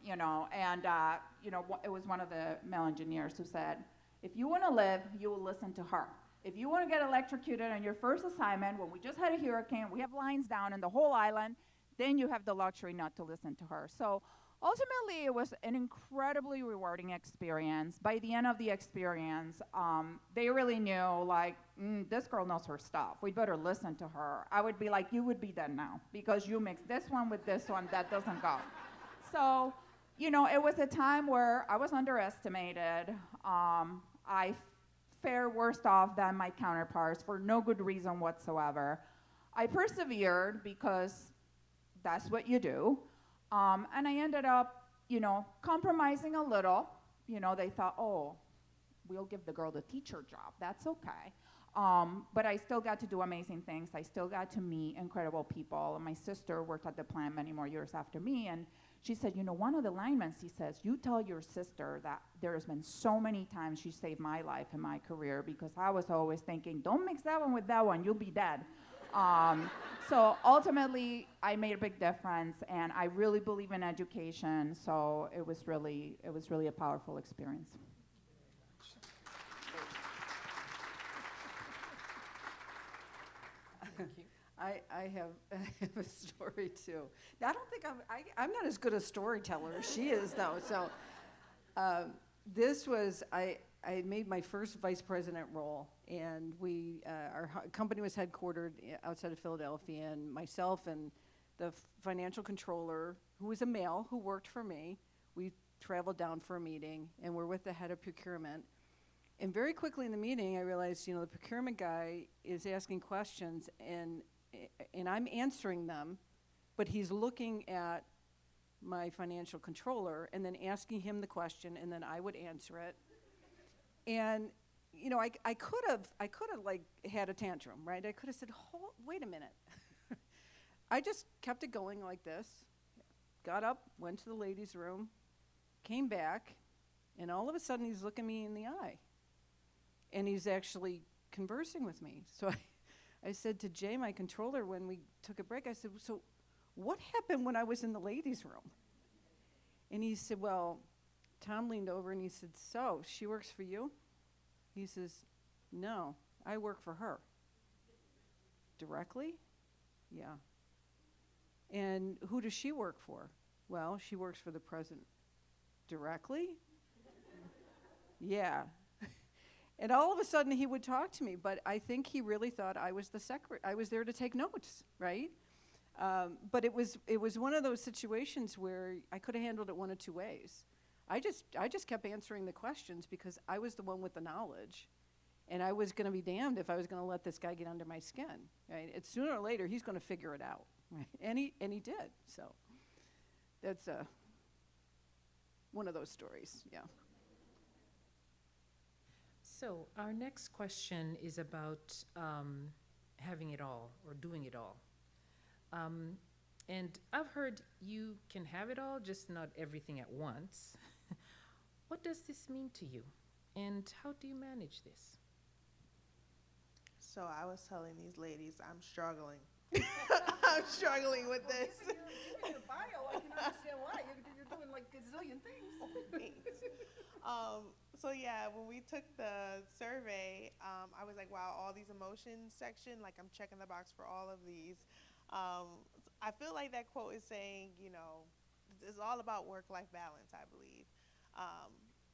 It was one of the male engineers who said, if you want to live, you will listen to her. If you want to get electrocuted on your first assignment, when we just had a hurricane, we have lines down in the whole island, then you have the luxury not to listen to her. So ultimately, it was an incredibly rewarding experience. By the end of the experience, they really knew, like, this girl knows her stuff. We better listen to her. I would be like, you would be dead now, because you mix this one with this one, that doesn't go. So, it was a time where I was underestimated. I fared worse off than my counterparts for no good reason whatsoever. I persevered, because that's what you do. And I ended up, compromising a little. They thought, oh, we'll give the girl the teacher job. That's okay. But I still got to do amazing things. I still got to meet incredible people. And my sister worked at the plant many more years after me. And she said, one of the linemen, he says, you tell your sister that there has been so many times she saved my life in my career, because I was always thinking, don't mix that one with that one, you'll be dead. So ultimately, I made a big difference, and I really believe in education, so it was really a powerful experience. I have a story too. I don't think I'm not as good a storyteller as she is, though. So this was, I made my first vice president role, and our company was headquartered outside of Philadelphia, and myself and the financial controller, who was a male, who worked for me, we traveled down for a meeting, and we're with the head of procurement. And very quickly in the meeting, I realized, the procurement guy is asking questions, and I'm answering them, but he's looking at my financial controller and then asking him the question, and then I would answer it. And I could have like had a tantrum, right? I could have said, wait a minute. I just kept it going like this, got up, went to the ladies' room, came back, and all of a sudden he's looking me in the eye. And he's actually conversing with me. So I said to Jay, my controller, when we took a break, I said, so what happened when I was in the ladies' room? And he said, well, Tom leaned over and he said, so she works for you? He says, no, I work for her. Directly? Yeah. And who does she work for? Well, she works for the president. Directly? Yeah. And all of a sudden he would talk to me, but I think he really thought I was the secretary. I was there to take notes, right? But it was one of those situations where I could have handled it one of two ways. I just kept answering the questions because I was the one with the knowledge, and I was going to be damned if I was going to let this guy get under my skin. Right? It's sooner or later he's going to figure it out, right? And he did. So that's one of those stories, yeah. So our next question is about having it all or doing it all. And I've heard you can have it all, just not everything at once. What does this mean to you? And how do you manage this? So I was telling these ladies I'm struggling. I'm struggling with this. Given your bio, I can understand why. You're doing like gazillion things. Thanks. So yeah, when we took the survey, I was like, wow, all these emotions section, like I'm checking the box for all of these. I feel like that quote is saying, it's all about work-life balance, I believe.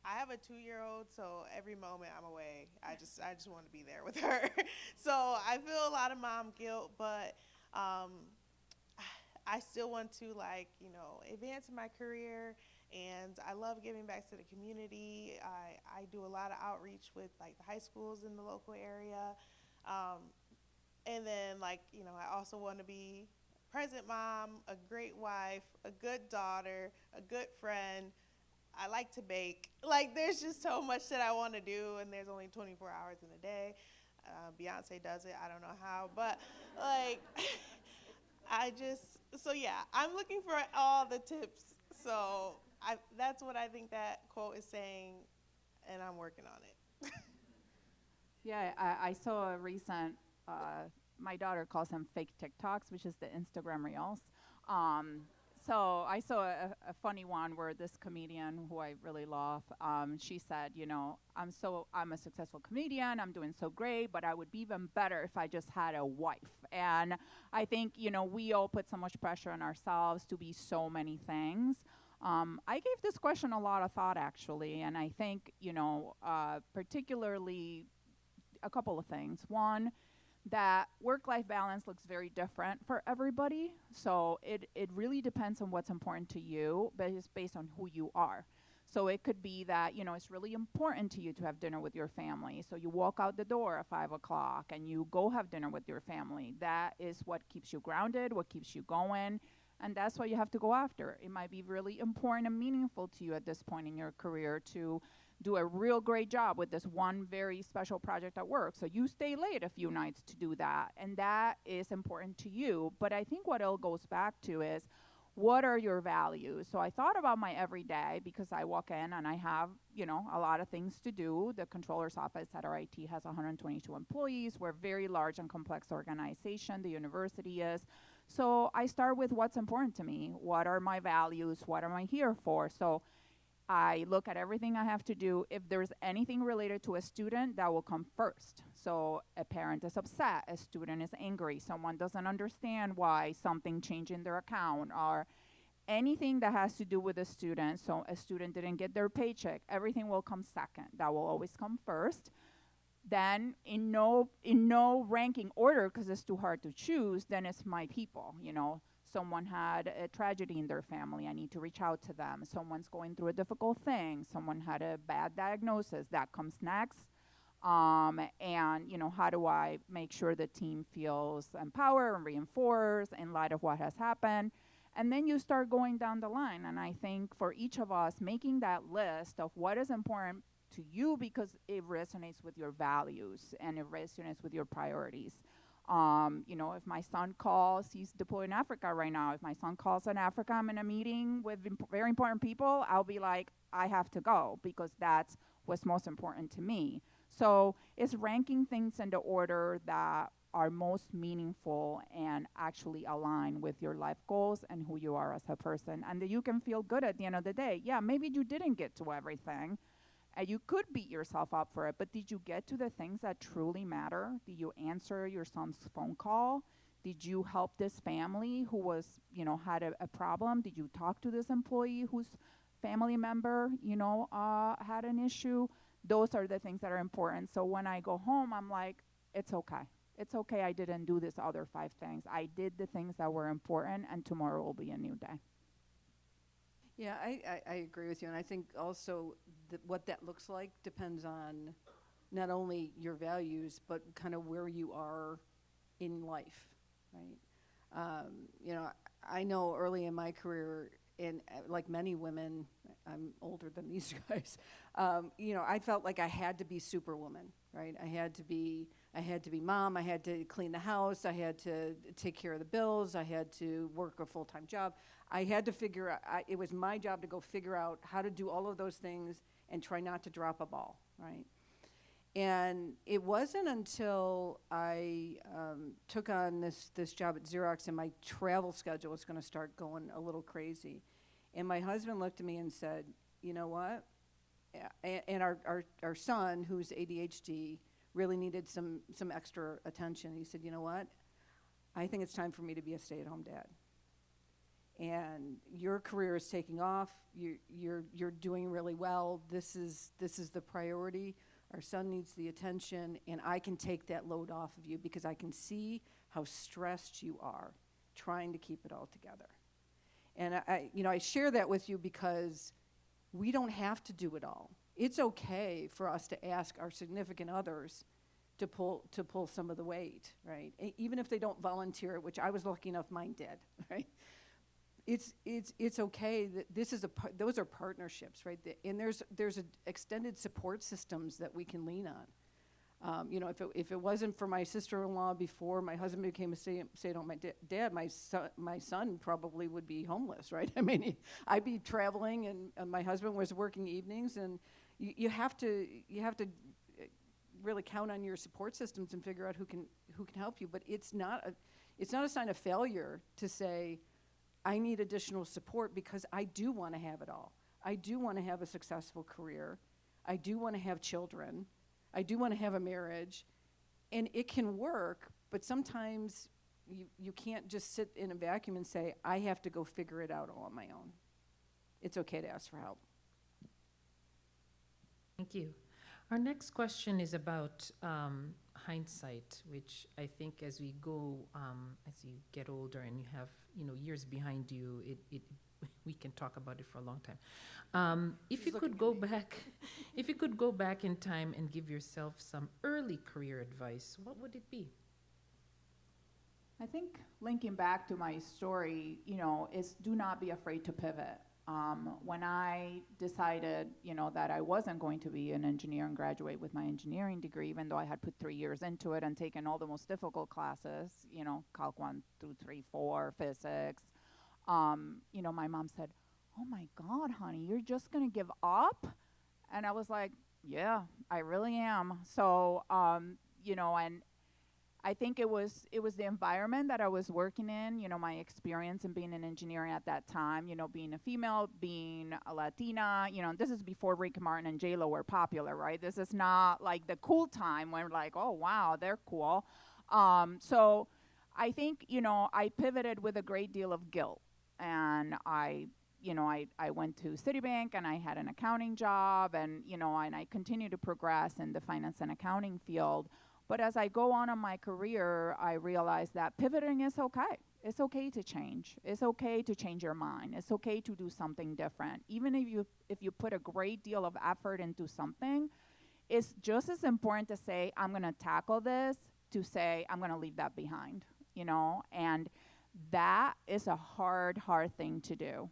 I have a 2-year-old, so every moment I'm away, I just want to be there with her. So I feel a lot of mom guilt, but I still want to advance in my career, and I love giving back to the community. I do a lot of outreach with the high schools in the local area. And then I also want to be a present mom, a great wife, a good daughter, a good friend. I like to bake. There's just so much that I want to do, and there's only 24 hours in a day. Beyonce does it. I don't know how, but I'm looking for all the tips. So that's what I think that quote is saying, and I'm working on it. Yeah, I saw a recent, my daughter calls them fake TikToks, which is the Instagram Reels. So I saw a funny one where this comedian who I really love, she said, I'm a successful comedian, I'm doing so great, but I would be even better if I just had a wife. And I think, we all put so much pressure on ourselves to be so many things. I gave this question a lot of thought, actually, and I think, particularly a couple of things. One, that work-life balance looks very different for everybody. So it really depends on what's important to you, but it's based on who you are. So it could be that, it's really important to you to have dinner with your family. So you walk out the door at 5 o'clock and you go have dinner with your family. That is what keeps you grounded, what keeps you going. And that's what you have to go after. It might be really important and meaningful to you at this point in your career to do a real great job with this one very special project at work. So you stay late a few nights to do that, and that is important to you. But I think what it all goes back to is, what are your values? So I thought about my everyday, because I walk in and I have, a lot of things to do. The controller's office at our IT has 122 employees. We're a very large and complex organization. The university is. So I start with what's important to me. What are my values? What am I here for? So I look at everything I have to do. If there's anything related to a student, that will come first. So a parent is upset, a student is angry, someone doesn't understand why something changed in their account, or anything that has to do with a student. So a student didn't get their paycheck, everything will come second. That will always come first. Then in no ranking order, because it's too hard to choose, then it's my people, Someone had a tragedy in their family, I need to reach out to them. Someone's going through a difficult thing, someone had a bad diagnosis, that comes next. And, how do I make sure the team feels empowered and reinforced in light of what has happened? And then you start going down the line. And I think for each of us, making that list of what is important to you because it resonates with your values and it resonates with your priorities. If my son calls, he's deployed in Africa right now. If my son calls in Africa, I'm in a meeting with very important people, I'll be like, I have to go because that's what's most important to me. So it's ranking things in the order that are most meaningful and actually align with your life goals and who you are as a person. And that you can feel good at the end of the day. Yeah, maybe you didn't get to everything. And you could beat yourself up for it, but did you get to the things that truly matter? Did you answer your son's phone call? Did you help this family who was, had a problem? Did you talk to this employee whose family member, had an issue? Those are the things that are important. So when I go home, I'm like, it's okay. It's okay I didn't do these other 5 things. I did the things that were important, and tomorrow will be a new day. Yeah, I agree with you, and I think also what that looks like depends on not only your values, but kind of where you are in life, right? I know early in my career, and like many women, I'm older than these guys, you know, I felt like I had to be superwoman, right? I had to be mom, I had to clean the house, I had to take care of the bills, I had to work a full-time job. I had to figure out, it was my job to go figure out how to do all of those things and try not to drop a ball, right? And it wasn't until I took on this job at Xerox and my travel schedule was going to start going a little crazy. And my husband looked at me and said, you know what? And our son, who's ADHD, really needed some extra attention. He said, you know what? I think it's time for me to be a stay-at-home dad. And your career is taking off. You're doing really well. This is the priority. Our son needs the attention, and I can take that load off of you because I can see how stressed you are trying to keep it all together. And I share that with you because we don't have to do it all. It's okay for us to ask our significant others to pull some of the weight, right? Even if they don't volunteer it, which I was lucky enough mine did, right? It's okay that those are partnerships, right? And there's extended support systems that we can lean on. You know, if it wasn't for my sister-in-law before my husband became a stay-at-home dad, my son probably would be homeless, right? I mean, I'd be traveling, and my husband was working evenings, and you have to really count on your support systems and figure out who can help you. But it's not a sign of failure to say, I need additional support because I do want to have it all. I do want to have a successful career. I do want to have children. I do want to have a marriage. And it can work, but sometimes you can't just sit in a vacuum and say, I have to go figure it out all on my own. It's okay to ask for help. Thank you. Our next question is about hindsight, which I think as we go, as you get older and you have years behind you, we can talk about it for a long time. If you could go back in time and give yourself some early career advice, what would it be? I think linking back to my story, is do not be afraid to pivot. When I decided, that I wasn't going to be an engineer and graduate with my engineering degree, even though I had put 3 years into it and taken all the most difficult classes, Calc 1 through 3, 4, physics, my mom said, oh my God, honey, you're just going to give up? And I was like, yeah, I really am. So, and I think it was the environment that I was working in, my experience in being an engineer at that time, being a female, being a Latina, this is before Rick Martin and J-Lo were popular, right? This is not like the cool time when we're like, oh, wow, they're cool. So I think, I pivoted with a great deal of guilt. And I went to Citibank and I had an accounting job and, and I continued to progress in the finance and accounting field. But as I go on in my career, I realize that pivoting is okay. It's okay to change. It's okay to change your mind. It's okay to do something different. Even if you put a great deal of effort into something, it's just as important to say, I'm going to tackle this, to say, I'm going to leave that behind, And that is a hard thing to do.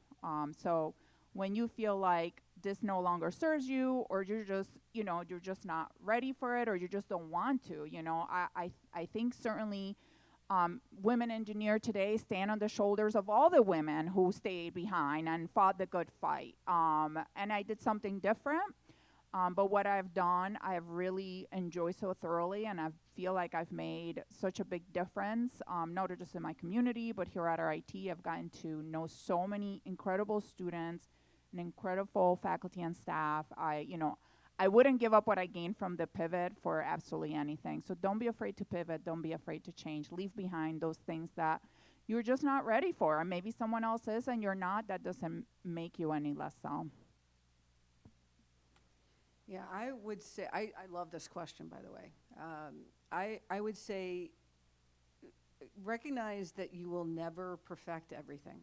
So when you feel like this no longer serves you, or you're just not ready for it, or you just don't want to, I think certainly women engineers today stand on the shoulders of all the women who stayed behind and fought the good fight. And I did something different, but what I've done, I've really enjoyed so thoroughly, and I feel like I've made such a big difference, not just in my community, but here at RIT. I've gotten to know so many incredible students, an incredible faculty and staff. I wouldn't give up what I gained from the pivot for absolutely anything. So don't be afraid to pivot. Don't be afraid to change. Leave behind those things that you're just not ready for. And maybe someone else is and you're not. That doesn't make you any less so. Yeah, I would say, I love this question, by the way. I would say recognize that you will never perfect everything.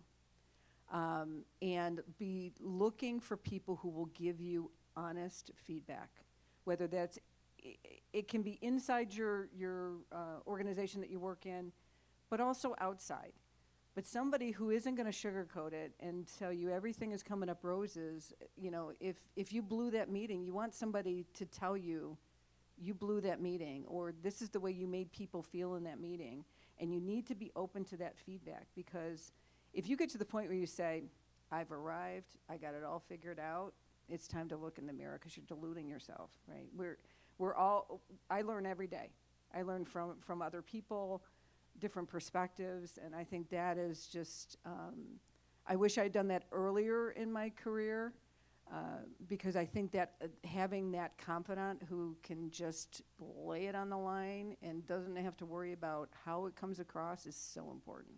And be looking for people who will give you honest feedback, whether that's, it can be inside your organization that you work in, but also outside. But somebody who isn't going to sugarcoat it and tell you everything is coming up roses, you know, if you blew that meeting, you want somebody to tell you you blew that meeting, or this is the way you made people feel in that meeting. And you need to be open to that feedback, because if you get to the point where you say, I've arrived, I got it all figured out, it's time to look in the mirror, because you're deluding yourself, right? I learn every day. I learn from other people, different perspectives, and I think that is just, I wish I'd done that earlier in my career, because I think that having that confidant who can just lay it on the line and doesn't have to worry about how it comes across is so important.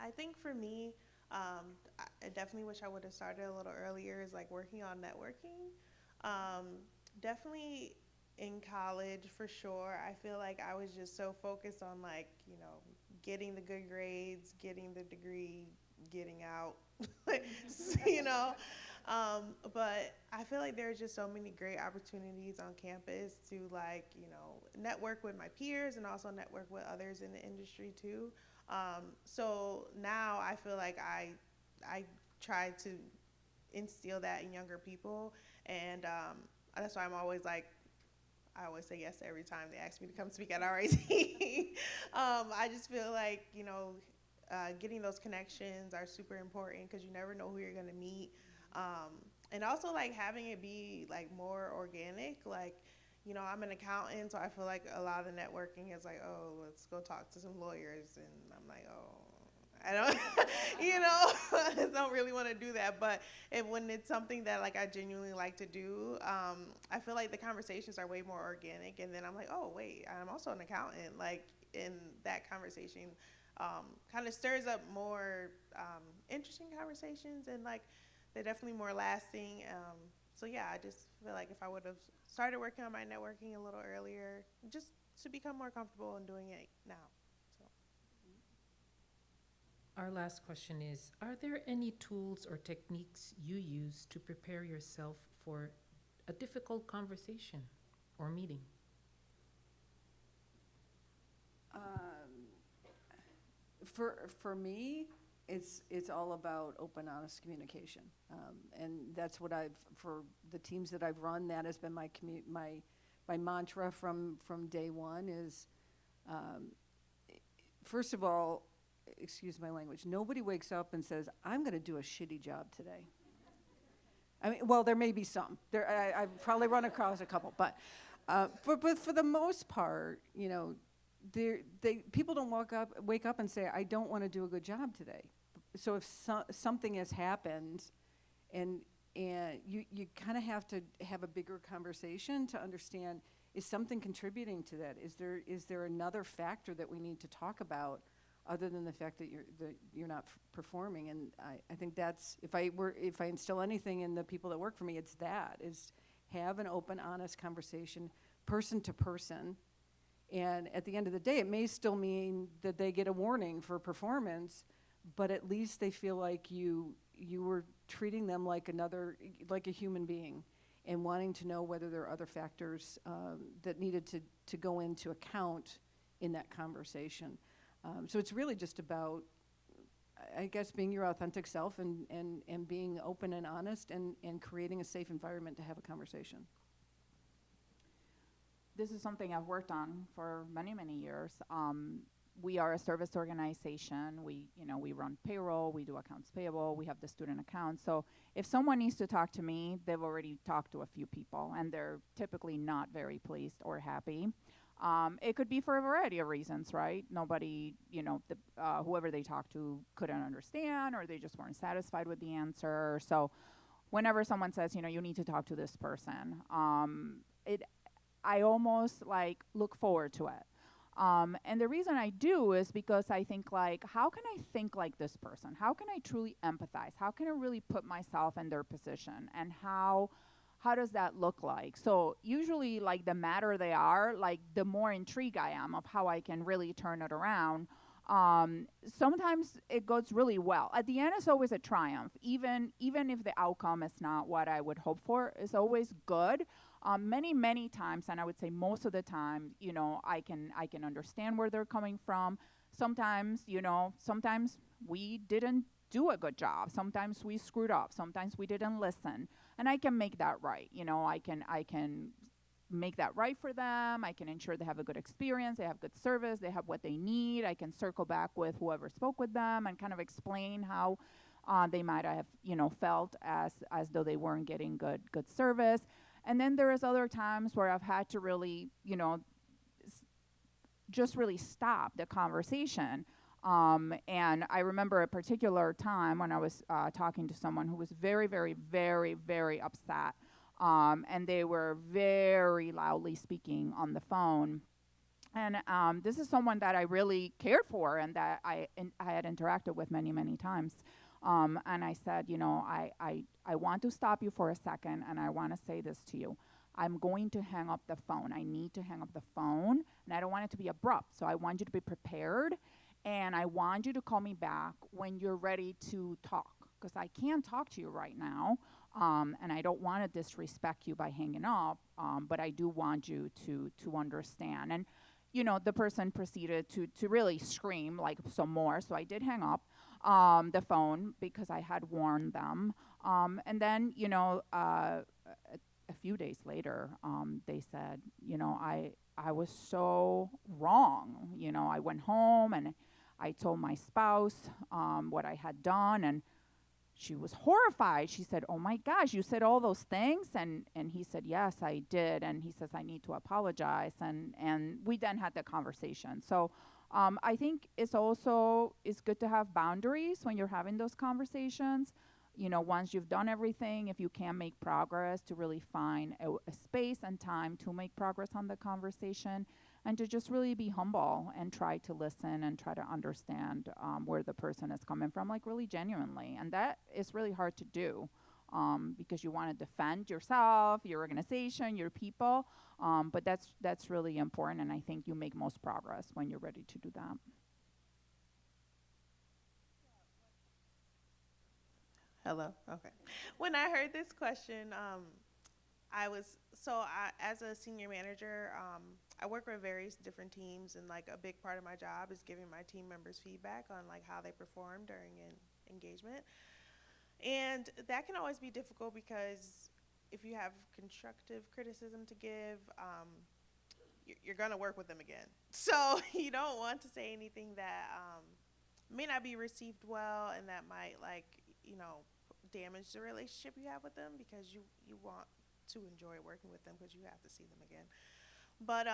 I think for me, I definitely wish I would have started a little earlier, is like working on networking. Definitely in college, for sure. I feel like I was just so focused on, like, you know, getting the good grades, getting the degree, getting out, you know. But I feel like there's just so many great opportunities on campus to, like, you know, network with my peers and also network with others in the industry too. So now I feel like I try to instill that in younger people, and that's why I'm always like, I always say yes every time they ask me to come speak at RIT. I just feel like, you know, getting those connections are super important, because you never know who you're going to meet. And also, like, having it be, like, more organic. Like, you know, I'm an accountant, so I feel like a lot of the networking is like, oh, let's go talk to some lawyers. And I'm like, oh, I don't, you know, I don't really want to do that. But when it's something that, like, I genuinely like to do, I feel like the conversations are way more organic. And then I'm like, oh, wait, I'm also an accountant. Like, in that conversation, kind of stirs up more interesting conversations, and, like, they're definitely more lasting. So yeah, I just feel like if I would have started working on my networking a little earlier, just to become more comfortable in doing it now. So. Our last question is, are there any tools or techniques you use to prepare yourself for a difficult conversation or meeting? For me, it's all about open, honest communication, and that's what for the teams that I've run, that has been my mantra from day one. Is first of all, excuse my language, nobody wakes up and says, I'm going to do a shitty job today. I mean, well, there may be some. I've probably run across a couple, but for the most part, you know, people don't wake up and say, I don't want to do a good job today. So if something has happened, and you kind of have to have a bigger conversation to understand, is something contributing to that? Is there another factor that we need to talk about other than the fact that you're not performing? And I think that's, if I instill anything in the people that work for me, it's have an open, honest conversation, person to person. And at the end of the day, it may still mean that they get a warning for performance, but at least they feel like you were treating them like a human being, and wanting to know whether there are other factors that needed to go into account in that conversation. So it's really just about, I guess, being your authentic self and being open and honest, and creating a safe environment to have a conversation. This is something I've worked on for many, many years. We are a service organization. We run payroll, we do accounts payable, we have the student account. So if someone needs to talk to me, they've already talked to a few people, and they're typically not very pleased or happy. It could be for a variety of reasons, right? Nobody, whoever they talked to couldn't understand, or they just weren't satisfied with the answer. So whenever someone says, you need to talk to this person, I almost look forward to it. And the reason I do is because I think, how can I think like this person? How can I truly empathize? How can I really put myself in their position? And how does that look like? So usually, the madder they are, the more intrigued I am of how I can really turn it around. Sometimes it goes really well. At the end, it's always a triumph. Even if the outcome is not what I would hope for, it's always good. Many, many times, and I would say most of the time, I can understand where they're coming from. sometimes, sometimes we didn't do a good job. Sometimes we screwed up. Sometimes we didn't listen. And I can make that right. I can make that right for them. I can ensure they have a good experience, they have good service, they have what they need. I can circle back with whoever spoke with them and kind of explain how they might have, felt as though they weren't getting good service. And then there is other times where I've had to really, just really stop the conversation. And I remember a particular time when I was talking to someone who was very, very, very, very upset. And they were very loudly speaking on the phone. And this is someone that I really cared for and that I had interacted with many, many times. And I said, I want to stop you for a second, and I want to say this to you. I'm going to hang up the phone. I need to hang up the phone, and I don't want it to be abrupt. So I want you to be prepared, and I want you to call me back when you're ready to talk, because I can't talk to you right now, and I don't want to disrespect you by hanging up, but I do want you to understand. And, the person proceeded to really scream, like, some more, so I did hang up the phone because I had warned them. And then, a few days later, they said, I was so wrong. I went home and I told my spouse what I had done, and she was horrified. She said, "Oh my gosh, you said all those things?" And he said, "Yes, I did." And he says, "I need to apologize." And we then had the conversation. So I think it's good to have boundaries when you're having those conversations. Once you've done everything, if you can make progress, to really find a space and time to make progress on the conversation, and to just really be humble and try to listen and try to understand where the person is coming from, like, really genuinely. And that is really hard to do because you want to defend yourself, your organization, your people. But that's really important, and I think you make most progress when you're ready to do that. Hello. Okay. When I heard this question, as a senior manager, I work with various different teams, and like a big part of my job is giving my team members feedback on like how they perform during an engagement. And that can always be difficult because if you have constructive criticism to give, you're going to work with them again. So you don't want to say anything that may not be received well, and that might damage the relationship you have with them, because you want to enjoy working with them because you have to see them again. But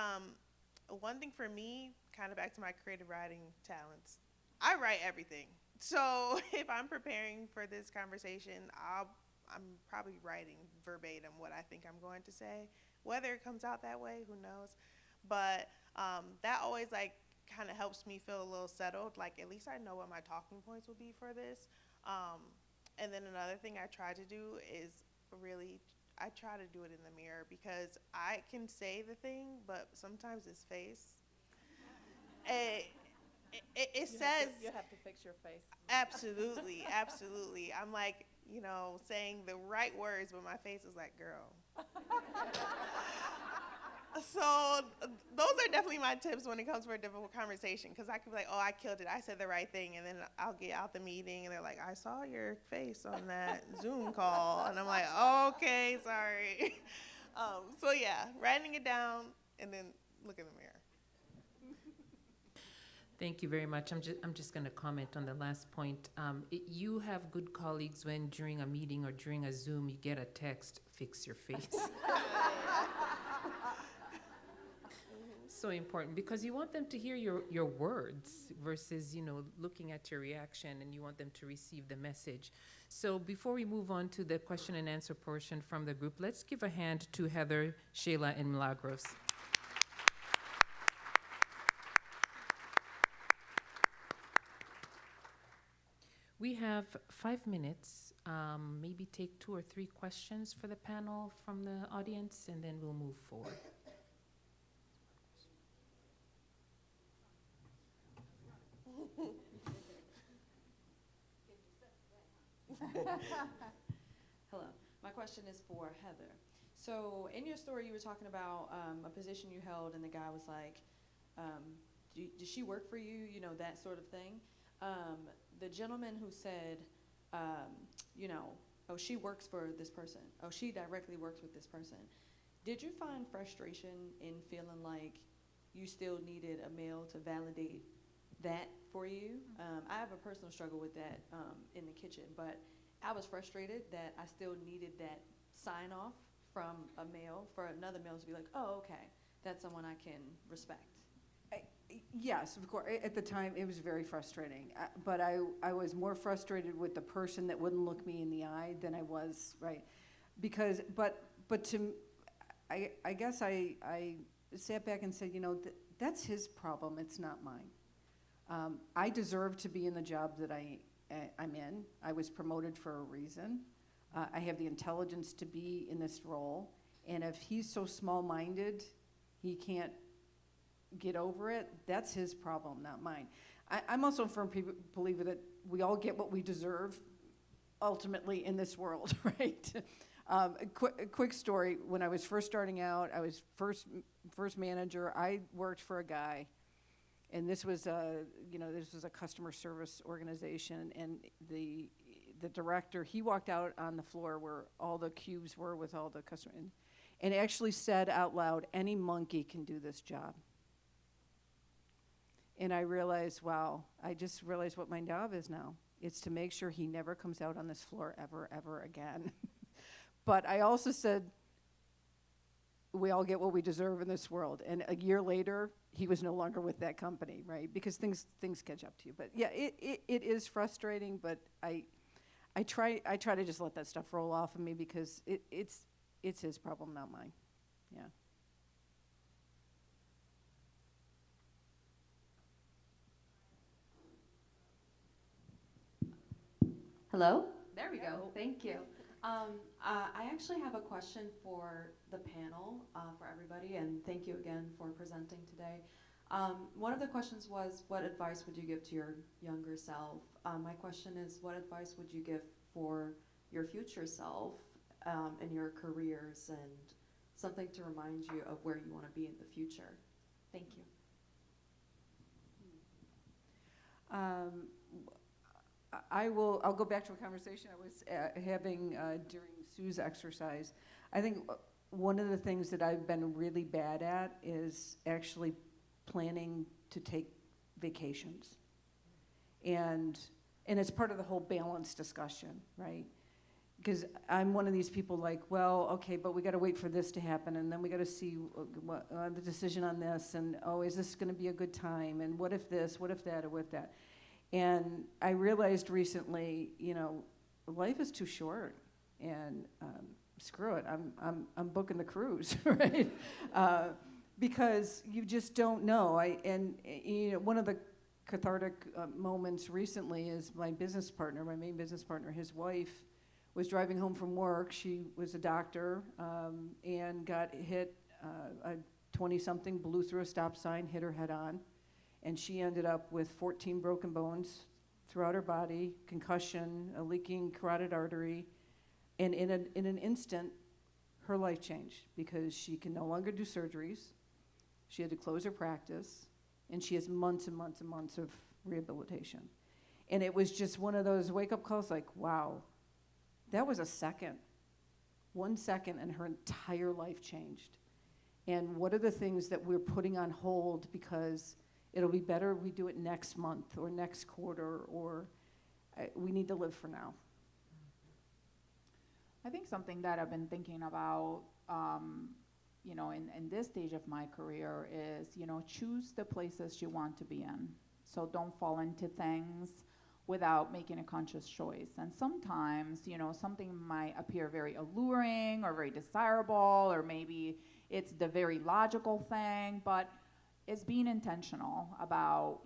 one thing for me, kind of back to my creative writing talents, I write everything. So if I'm preparing for this conversation, I'm probably writing verbatim what I think I'm going to say. Whether it comes out that way, who knows? But that always kind of helps me feel a little settled. Like, at least I know what my talking points will be for this. And then another thing I try to do is I try to do it in the mirror, because I can say the thing, but sometimes it's face. It says you have to fix your face. absolutely, absolutely. I'm like, saying the right words, but my face is like, girl. So those are definitely my tips when it comes for a difficult conversation, because I could be like, oh, I killed it, I said the right thing, and then I'll get out the meeting and they're like, I saw your face on that Zoom call, and I'm like, okay, sorry. So yeah, writing it down and then look in the mirror. Thank you very much. I'm just going to comment on the last point. You have good colleagues when during a meeting or during a Zoom you get a text, fix your face. So important, because you want them to hear your words versus, looking at your reaction, and you want them to receive the message. So before we move on to the question and answer portion from the group, let's give a hand to Heather, Shayla, and Milagros. We have 5 minutes. Maybe take 2 or 3 questions for the panel from the audience, and then we'll move forward. Hello. My question is for Heather. So in your story, you were talking about a position you held, and the guy was like, does she work for you? You know, that sort of thing. The gentleman who said, you know, oh, she works for this person. Oh, she directly works with this person. Did you find frustration in feeling like you still needed a male to validate that for you? I have a personal struggle with that in the kitchen, but I was frustrated that I still needed that sign off from a male for another male to be like, oh, okay, that's someone I can respect. Yes, of course. At the time, it was very frustrating. But I was more frustrated with the person that wouldn't look me in the eye than I was, right? Because, but I guess I sat back and said, you know, that's his problem. It's not mine. I deserve to be in the job that I'm in. I was promoted for a reason. I have the intelligence to be in this role. And if he's so small-minded, he can't get over it, that's his problem, not mine. I'm also a firm believer that we all get what we deserve ultimately in this world, right? A quick story, when I was first starting out, I was first manager, I worked for a guy, and this was this was a customer service organization, and the director, he walked out on the floor where all the cubes were with all the customers, and actually said out loud, any monkey can do this job. And I realized, wow, I just realized what my job is now. It's to make sure he never comes out on this floor ever again. But I also said, we all get what we deserve in this world. And a year later, he was no longer with that company, right? Because things catch up to you. But yeah, it is frustrating, but I try to just let that stuff roll off of me because it's his problem, not mine. Yeah. Hello? There we go. Thank you. I actually have a question for the panel, for everybody, and thank you again for presenting today. One of the questions was, what advice would you give to your younger self? My question is, what advice would you give for your future self in your careers and something to remind you of where you want to be in the future? Thank you. I'll go back to a conversation I was having during Sue's exercise. I think one of the things that I've been really bad at is actually planning to take vacations. And it's part of the whole balance discussion, right? Because I'm one of these people like, well, okay, but we got to wait for this to happen, and then we got to see the decision on this, and oh, is this going to be a good time? And what if this? What if that? Or what if that? And I realized recently, life is too short, and screw it, I'm booking the cruise, right? Because you just don't know. One of the cathartic moments recently is my main business partner, his wife was driving home from work. She was a doctor and got hit. A 20-something blew through a stop sign, hit her head on. And she ended up with 14 broken bones throughout her body, concussion, a leaking carotid artery. And in an instant, her life changed because she can no longer do surgeries. She had to close her practice. And she has months and months and months of rehabilitation. And it was just one of those wake-up calls like, wow, that was a second. 1 second, and her entire life changed. And what are the things that we're putting on hold because it'll be better if we do it next month or next quarter, or we need to live for now. I think something that I've been thinking about, in this stage of my career is, choose the places you want to be in. So don't fall into things without making a conscious choice. And sometimes, something might appear very alluring or very desirable, or maybe it's the very logical thing, but it's being intentional about,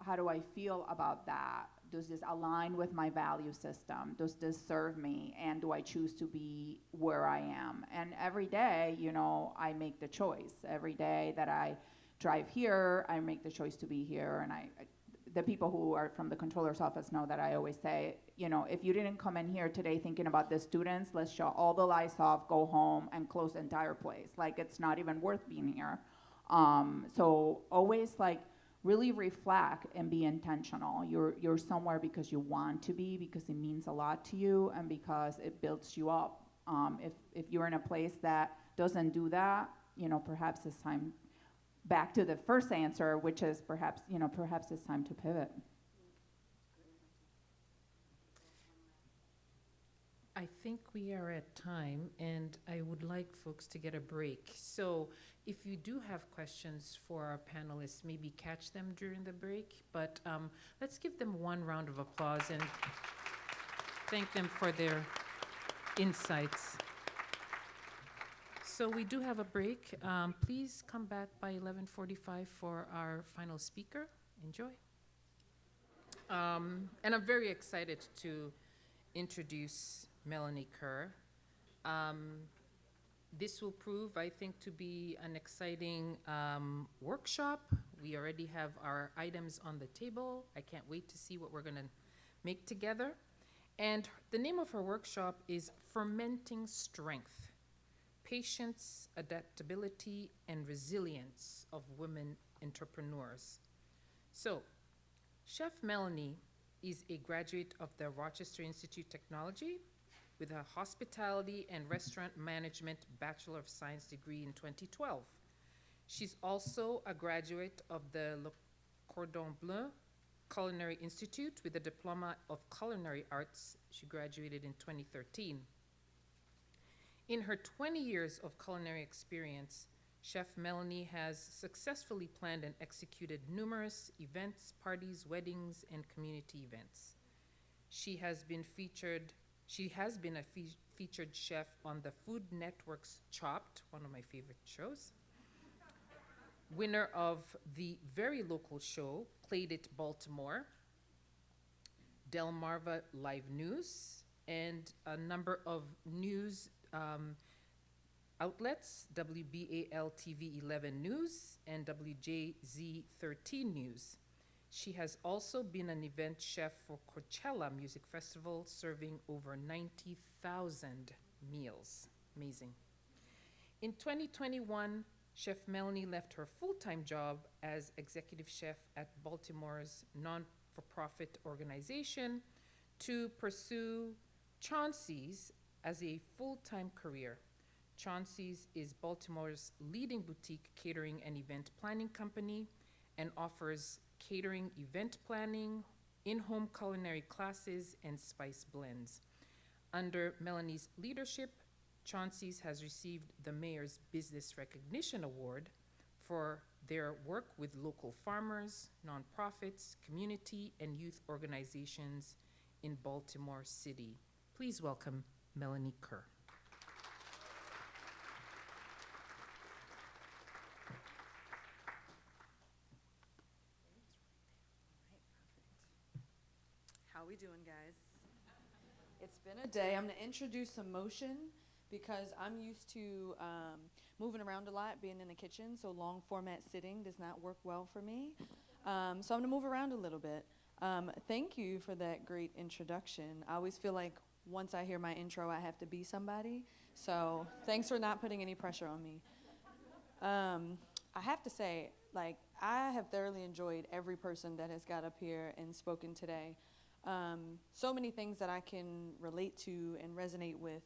how do I feel about that? Does this align with my value system? Does this serve me? And do I choose to be where I am? And every day, I make the choice. Every day that I drive here, I make the choice to be here. And the people who are from the controller's office know that I always say, if you didn't come in here today thinking about the students, let's shut all the lights off, go home, and close the entire place. Like, it's not even worth being here. So always really reflect and be intentional. You're somewhere because you want to be, because it means a lot to you, and because it builds you up. If you're in a place that doesn't do that, perhaps it's time, back to the first answer, which is perhaps it's time to pivot. I think we are at time, and I would like folks to get a break. So if you do have questions for our panelists, maybe catch them during the break. But let's give them one round of applause and thank them for their insights. So we do have a break. Please come back by 11:45 for our final speaker. Enjoy. And I'm very excited to introduce Melanie Kerr. This will prove, I think, to be an exciting workshop. We already have our items on the table. I can't wait to see what we're going to make together. And the name of her workshop is Fermenting Strength: Patience, Adaptability, and Resilience of Women Entrepreneurs. So, Chef Melanie is a graduate of the Rochester Institute of Technology with a Hospitality and Restaurant Management Bachelor of Science degree in 2012. She's also a graduate of the Le Cordon Bleu Culinary Institute with a Diploma of Culinary Arts. She graduated in 2013. In her 20 years of culinary experience, Chef Melanie has successfully planned and executed numerous events, parties, weddings, and community events. She has been a featured chef on the Food Network's Chopped, one of my favorite shows, winner of the very local show, Played It Baltimore, Delmarva Live News, and a number of news outlets, WBAL TV 11 News and WJZ 13 News. She has also been an event chef for Coachella Music Festival, serving over 90,000 meals. Amazing. In 2021, Chef Melanie left her full-time job as executive chef at Baltimore's non-for-profit organization to pursue Chauncey's as a full-time career. Chauncey's is Baltimore's leading boutique catering and event planning company and offers catering, event planning, in-home culinary classes, and spice blends. Under Melanie's leadership, Chauncey's has received the Mayor's Business Recognition Award for their work with local farmers, nonprofits, community, and youth organizations in Baltimore City. Please welcome Melanie Kerr. How we doing, guys? It's been a day. I'm going to introduce a motion because I'm used to moving around a lot, being in the kitchen, so long format sitting does not work well for me. So I'm going to move around a little bit. Thank you for that great introduction. I always feel like once I hear my intro, I have to be somebody. So thanks for not putting any pressure on me. I have to say, I have thoroughly enjoyed every person that has got up here and spoken today. So many things that I can relate to and resonate with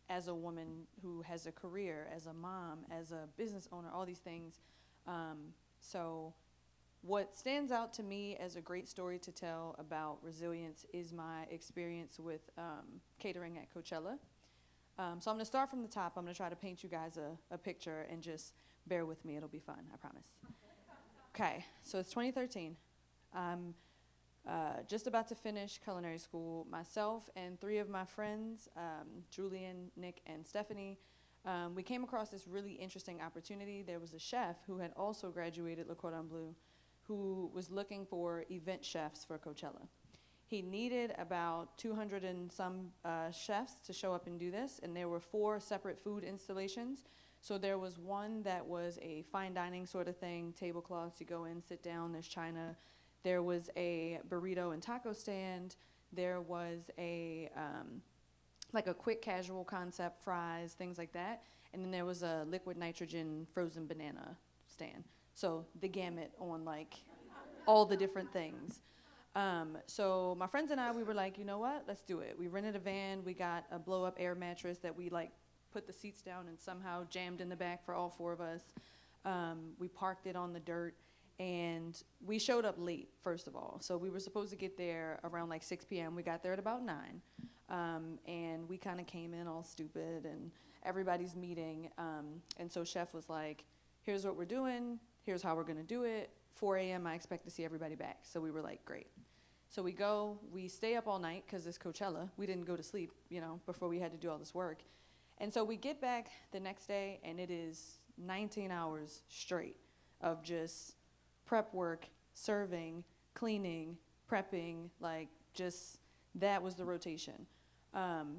as a woman who has a career, as a mom, as a business owner, all these things. So what stands out to me as a great story to tell about resilience is my experience with catering at Coachella. So I'm going to start from the top. I'm going to try to paint you guys a picture and just bear with me. It'll be fun, I promise. Okay, so it's 2013. I'm just about to finish culinary school. Myself and three of my friends, Julian, Nick, and Stephanie, we came across this really interesting opportunity. There was a chef who had also graduated Le Cordon Bleu who was looking for event chefs for Coachella. He needed about 200 and some chefs to show up and do this, and there were 4 separate food installations. So there was one that was a fine dining sort of thing, tablecloths, you go in, sit down, there's china. There was a burrito and taco stand. There was a quick casual concept, fries, things like that. And then there was a liquid nitrogen frozen banana stand. So the gamut on like all the different things. So my friends and I, we were like, you know what, let's do it. We rented a van, we got a blow up air mattress that we like put the seats down and somehow jammed in the back for all 4 of us. We parked it on the dirt, and we showed up late, first of all. So we were supposed to get there around like 6 p.m. We got there at about 9. And we kind of came in all stupid, and everybody's meeting. And so chef was like, here's what we're doing, here's how we're gonna do it. 4 a.m. I expect to see everybody back. So we were like, great. So we go, we stay up all night because it's Coachella. We didn't go to sleep, you know, before we had to do all this work. And so we get back the next day, and it is 19 hours straight of just prep work, serving, cleaning, prepping, like just that was the rotation.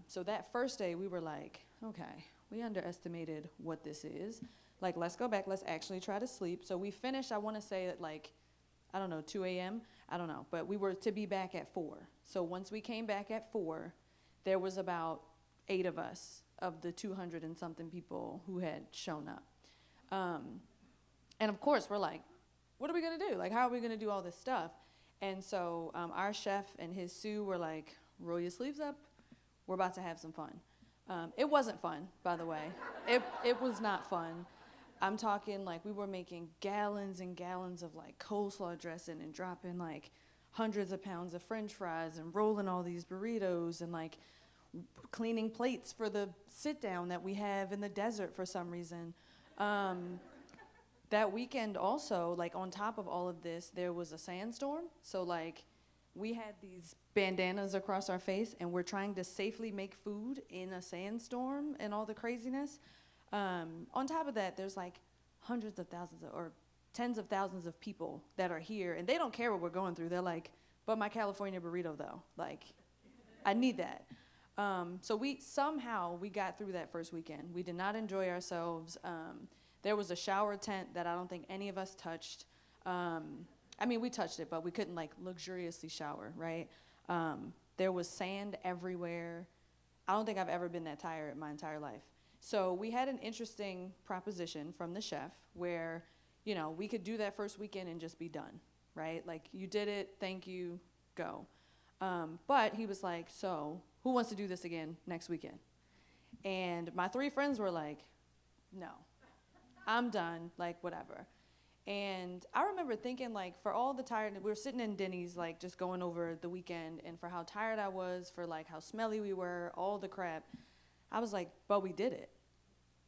So that first day we were like, okay, we underestimated what this is. Like, let's go back, let's actually try to sleep. So we finished, I want to say at like, I don't know, 2 a.m., I don't know, but we were to be back at 4. So once we came back at 4, there was about 8 of us of the 200 and something people who had shown up. And of course, we're like, what are we gonna do? Like, how are we gonna do all this stuff? And so our chef and his sous were like, roll your sleeves up, we're about to have some fun. It wasn't fun, by the way. It was not fun. I'm talking like we were making gallons and gallons of like coleslaw dressing and dropping like hundreds of pounds of French fries and rolling all these burritos and like cleaning plates for the sit down that we have in the desert for some reason. That weekend also, like on top of all of this, there was a sandstorm. So like we had these bandanas across our face, and we're trying to safely make food in a sandstorm and all the craziness. On top of that, there's like hundreds of thousands or tens of thousands of people that are here, and they don't care what we're going through. They're like, but my California burrito though, like, I need that. So we got through that first weekend. We did not enjoy ourselves. There was a shower tent that I don't think any of us touched. I mean, we touched it, but we couldn't like luxuriously shower, right? There was sand everywhere. I don't think I've ever been that tired in my entire life. So we had an interesting proposition from the chef where, you know, we could do that first weekend and just be done, right? Like, you did it, thank you, go. But he was like, so who wants to do this again next weekend? And my 3 friends were like, no, I'm done, like, whatever. And I remember thinking, like, for all the tired, we were sitting in Denny's, like, just going over the weekend, and for how tired I was, for, like, how smelly we were, all the crap, I was like, but we did it.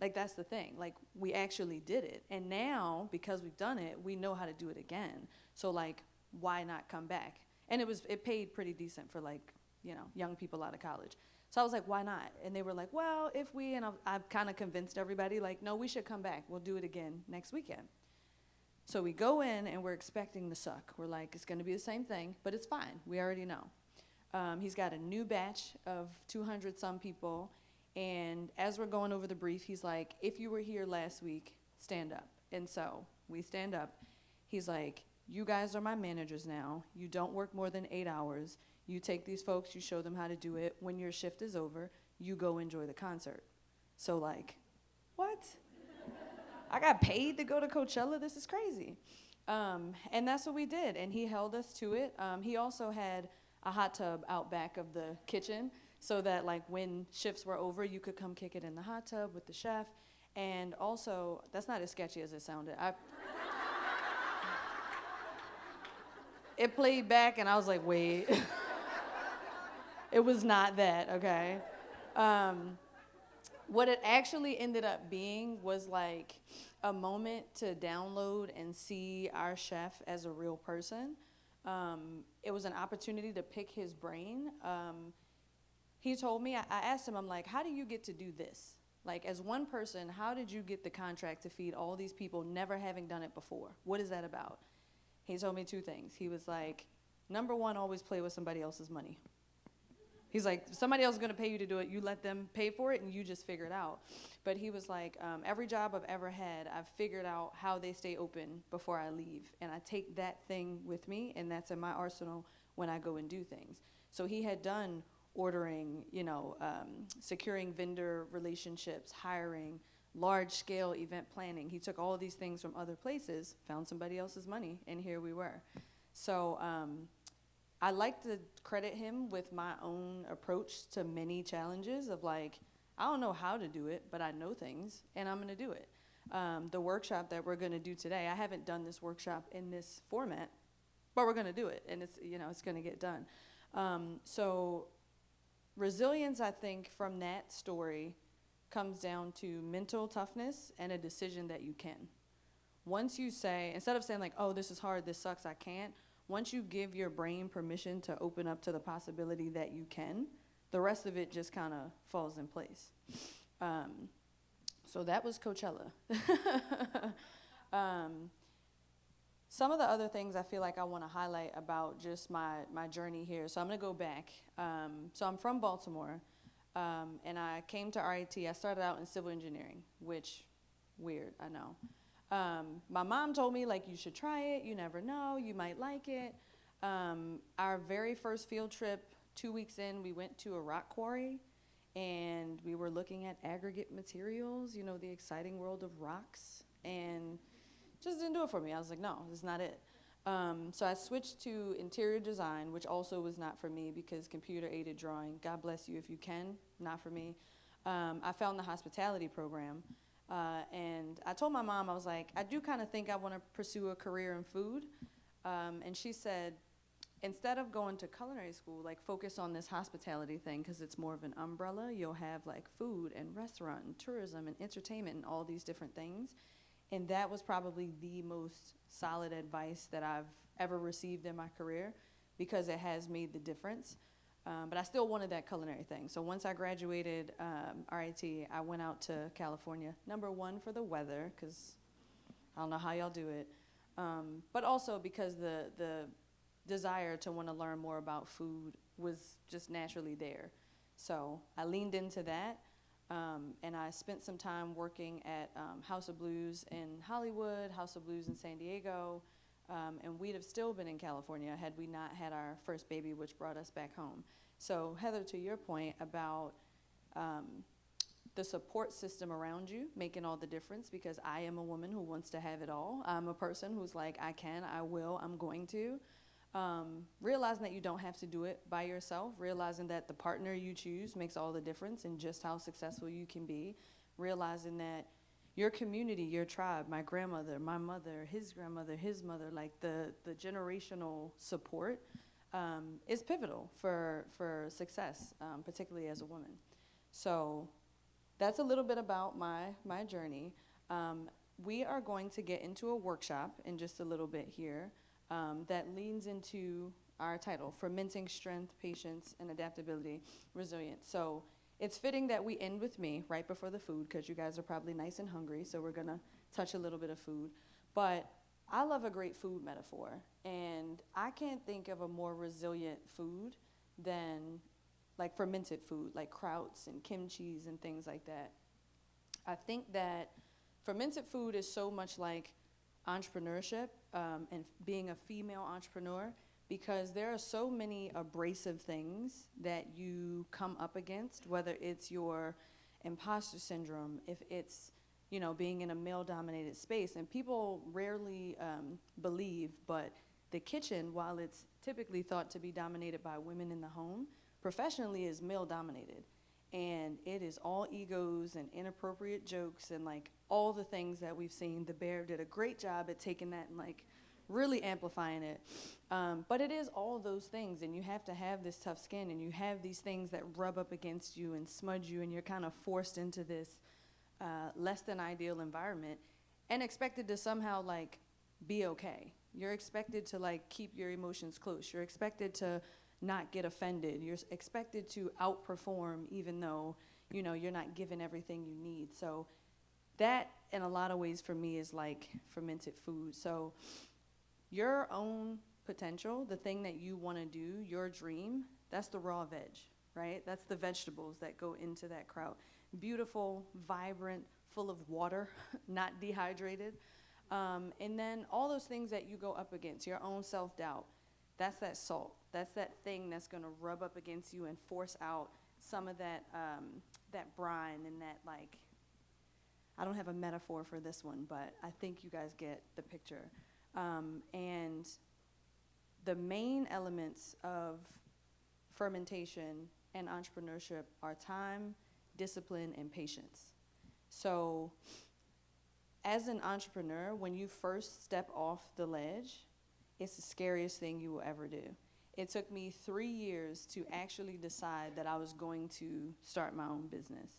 Like, that's the thing. Like, we actually did it. And now, because we've done it, we know how to do it again. So, like, why not come back? And it paid pretty decent for, like, you know, young people out of college. So I was like, why not? And they were like, well, if we, and I've kind of convinced everybody, like, no, we should come back. We'll do it again next weekend. So we go in, and we're expecting to suck. We're like, it's going to be the same thing, but it's fine. We already know. He's got a new batch of 200-some people. And as we're going over the brief, he's like, if you were here last week, stand up. And so we stand up. He's like, you guys are my managers now. You don't work more than 8 hours. You take these folks, you show them how to do it. When your shift is over, you go enjoy the concert. So like, what? I got paid to go to Coachella? This is crazy. And that's what we did. And he held us to it. He also had a hot tub out back of the kitchen, so that like when shifts were over, you could come kick it in the hot tub with the chef. And also, that's not as sketchy as it sounded. It played back, and I was like, wait. It was not that, okay? What it actually ended up being was like a moment to download and see our chef as a real person. It was an opportunity to pick his brain. He told me, I asked him, I'm like, how do you get to do this? Like, as one person, how did you get the contract to feed all these people never having done it before? What is that about? He told me 2 things. He was like, number 1, always play with somebody else's money. He's like, somebody else is going to pay you to do it. You let them pay for it, and you just figure it out. But he was like, every job I've ever had, I've figured out how they stay open before I leave. And I take that thing with me, and that's in my arsenal when I go and do things. So he had done ordering, you know, securing vendor relationships, hiring, large scale event planning. He took all these things from other places, found somebody else's money, and here we were. So I like to credit him with my own approach to many challenges of like, I don't know how to do it, but I know things, and I'm gonna do it. The workshop that we're gonna do today, I haven't done this workshop in this format, but we're gonna do it, and it's gonna get done. So resilience, I think, from that story comes down to mental toughness and a decision that you can. Once you say, instead of saying like, oh, this is hard, this sucks, I can't, once you give your brain permission to open up to the possibility that you can, the rest of it just kind of falls in place. So that was Coachella. Some of the other things I feel like I want to highlight about just my journey here. So I'm going to go back. So I'm from Baltimore, and I came to RIT. I started out in civil engineering, which, weird, I know. My mom told me, like, you should try it. You never know. You might like it. Our very first field trip, 2 weeks in, we went to a rock quarry, and we were looking at aggregate materials, you know, the exciting world of rocks, and just didn't do it for me. I was like, no, this is not it. So I switched to interior design, which also was not for me because computer-aided drawing, God bless you if you can, not for me. I found the hospitality program, and I told my mom, I was like, I do kind of think I want to pursue a career in food. And she said, instead of going to culinary school, like focus on this hospitality thing because it's more of an umbrella. You'll have like food and restaurant and tourism and entertainment and all these different things. And that was probably the most solid advice that I've ever received in my career because it has made the difference. But I still wanted that culinary thing. So once I graduated RIT, I went out to California. Number one, for the weather, because I don't know how y'all do it. But also because the desire to want to learn more about food was just naturally there. So I leaned into that. And I spent some time working at House of Blues in Hollywood, House of Blues in San Diego, and we'd have still been in California had we not had our first baby, which brought us back home. So Heather, to your point about the support system around you making all the difference, because I am a woman who wants to have it all. I'm a person who's like, I can, I will, I'm going to. Realizing that you don't have to do it by yourself, realizing that the partner you choose makes all the difference in just how successful you can be, realizing that your community, your tribe, my grandmother, my mother, his grandmother, his mother, like the generational support is pivotal for success, particularly as a woman. So that's a little bit about my journey. We are going to get into a workshop in just a little bit here. That leans into our title, Fermenting Strength, Patience, and Adaptability, Resilience. So it's fitting that we end with me right before the food, because you guys are probably nice and hungry, so we're going to touch a little bit of food. But I love a great food metaphor, and I can't think of a more resilient food than like fermented food, like krauts and kimchis and things like that. I think that fermented food is so much like entrepreneurship and being a female entrepreneur, because there are so many abrasive things that you come up against, whether it's your imposter syndrome, if it's, you know, being in a male-dominated space. And people rarely believe, but the kitchen, while it's typically thought to be dominated by women in the home, professionally is male-dominated. And it is all egos and inappropriate jokes and like all the things that we've seen. The Bear did a great job at taking that and like really amplifying it. But it is all those things, and you have to have this tough skin, and you have these things that rub up against you and smudge you, and you're kind of forced into this less than ideal environment and expected to somehow like be okay. You're expected to like keep your emotions close. You're expected to not get offended. You're expected to outperform even though, you know, you're not given everything you need. So that, in a lot of ways, for me, is like fermented food. So your own potential, the thing that you want to do, your dream, that's the raw veg, right? That's the vegetables that go into that kraut. Beautiful, vibrant, full of water, not dehydrated. And then all those things that you go up against, your own self-doubt, that's that salt. That's that thing that's going to rub up against you and force out some of that that brine and that like I don't have a metaphor for this one, but I think you guys get the picture. And the main elements of fermentation and entrepreneurship are time, discipline, and patience. So as an entrepreneur, when you first step off the ledge, it's the scariest thing you will ever do. It took me 3 years to actually decide that I was going to start my own business.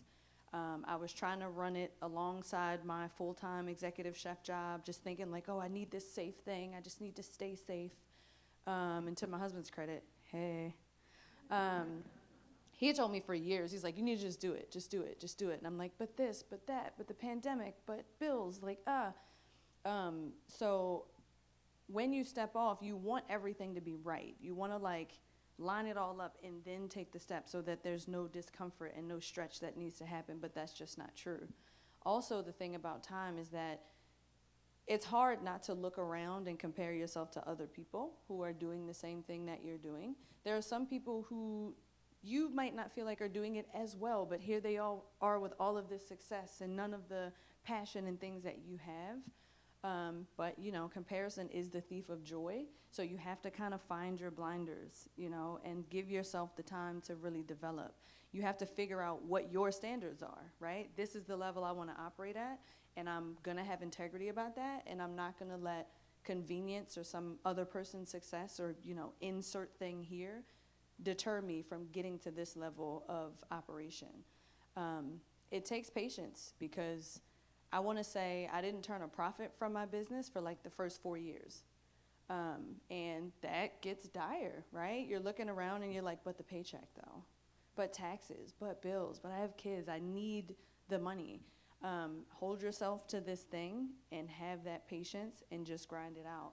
I was trying to run it alongside my full-time executive chef job, just thinking like, oh, I need this safe thing. I just need to stay safe. And to my husband's credit, hey. He had told me for years, he's like, you need to just do it, just do it, just do it. And I'm like, but this, but that, but the pandemic, but bills, like, So when you step off, you want everything to be right. You want to like line it all up and then take the step so that there's no discomfort and no stretch that needs to happen, but that's just not true. Also, the thing about time is that it's hard not to look around and compare yourself to other people who are doing the same thing that you're doing. There are some people who you might not feel like are doing it as well, but here they all are with all of this success and none of the passion and things that you have. But, you know, comparison is the thief of joy. So you have to kind of find your blinders, you know, and give yourself the time to really develop. You have to figure out what your standards are, right? This is the level I want to operate at, and I'm going to have integrity about that, and I'm not going to let convenience or some other person's success or, you know, insert thing here deter me from getting to this level of operation. It takes patience because I want to say I didn't turn a profit from my business for like the first 4 years. And that gets dire, right? You're looking around and you're like, but the paycheck though, but taxes, but bills, but I have kids, I need the money. Hold yourself to this thing and have that patience and just grind it out.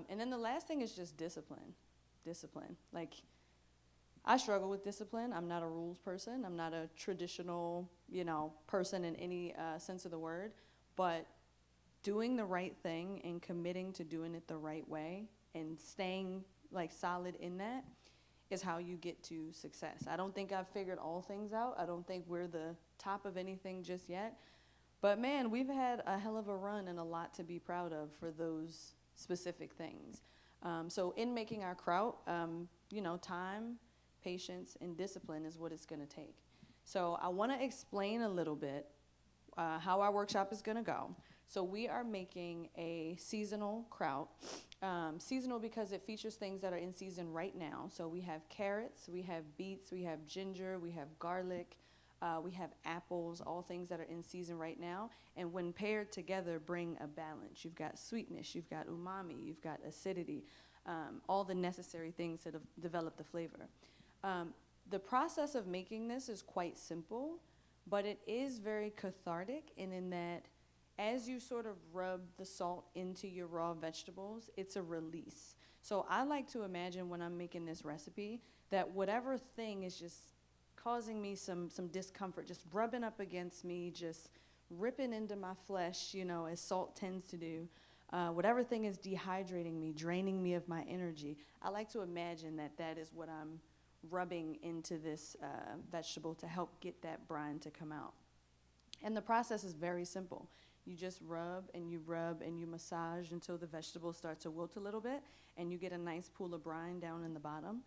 And then the last thing is just discipline. Discipline. Like, I struggle with discipline. I'm not a rules person. I'm not a traditional, you know, person in any sense of the word. But doing the right thing and committing to doing it the right way and staying like solid in that is how you get to success. I don't think I've figured all things out. I don't think we're the top of anything just yet. But man, we've had a hell of a run and a lot to be proud of for those specific things. So in making our kraut, you know, time, patience, and discipline is what it's going to take. So I want to explain a little bit how our workshop is going to go. So we are making a seasonal kraut. Seasonal because it features things that are in season right now. So we have carrots, we have beets, we have ginger, we have garlic, we have apples, all things that are in season right now. And when paired together, bring a balance. You've got sweetness, you've got umami, you've got acidity, all the necessary things that develop the flavor. The process of making this is quite simple, but it is very cathartic, and in that as you sort of rub the salt into your raw vegetables, it's a release. So I like to imagine when I'm making this recipe that whatever thing is just causing me some discomfort, just rubbing up against me, just ripping into my flesh, you know, as salt tends to do, whatever thing is dehydrating me, draining me of my energy, I like to imagine that that is what I'm rubbing into this vegetable to help get that brine to come out. And the process is very simple. You just rub and you massage until the vegetables start to wilt a little bit, and you get a nice pool of brine down in the bottom.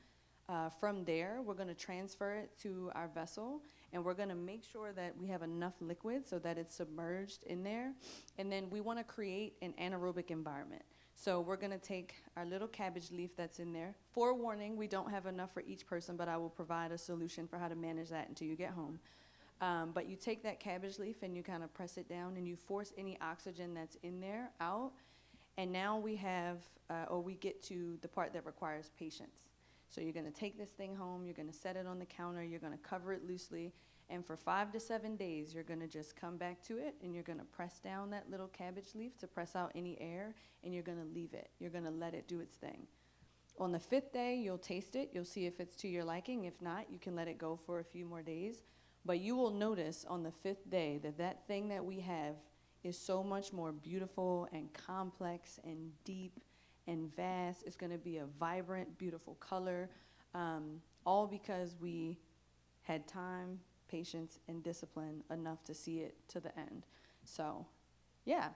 From there, we're going to transfer it to our vessel, and we're going to make sure that we have enough liquid so that it's submerged in there. And then we want to create an anaerobic environment. So we're going to take our little cabbage leaf that's in there. Forewarning, we don't have enough for each person, but I will provide a solution for how to manage that until you get home. But you take that cabbage leaf and you kind of press it down and you force any oxygen that's in there out. And now we have, or we get to the part that requires patience. So you're going to take this thing home, you're going to set it on the counter, you're going to cover it loosely, and for 5 to 7 days, you're going to just come back to it, and you're going to press down that little cabbage leaf to press out any air, and you're going to leave it. You're going to let it do its thing. On the 5th day, you'll taste it. You'll see if it's to your liking. If not, you can let it go for a few more days. But you will notice on the 5th day that that thing that we have is so much more beautiful and complex and deep and vast. It's going to be a vibrant, beautiful color, all because we had time, patience and discipline enough to see it to the end. So, yeah,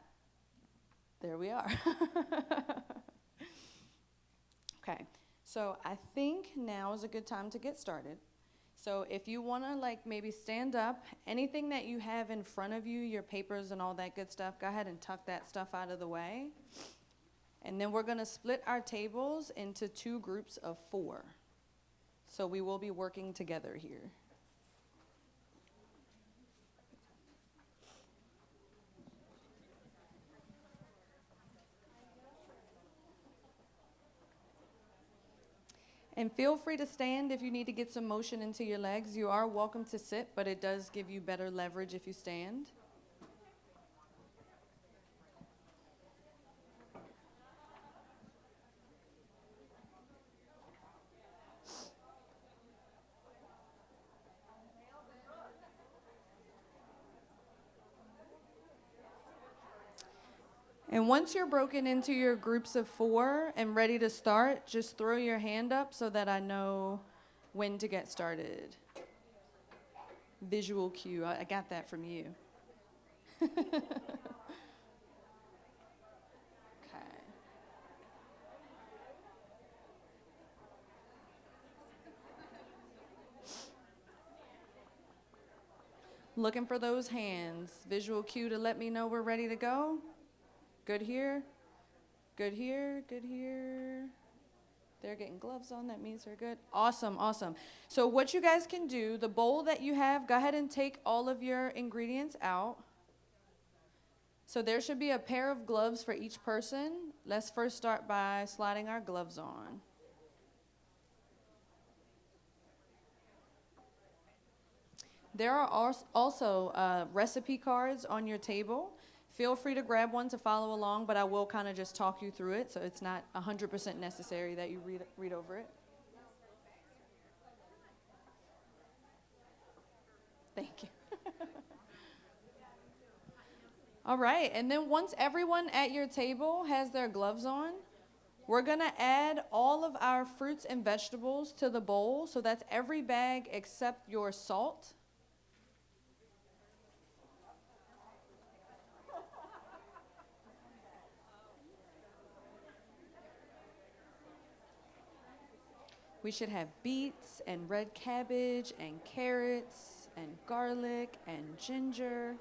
there we are. Okay, so I think now is a good time to get started. So if you want to like maybe stand up, anything that you have in front of you, your papers and all that good stuff, go ahead and tuck that stuff out of the way. And then we're going to split our tables into 2 groups of 4. So we will be working together here. And feel free to stand if you need to get some motion into your legs. You are welcome to sit, but it does give you better leverage if you stand. And once you're broken into your groups of 4 and ready to start, just throw your hand up so that I know when to get started. Visual cue, I got that from you. Okay. Looking for those hands. Visual cue to let me know we're ready to go. Good here. Good here. Good here. They're getting gloves on. That means they're good. Awesome, awesome. So what you guys can do, the bowl that you have, go ahead and take all of your ingredients out. So there should be a pair of gloves for each person. Let's first start by sliding our gloves on. There are also recipe cards on your table. Feel free to grab one to follow along, but I will kind of just talk you through it, so it's not 100% necessary that you read over it. Thank you. All right, and then once everyone at your table has their gloves on, we're going to add all of our fruits and vegetables to the bowl. So that's every bag except your salt. We should have beets and red cabbage and carrots and garlic and ginger.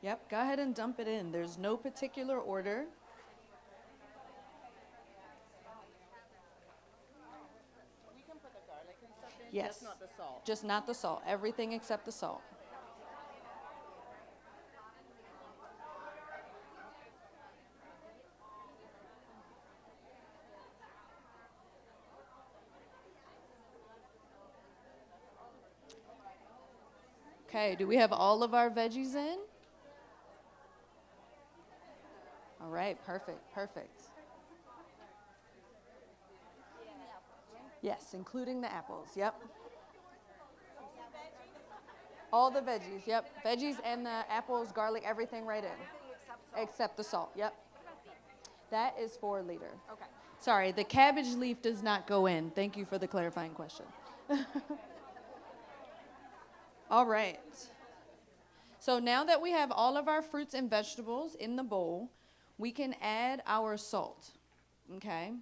Yep, go ahead and dump it in. There's no particular order. We can put the garlic and stuff in, Yes. just not the salt. Just not the salt. Everything except the salt. Okay, do we have all of our veggies in? All right, perfect, perfect. Yes, including the apples, yep. All the veggies, yep. Veggies and the apples, garlic, everything right in. Except the salt, yep. That is 4 liter. Okay. Sorry, the cabbage leaf does not go in. Thank you for the clarifying question. All right. So now that we have all of our fruits and vegetables in the bowl, we can add our salt, okay?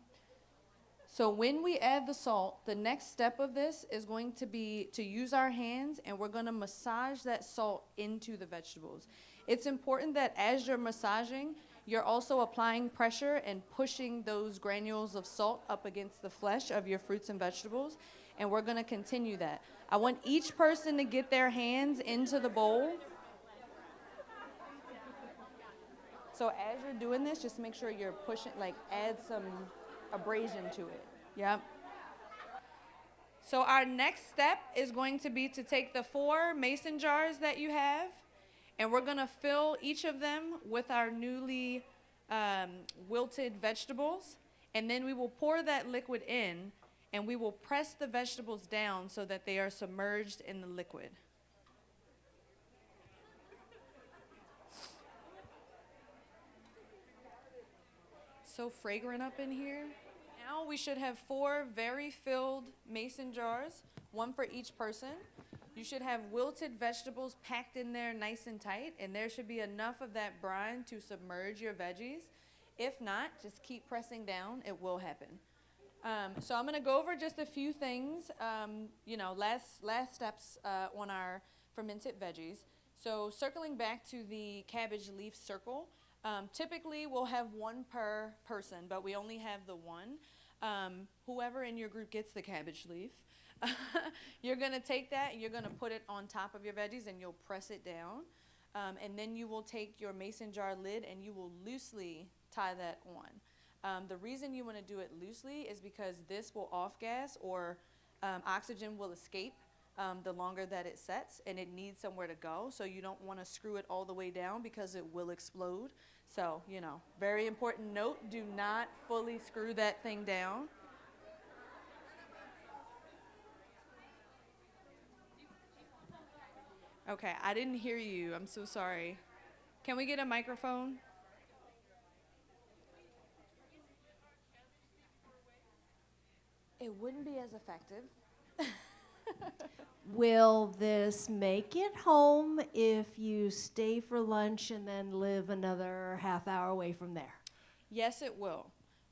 So when we add the salt, the next step of this is going to be to use our hands, and we're going to massage that salt into the vegetables. It's important that as you're massaging, you're also applying pressure and pushing those granules of salt up against the flesh of your fruits and vegetables, and we're going to continue that. I want each person to get their hands into the bowl. So as you're doing this, just make sure you're pushing, like add some abrasion to it. Yep. So our next step is going to be to take the 4 mason jars that you have, and we're going to fill each of them with our newly wilted vegetables, and then we will pour that liquid in, and we will press the vegetables down so that they are submerged in the liquid. so fragrant up in here. Now we should have 4 very filled mason jars, 1 for each person. You should have wilted vegetables packed in there nice and tight, and there should be enough of that brine to submerge your veggies. If not, just keep pressing down. It will happen. So I'm going to go over just a few things, last steps on our fermented veggies. So circling back to the cabbage leaf circle, typically we'll have 1 per person, but we only have the 1. Whoever in your group gets the cabbage leaf, you're going to take that and you're going to put it on top of your veggies and you'll press it down. And then you will take your mason jar lid and you will loosely tie that on. The reason you want to do it loosely is because this will off-gas or oxygen will escape the longer that it sets, and it needs somewhere to go. So you don't want to screw it all the way down because it will explode. So, very important note, do not fully screw that thing down. Okay, I didn't hear you. I'm so sorry. Can we get a microphone? It wouldn't be as effective. Will this make it home if you stay for lunch and then live another half hour away from there? Yes, it will.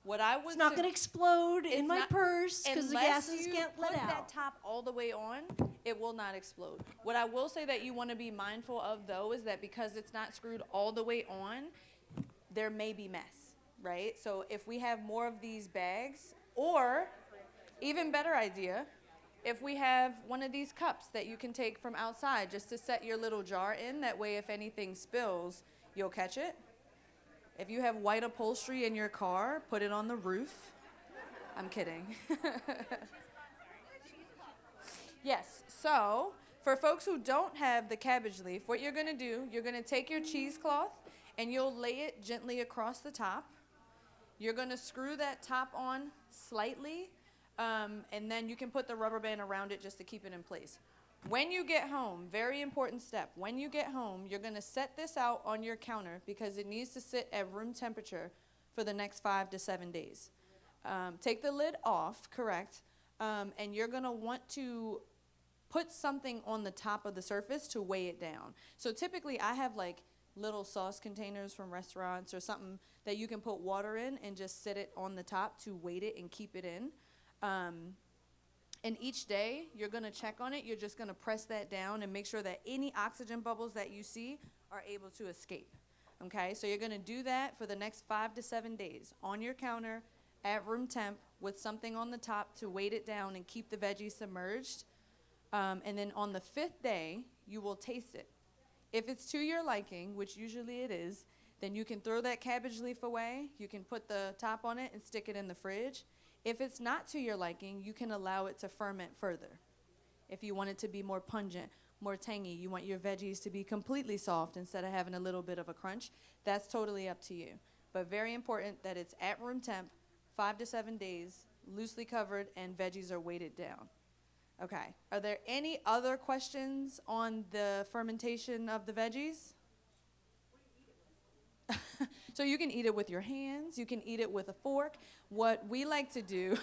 What I would It's not going to explode in my purse because the gases can't let put out. that top all the way on, it will not explode. What I will say that you want to be mindful of, though, is that because it's not screwed all the way on, there may be mess, right? So if we have more of these bags, or even better idea, if we have one of these cups that you can take from outside just to set your little jar in, that way if anything spills, you'll catch it. If you have white upholstery in your car, put it on the roof. I'm kidding. Yes, so for folks who don't have the cabbage leaf, what you're going to do, you're going to take your cheesecloth and you'll lay it gently across the top. You're going to screw that top on slightly, and then you can put the rubber band around it just to keep it in place. When you get home, very important step, when you get home, you're going to set this out on your counter because it needs to sit at room temperature for the next 5 to 7 days. Take the lid off, correct, and you're going to want to put something on the top of the surface to weigh it down. So typically I have like little sauce containers from restaurants or something that you can put water in and just sit it on the top to weight it and keep it in. And each day, you're going to check on it. You're just going to press that down and make sure that any oxygen bubbles that you see are able to escape. Okay, so you're going to do that for the next 5 to 7 days on your counter at room temp with something on the top to weight it down and keep the veggies submerged. And then on the 5th day, you will taste it. If it's to your liking, which usually it is, then you can throw that cabbage leaf away. You can put the top on it and stick it in the fridge. If it's not to your liking, you can allow it to ferment further. If you want it to be more pungent, more tangy, you want your veggies to be completely soft instead of having a little bit of a crunch, that's totally up to you. But very important that it's at room temp, 5 to 7 days, loosely covered, and veggies are weighted down. Okay, are there any other questions on the fermentation of the veggies? So you can eat it with your hands, you can eat it with a fork. What we like to do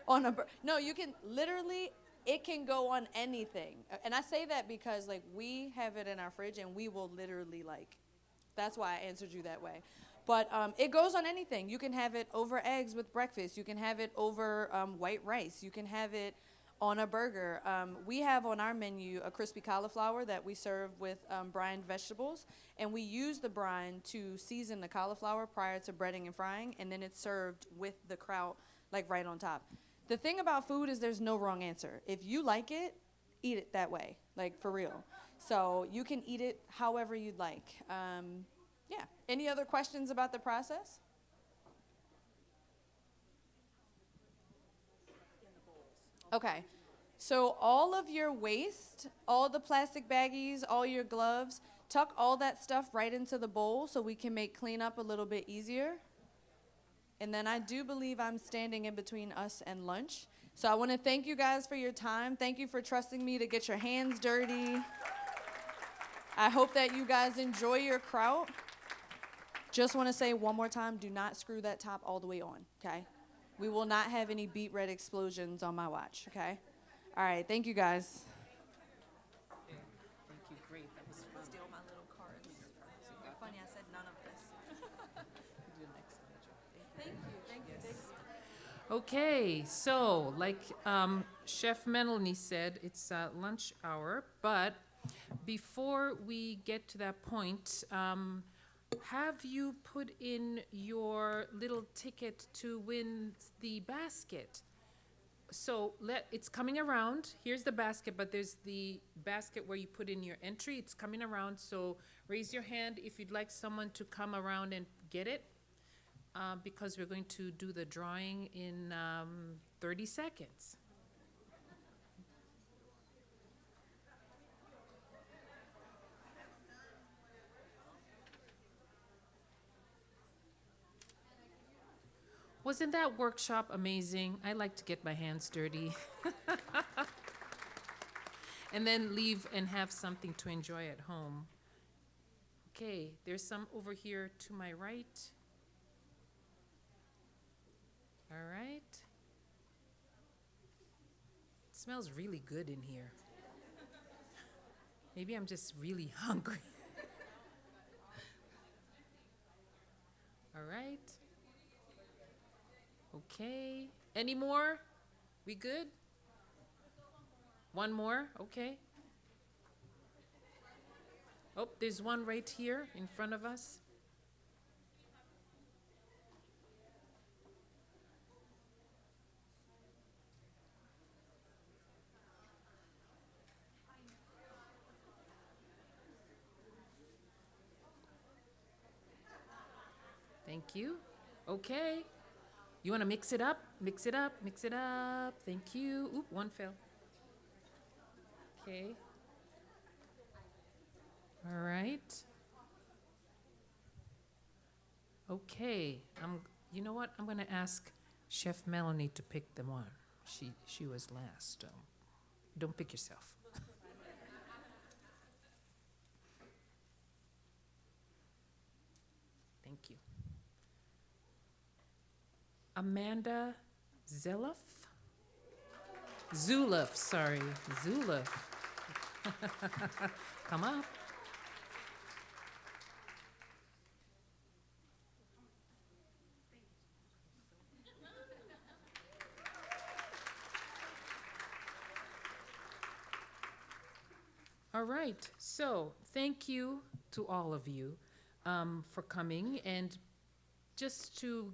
on a, no, you can literally, it can go on anything. And I say that because like we have it in our fridge and we will literally like, that's why I answered you that way. But it goes on anything. You can have it over eggs with breakfast. You can have it over white rice. You can have it on a burger. We have on our menu a crispy cauliflower that we serve with brined vegetables, and we use the brine to season the cauliflower prior to breading and frying, and then it's served with the kraut like right on top. The thing about food is there's no wrong answer. If you like it, eat it that way, like for real. So you can eat it however you'd like. Yeah. Any other questions about the process? Okay, so all of your waste, all the plastic baggies, all your gloves, tuck all that stuff right into the bowl so we can make cleanup a little bit easier. And then I do believe I'm standing in between us and lunch. So I want to thank you guys for your time. Thank you for trusting me to get your hands dirty. I hope that you guys enjoy your kraut. Just want to say one more time, do not screw that top all the way on, okay? We will not have any beet red explosions on my watch, okay? All right, thank you guys. Okay, thank you, great, that was fun. Steal my little cards. Super funny, I said none of this. Thank you, thank you, thank you. Okay, so like Chef Melanie said, it's lunch hour, but before we get to that point, have you put in your little ticket to win the basket? So it's coming around. Here's the basket, but there's the basket where you put in your entry. It's coming around, so raise your hand if you'd like someone to come around and get it. Because we're going to do the drawing in 30 seconds. Wasn't that workshop amazing? I like to get my hands dirty. And then leave and have something to enjoy at home. Okay, there's some over here to my right. All right. It smells really good in here. Maybe I'm just really hungry. All right. Okay. Any more? We good? One more? Okay. Oh, there's one right here in front of us. Thank you. Okay. You want to mix it up? Mix it up, mix it up. Thank you. Oop, one fell. Okay. All right. Okay. You know what? I'm going to ask Chef Melanie to pick the one. She was last. Don't pick yourself. Thank you. Amanda Zeloff? Zuloff, sorry. Zuloff. Come up. All right, so thank you to all of you for coming, and just to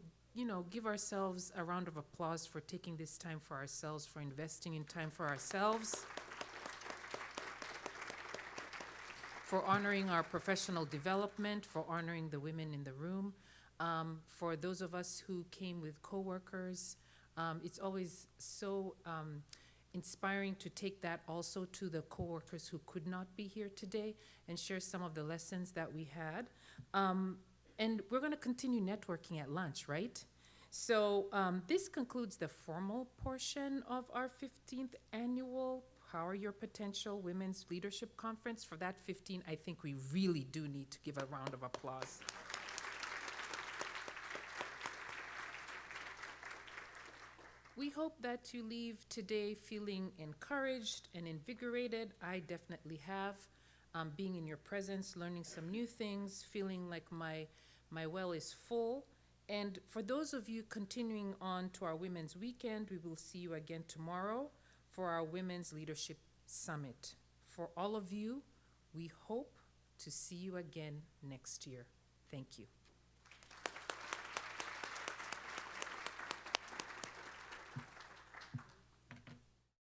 give ourselves a round of applause for taking this time for ourselves, for investing in time for ourselves, for honoring our professional development, for honoring the women in the room, for those of us who came with coworkers. It's always so inspiring to take that also to the coworkers who could not be here today and share some of the lessons that we had. And we're going to continue networking at lunch, right? So this concludes the formal portion of our 15th annual Power Your Potential Women's Leadership Conference. For that 15, I think we really do need to give a round of applause. We hope that you leave today feeling encouraged and invigorated. I definitely have. Being in your presence, learning some new things, feeling like my well is full. And for those of you continuing on to our Women's Weekend, we will see you again tomorrow for our Women's Leadership Summit. For all of you, we hope to see you again next year. Thank you.